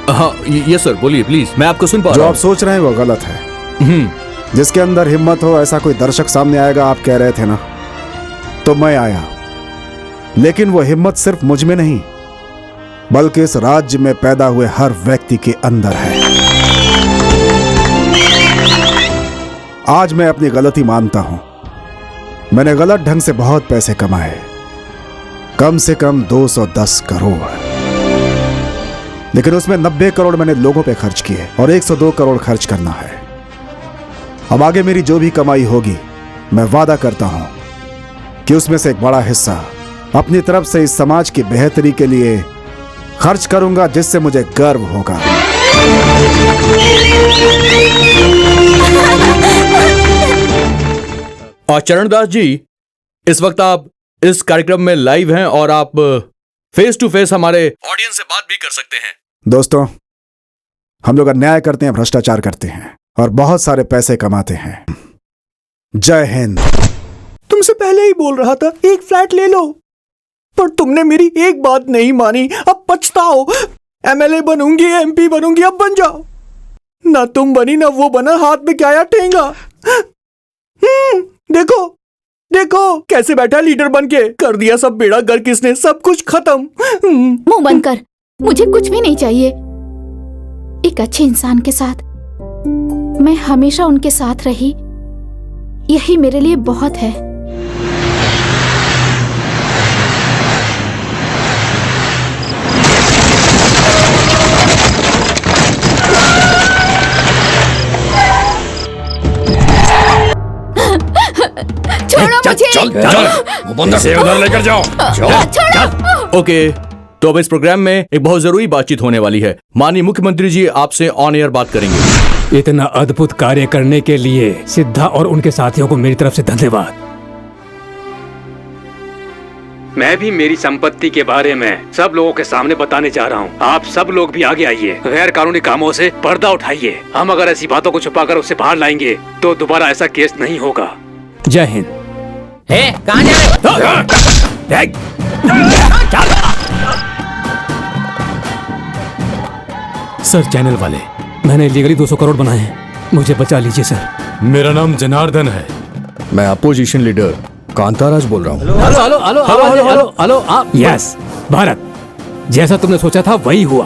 हाँ ये सर, बोलिए प्लीज, मैं आपको सुन पा रहा हूं। जो आप सोच रहे हैं वो गलत है। जिसके अंदर हिम्मत हो, ऐसा कोई दर्शक सामने आएगा, आप कह रहे थे ना, तो मैं आया। लेकिन वो हिम्मत सिर्फ मुझ में नहीं, बल्कि इस राज्य में पैदा हुए हर व्यक्ति के अंदर है। आज मैं अपनी गलती मानता हूं। मैंने गलत ढंग से बहुत पैसे कमाए, कम से कम 210 करोड़, लेकिन उसमें 90 करोड़ मैंने लोगों पे खर्च किए और 102 करोड़ खर्च करना है। अब आगे मेरी जो भी कमाई होगी, मैं वादा करता हूं कि उसमें से एक बड़ा हिस्सा अपनी तरफ से इस समाज की बेहतरी के लिए खर्च करूंगा, जिससे मुझे गर्व होगा। और चरणदास जी, इस वक्त आप इस कार्यक्रम में लाइव हैं और आप फेस टू फेस हमारे ऑडियंस से बात भी कर सकते हैं। दोस्तों, हम लोग अन्याय करते हैं, भ्रष्टाचार करते हैं और बहुत सारे पैसे कमाते हैं। जय हिंद। तुमसे पहले ही बोल रहा था एक फ्लैट ले लो, पर तुमने मेरी एक बात नहीं मानी। अब पछताओ। एमएलए बनूंगी, एमपी बनूंगी, अब बन जाओ। ना तुम बनी ना वो बना, हाथ में क्या आया ठेंगा। देखो देखो कैसे बैठा लीडर बन के, कर दिया सब बेड़ा गर्क किसने, सब कुछ खत्म। मुंह बंद कर, मुझे कुछ भी नहीं चाहिए। एक अच्छे इंसान के साथ मैं हमेशा उनके साथ रही, यही मेरे लिए बहुत है। छोड़ो मुझे। चल, इसे उधर लेकर जाओ। छोड़ो। ओके, तो अब इस प्रोग्राम में एक बहुत जरूरी बातचीत होने वाली है। माननीय मुख्यमंत्री जी आपसे ऑन एयर बात करेंगे। इतना अद्भुत कार्य करने के लिए सिद्धा और उनके साथियों को मेरी तरफ से धन्यवाद। मैं भी मेरी संपत्ति के बारे में सब लोगों के सामने बताने जा रहा हूँ। आप सब लोग भी आगे आइए, गैर कानूनी कामों से पर्दा उठाइए। हम अगर ऐसी बातों को छुपाकर उसे बाहर लाएंगे तो दोबारा ऐसा केस नहीं होगा। जय हिंद। कहाँ जा रहे? सर चैनल वाले, मैंने लीगली 200 करोड़ बनाए हैं, मुझे बचा लीजिए सर। मेरा नाम जनार्दन है। मैं अपोजिशन लीडर कांताराज बोल रहा हूँ। Hello hello hello hello hello hello आप। यस भारत, जैसा तुमने सोचा था वही हुआ।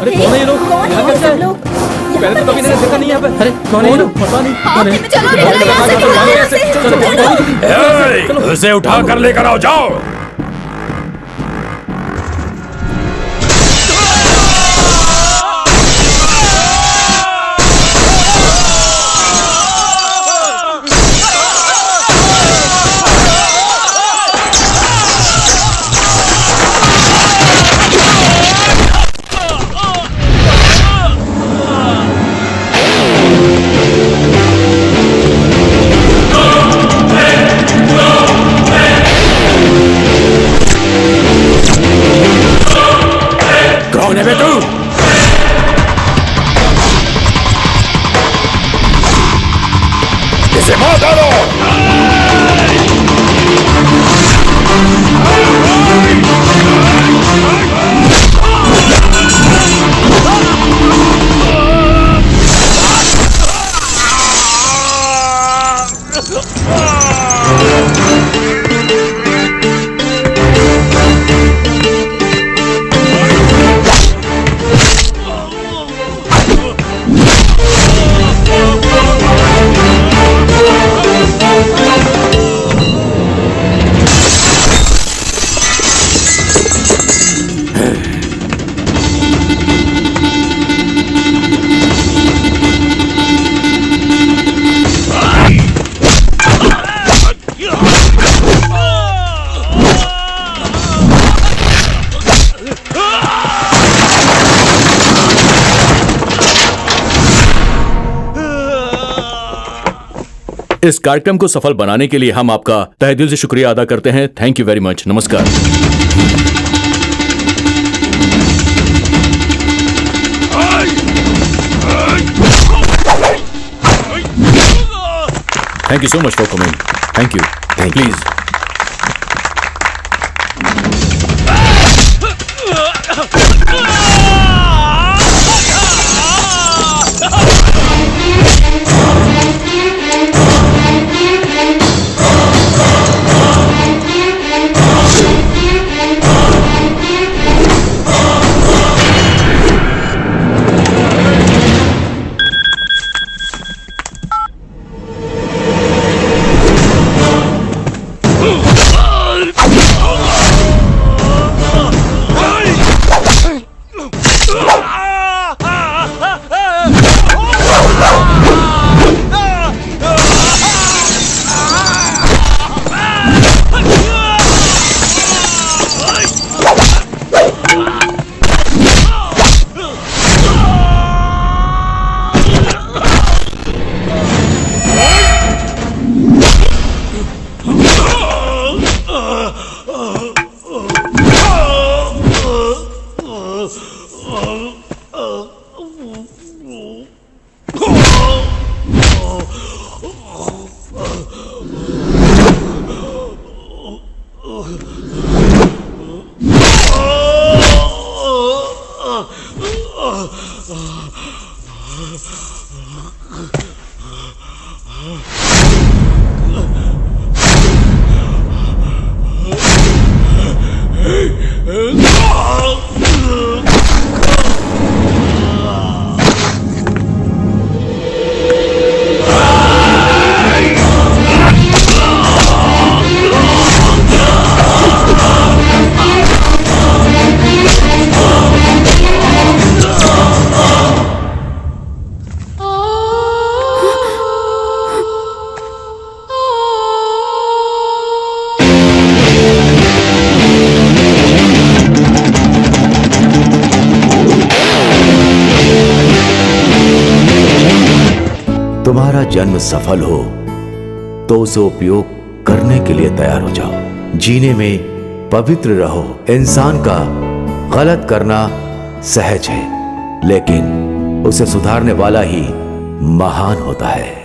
अरे कौन है ये लोग? यहाँ कैसे हैं? पहले तो कभी मैंने देखा नहीं यहाँ पे। अरे कौन है ये लोग? पता नहीं कौन है। चलो उसे उठा कर लेकर आओ, जाओ। कौन है बे तू? इसे मार डालो। इस कार्यक्रम को सफल बनाने के लिए हम आपका तहे दिल से शुक्रिया अदा करते हैं। Thank you very much. नमस्कार। Thank you so much for coming. Thank you. Please. तुम्हारा जन्म सफल हो तो उसे उपयोग करने के लिए तैयार हो जाओ। जीने में पवित्र रहो। इंसान का गलत करना सहज है, लेकिन उसे सुधारने वाला ही महान होता है।